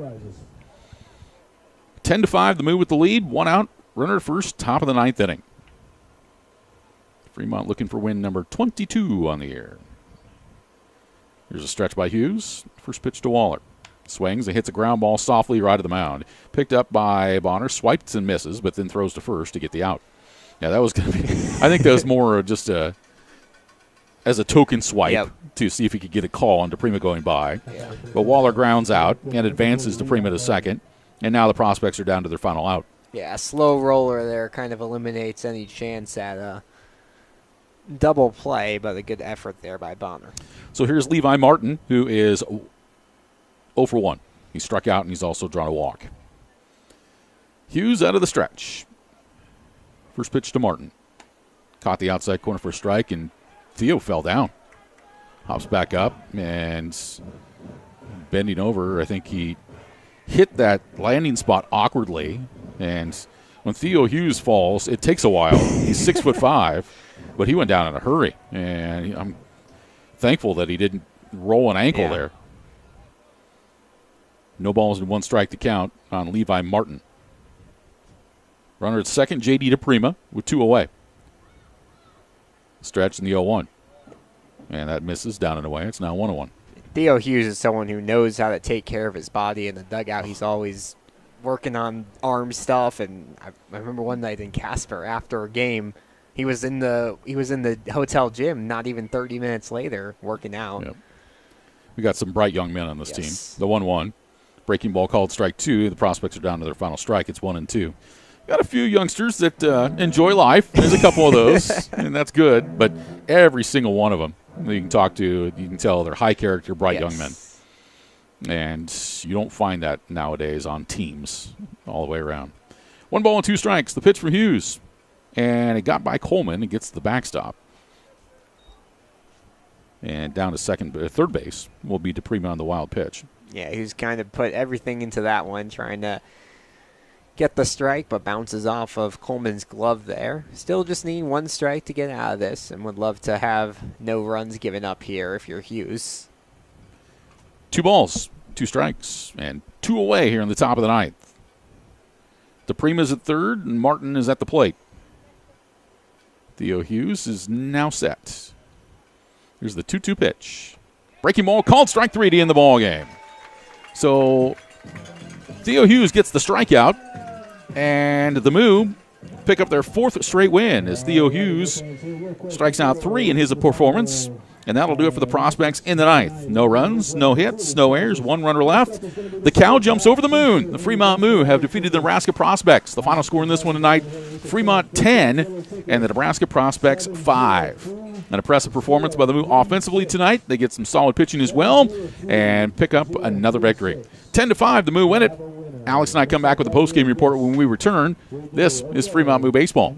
10-5, the Moo with the lead. 1 out, runner at first, top of the 9th inning. Fremont looking for win number 22 on the air. Here's a stretch by Hughes. First pitch to Waller. Swings and hits a ground ball softly right of the mound. Picked up by Bonner. Swipes and misses, but then throws to first to get the out. Yeah, that was going to be – I think that was more just as a token swipe to see if he could get a call on DePrima going by. Yeah. But Waller grounds out and advances DePrima to second. And now the prospects are down to their final out. Yeah, a slow roller there kind of eliminates any chance at a double play, but a good effort there by Bonner. So here's Levi Martin, who is 0 for 1. He struck out, and he's also drawn a walk. Hughes out of the stretch. First pitch to Martin. Caught the outside corner for a strike, and Theo fell down. Hops back up, and bending over, I think he hit that landing spot awkwardly. And when Theo Hughes falls, it takes a while. He's 6'5", but he went down in a hurry. And I'm thankful that he didn't roll an ankle there. No balls and 1 strike to count on Levi Martin. Runner at second, J.D. DePrima with 2 away. Stretch in the 0-1. And that misses down and away. It's now 1-1. Theo Hughes is someone who knows how to take care of his body in the dugout. He's always working on arm stuff. And I remember one night in Casper after a game, he was in the hotel gym not even 30 minutes later working out. Yep. We got some bright young men on this team. The 1-1. Breaking ball called strike 2. The prospects are down to their final strike. It's 1-2. Got a few youngsters that enjoy life. There's a couple of those, and that's good. But every single one of them you can talk to, you can tell they're high-character, bright young men. And you don't find that nowadays on teams all the way around. 1 ball and 2 strikes. The pitch from Hughes. And it got by Coleman. It gets the backstop. And down to third base will be DePrima on the wild pitch. Yeah, he's kind of put everything into that one, trying to get the strike, but bounces off of Coleman's glove there. Still just need 1 strike to get out of this, and would love to have no runs given up here if you're Hughes. 2 balls, 2 strikes, and 2 away here in the top of the 9th. DePrima's at third, and Martin is at the plate. Theo Hughes is now set. Here's the 2-2 pitch. Breaking ball called strike 3 to end the ball game. So Theo Hughes gets the strikeout, and the Moo pick up their 4th straight win as Theo Hughes strikes out 3 in his performance. And that'll do it for the Prospects in the ninth. No runs, no hits, no errors, one runner left. The Cow jumps over the moon. The Fremont Moo have defeated the Nebraska Prospects. The final score in this one tonight, Fremont 10 and the Nebraska Prospects 5. An impressive performance by the Moo offensively tonight. They get some solid pitching as well and pick up another victory. 10-5, the Moo win it. Alex and I come back with a postgame report when we return. This is Fremont Moo Baseball.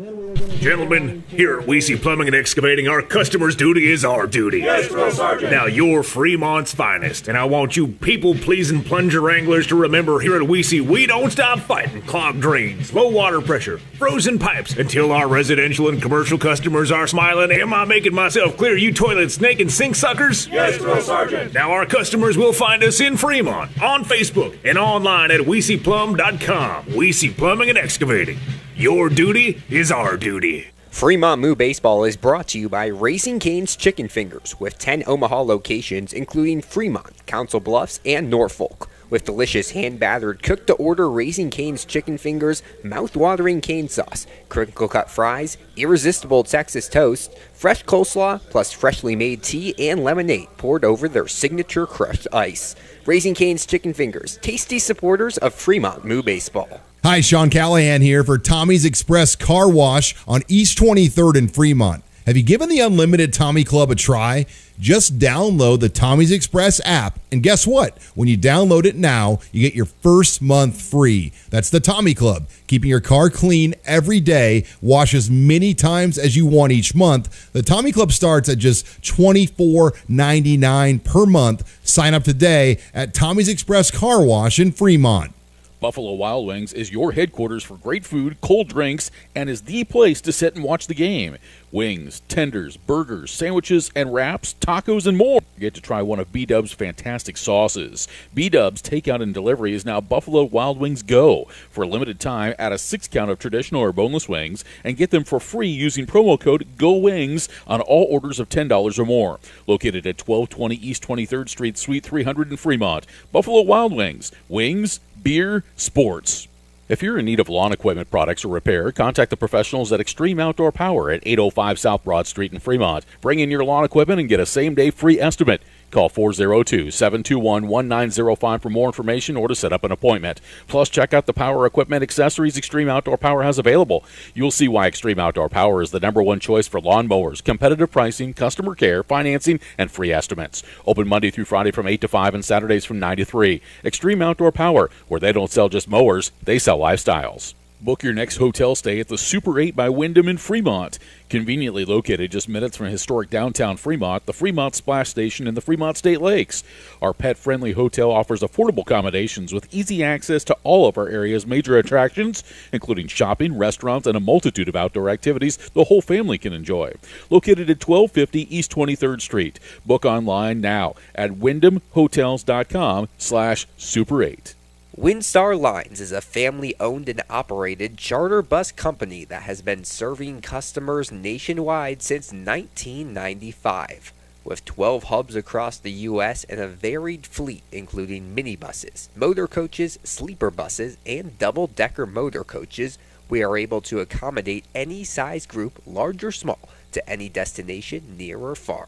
Gentlemen, here at Weesey Plumbing and Excavating, our customer's duty is our duty. Yes, Drill Sergeant. Now, you're Fremont's finest, and I want you people-pleasing plunger wranglers to remember here at Weesey, we don't stop fighting clogged drains, low water pressure, frozen pipes, until our residential and commercial customers are smiling. Am I making myself clear, you toilet snake and sink suckers? Yes, Drill Sergeant. Now, our customers will find us in Fremont, on Facebook, and online at WeeseyPlum.com. Weesey Plumbing and Excavating. Your duty is our duty. Fremont Moo Baseball is brought to you by Raising Cane's Chicken Fingers, with 10 Omaha locations, including Fremont, Council Bluffs, and Norfolk. With delicious hand-battered, cooked-to-order Raising Cane's Chicken Fingers, mouth-watering cane sauce, crinkle-cut fries, irresistible Texas toast, fresh coleslaw, plus freshly made tea and lemonade poured over their signature crushed ice. Raising Cane's Chicken Fingers, tasty supporters of Fremont Moo Baseball. Hi, Sean Callahan here for Tommy's Express Car Wash on East 23rd in Fremont. Have you given the Unlimited Tommy Club a try? Just download the Tommy's Express app, and guess what? When you download it now, you get your first month free. That's the Tommy Club, keeping your car clean every day. Wash as many times as you want each month. The Tommy Club starts at just $24.99 per month. Sign up today at Tommy's Express Car Wash in Fremont. Buffalo Wild Wings is your headquarters for great food, cold drinks, and is the place to sit and watch the game. Wings, tenders, burgers, sandwiches, and wraps, tacos, and more. You get to try one of B-Dub's fantastic sauces. B-Dub's takeout and delivery is now Buffalo Wild Wings Go. For a limited time, add a 6-count of traditional or boneless wings and get them for free using promo code GOWINGS on all orders of $10 or more. Located at 1220 East 23rd Street, Suite 300 in Fremont. Buffalo Wild Wings. Wings, beer, sports. If you're in need of lawn equipment products or repair, contact the professionals at Extreme Outdoor Power at 805 South Broad Street in Fremont. Bring in your lawn equipment and get a same-day free estimate. Call 402-721-1905 for more information or to set up an appointment. Plus, check out the power equipment accessories Extreme Outdoor Power has available. You'll see why Extreme Outdoor Power is the #1 choice for lawn mowers, competitive pricing, customer care, financing, and free estimates. Open Monday through Friday from 8 to 5 and Saturdays from 9 to 3. Extreme Outdoor Power, where they don't sell just mowers, they sell lifestyles. Book your next hotel stay at the Super 8 by Wyndham in Fremont. Conveniently located just minutes from historic downtown Fremont, the Fremont Splash Station, and the Fremont State Lakes. Our pet-friendly hotel offers affordable accommodations with easy access to all of our area's major attractions, including shopping, restaurants, and a multitude of outdoor activities the whole family can enjoy. Located at 1250 East 23rd Street. Book online now at wyndhamhotels.com/Super 8. Windstar Lines is a family-owned and operated charter bus company that has been serving customers nationwide since 1995. With 12 hubs across the U.S. and a varied fleet including minibuses, motor coaches, sleeper buses, and double-decker motor coaches, we are able to accommodate any size group, large or small, to any destination near or far.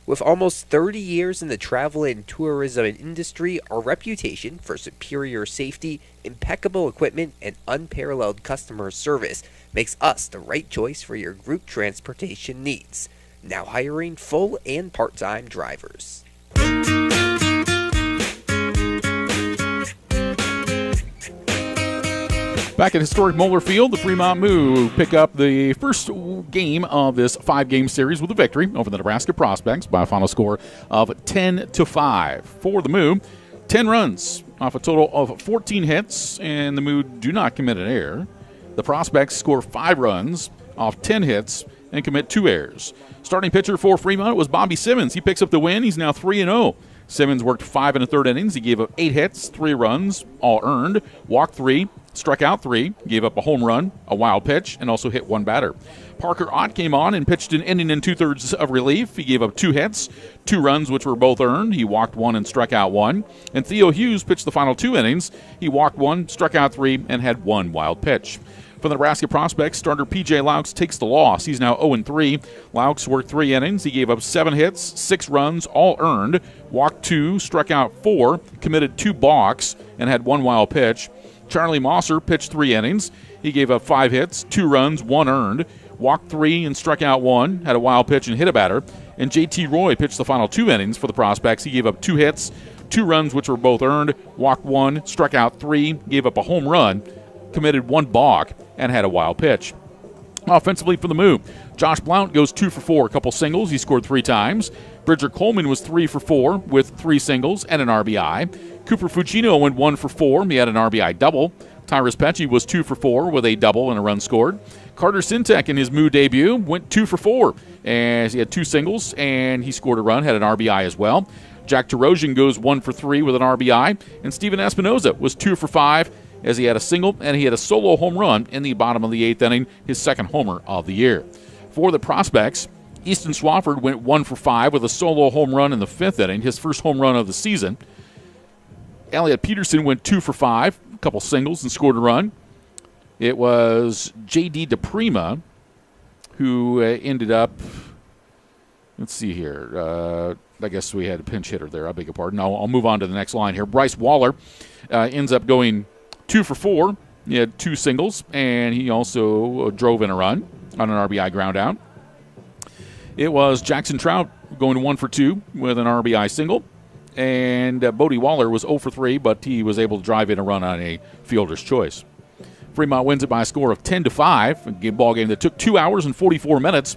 With almost 30 years in the travel and tourism industry, our reputation for superior safety, impeccable equipment, and unparalleled customer service makes us the right choice for your group transportation needs. Now hiring full and part-time drivers. Back at historic Moeller Field, the Fremont Moo pick up the first game of this 5-game series with a victory over the Nebraska Prospects by a final score of 10-5. For the Moo, 10 runs off a total of 14 hits, and the Moo do not commit an error. The Prospects score 5 runs off 10 hits and commit 2 errors. Starting pitcher for Fremont was Bobby Simmons. He picks up the win. He's now 3-0. Simmons worked 5 1/3 innings. He gave up 8 hits, 3 runs, all earned, walked 3, struck out 3, gave up a home run, a wild pitch, and also hit 1 batter. Parker Ott came on and pitched an inning and 2/3 of relief. He gave up 2 hits, 2 runs, which were both earned. He walked 1 and struck out 1. And Theo Hughes pitched the final 2 innings. He walked 1, struck out 3, and had 1 wild pitch. For the Nebraska Prospects, starter P.J. Laux takes the loss. He's now 0-3. Laux worked 3 innings. He gave up 7 hits, 6 runs, all earned, walked 2, struck out 4, committed 2 balks, and had 1 wild pitch. Charlie Mosser pitched 3 innings. He gave up 5 hits, 2 runs, 1 earned, walked 3 and struck out 1, had a wild pitch and hit a batter. And J.T. Roy pitched the final 2 innings for the Prospects. He gave up 2 hits, 2 runs, which were both earned, walked 1, struck out 3, gave up a home run, committed 1 balk, and had a wild pitch. Offensively for the Moo, Josh Blount goes 2 for 4, a couple singles. He scored 3 times. Bridger Coleman was 3 for 4 with 3 singles and an RBI. Cooper Fucino went 1 for 4. He had an RBI double. Tyrus Pecci was 2 for 4 with a double and a run scored. Carter Sintek in his Moo debut went 2 for 4 as he had 2 singles and he scored a run, had an RBI as well. Jack Tarosian goes 1 for 3 with an RBI. And Steven Espinoza was 2 for 5 as he had a single and he had a solo home run in the bottom of the 8th inning, his 2nd homer of the year. For the Prospects, Easton Swafford went 1 for 5 with a solo home run in the 5th inning, his first home run of the season. Elliot Peterson went 2 for 5, a couple singles and scored a run. It was J.D. DePrima who ended up, let's see here, I guess we had a pinch hitter there, I beg your pardon. I'll move on to the next line here. Bryce Waller ends up going 2 for 4. He had 2 singles, and he also drove in a run on an RBI ground out. It was Jackson Trout going 1 for 2 with an RBI single. And Bodie Waller was 0 for 3, but he was able to drive in a run on a fielder's choice. Fremont wins it by a score of 10-5, a ball game that took 2 hours and 44 minutes.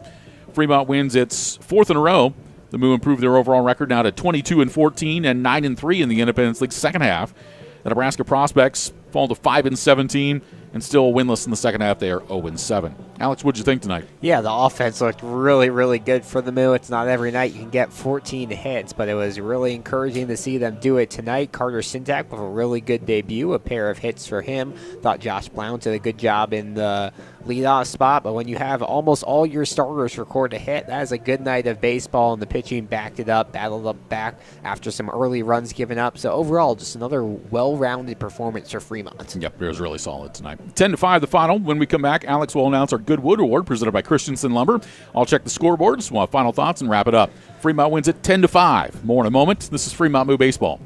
Fremont wins its 4th in a row. The Moo improved their overall record now to 22-14 and 9-3 in the Independence League second half. The Nebraska Prospects fall to 5-17 and still winless in the second half. They are 0-7. Alex, what'd you think tonight? Yeah, the offense looked really, really good for the Moo. It's not every night you can get 14 hits, but it was really encouraging to see them do it tonight. Carter Sintak with a really good debut, a pair of hits for him. Thought Josh Blount did a good job in the leadoff spot, but when you have almost all your starters record a hit, that is a good night of baseball, and the pitching backed it up, battled up back after some early runs given up. So overall, just another well-rounded performance for Fremont. Yep, it was really solid tonight. 10-5 the final. When we come back, Alex will announce our Goodwood Award presented by Christensen Lumber. I'll check the scoreboards, we'll have final thoughts, and wrap it up. Fremont wins it 10-5. More in a moment. This is Fremont Moo Baseball.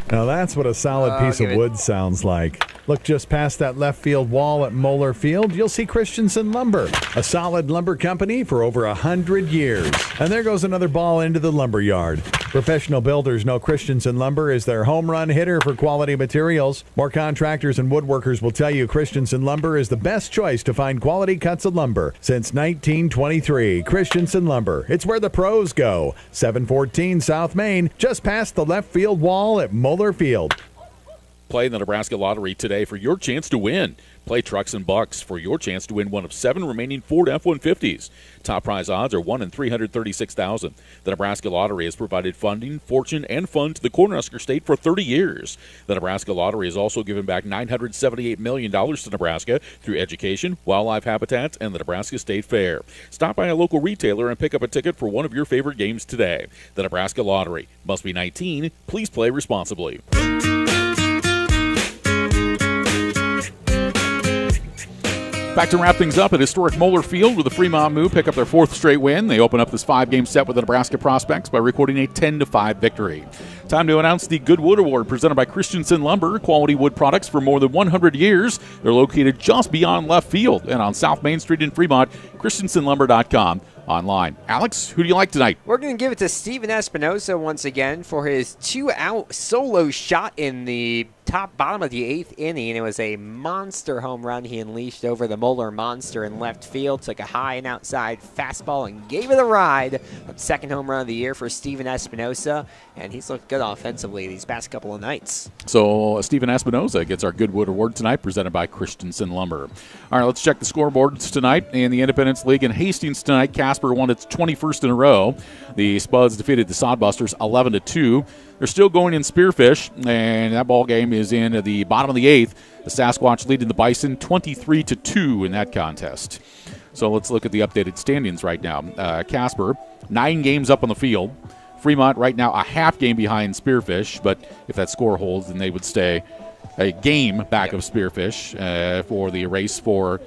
Now that's what a solid piece of wood sounds like. Look just past that left field wall at Moeller Field. You'll see Christensen Lumber, a solid lumber company for over 100 years. And there goes another ball into the lumber yard. Professional builders know Christensen Lumber is their home run hitter for quality materials. More contractors and woodworkers will tell you Christensen Lumber is the best choice to find quality cuts of lumber. Since 1923, Christensen Lumber. It's where the pros go. 714 South Main, just past the left field wall at Moeller Field. Play in the Nebraska Lottery today for your chance to win. Play Trucks and Bucks for your chance to win one of 7 remaining Ford F-150s. Top prize odds are 1 in 336,000. The Nebraska Lottery has provided funding, fortune, and fun to the Cornhusker State for 30 years. The Nebraska Lottery has also given back $978 million to Nebraska through education, wildlife habitats, and the Nebraska State Fair. Stop by a local retailer and pick up a ticket for one of your favorite games today. The Nebraska Lottery. Must be 19. Please play responsibly. Back to wrap things up at historic Moeller Field with the Fremont Moo pick up their 4th straight win. They open up this 5-game set with the Nebraska Prospects by recording a 10-5 victory. Time to announce the Goodwood Award presented by Christensen Lumber, quality wood products for more than 100 years. They're located just beyond left field and on South Main Street in Fremont, christensenlumber.com. Online. Alex, who do you like tonight? We're going to give it to Steven Espinoza once again for his 2-out solo shot in the bottom of the 8th inning. It was a monster home run he unleashed over the Moeller Monster in left field. Took a high and outside fastball and gave it a ride. 2nd home run of the year for Steven Espinoza, and he's looked good offensively these past couple of nights. So Steven Espinoza gets our Goodwood Award tonight, presented by Christensen Lumber. All right, let's check the scoreboards tonight in the Independence League. In Hastings tonight, Casper won its 21st in a row. The Spuds defeated the Sodbusters 11-2. They're still going in Spearfish, and that ball game is in the bottom of the 8th. The Sasquatch leading the Bison 23-2 in that contest. So let's look at the updated standings right now. Casper, 9 games up on the field. Fremont right now a half game behind Spearfish, but if that score holds, then they would stay a game back of Spearfish for the race for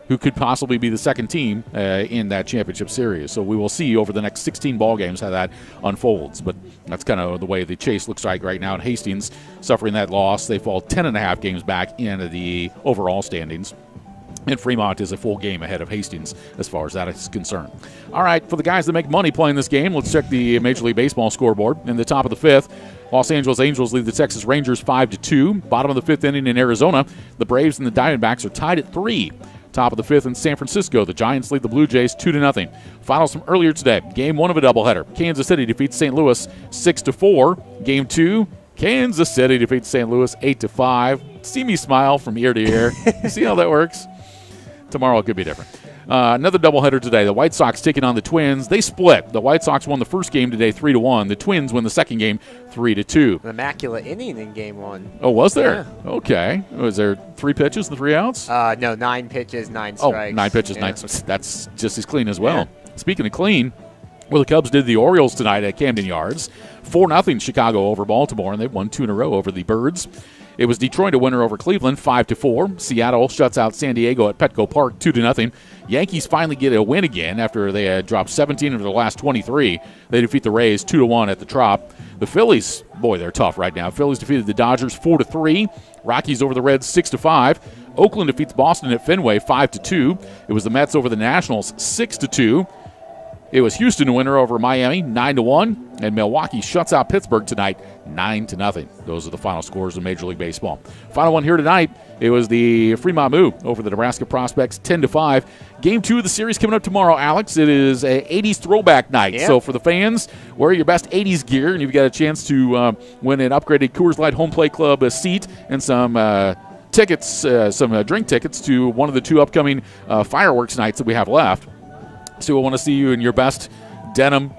who could possibly be the second team in that championship series. So we will see over the next 16 ball games how that unfolds. But that's kind of the way the chase looks like right now. And Hastings suffering that loss. They fall 10.5 games back into the overall standings. And Fremont is a full game ahead of Hastings as far as that is concerned. All right, for the guys that make money playing this game, let's check the Major League Baseball scoreboard. In the top of the fifth, Los Angeles Angels lead the Texas Rangers 5-2. Bottom of the fifth inning in Arizona, the Braves and the Diamondbacks are tied at 3. Top of the fifth in San Francisco, the Giants lead the Blue Jays 2-0. Finals from earlier today, Game 1 of a doubleheader. Kansas City defeats St. Louis 6-4. Game 2, Kansas City defeats St. Louis 8-5. See me smile from ear to ear. You see how that works? Tomorrow it could be different. Another doubleheader today. The White Sox taking on the Twins. They split. The White Sox won the first game today 3-1. The Twins win the second game 3-2. An immaculate inning in Game 1. Oh, was there? Yeah. Okay. Was there 3 pitches and 3 outs? No, 9 pitches, 9 strikes. Oh, 9 pitches, 9. That's just as clean as well. Yeah. Speaking of clean, well, the Cubs did the Orioles tonight at Camden Yards. 4-0 Chicago over Baltimore, and they've won 2 in a row over the Birds. It was Detroit a winner over Cleveland, 5-4. Seattle shuts out San Diego at Petco Park, 2-0. Yankees finally get a win again after they had dropped 17 of their last 23. They defeat the Rays 2-1 at the Trop. The Phillies, boy, they're tough right now. Phillies defeated the Dodgers 4-3. Rockies over the Reds 6-5. Oakland defeats Boston at Fenway 5-2. It was the Mets over the Nationals 6-2. It was Houston a winner over Miami 9-1, and Milwaukee shuts out Pittsburgh tonight 9-0. Those are the final scores in Major League Baseball. Final one here tonight. It was the Fremont Moo over the Nebraska Prospects 10-5. Game 2 of the series coming up tomorrow, Alex. It is a 80s throwback night. Yeah. So for the fans, wear your best 80s gear, and you've got a chance to win an upgraded Coors Light Home Play Club seat and some tickets, some drink tickets to one of the 2 upcoming fireworks nights that we have left. So I want to see you in your best denim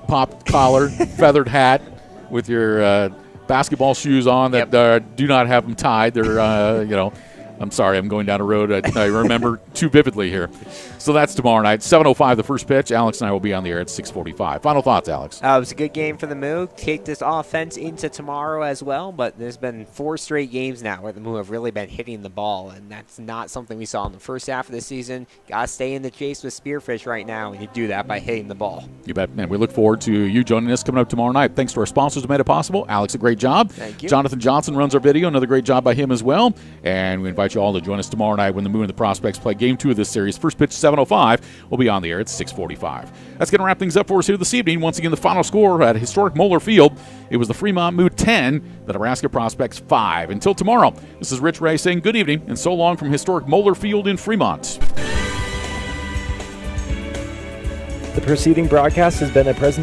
pop collar, feathered hat with your basketball shoes on that do not have them tied. They're, I'm sorry, I'm going down a road I remember too vividly here. So that's tomorrow night, 7:05 the first pitch. Alex and I will be on the air at 6:45. Final thoughts, Alex? It was a good game for the Moo. Take this offense into tomorrow as well, but there's been 4 straight games now where the Moo have really been hitting the ball, and that's not something we saw in the first half of the season. Got to stay in the chase with Spearfish right now, and you do that by hitting the ball. You bet, man. We look forward to you joining us coming up tomorrow night. Thanks to our sponsors who made it possible. Alex, a great job. Thank you. Jonathan Johnson runs our video. Another great job by him as well. And we invite you all to join us tomorrow night when the Moo and the Prospects play Game 2 of this series. First pitch, 7:05. We'll be on the air at 6:45. That's going to wrap things up for us here this evening. Once again, the final score at historic Moeller Field. It was the Fremont Moo 10, the Nebraska Prospects 5. Until tomorrow, this is Rich Ray saying good evening and so long from historic Moeller Field in Fremont. The preceding broadcast has been a presentation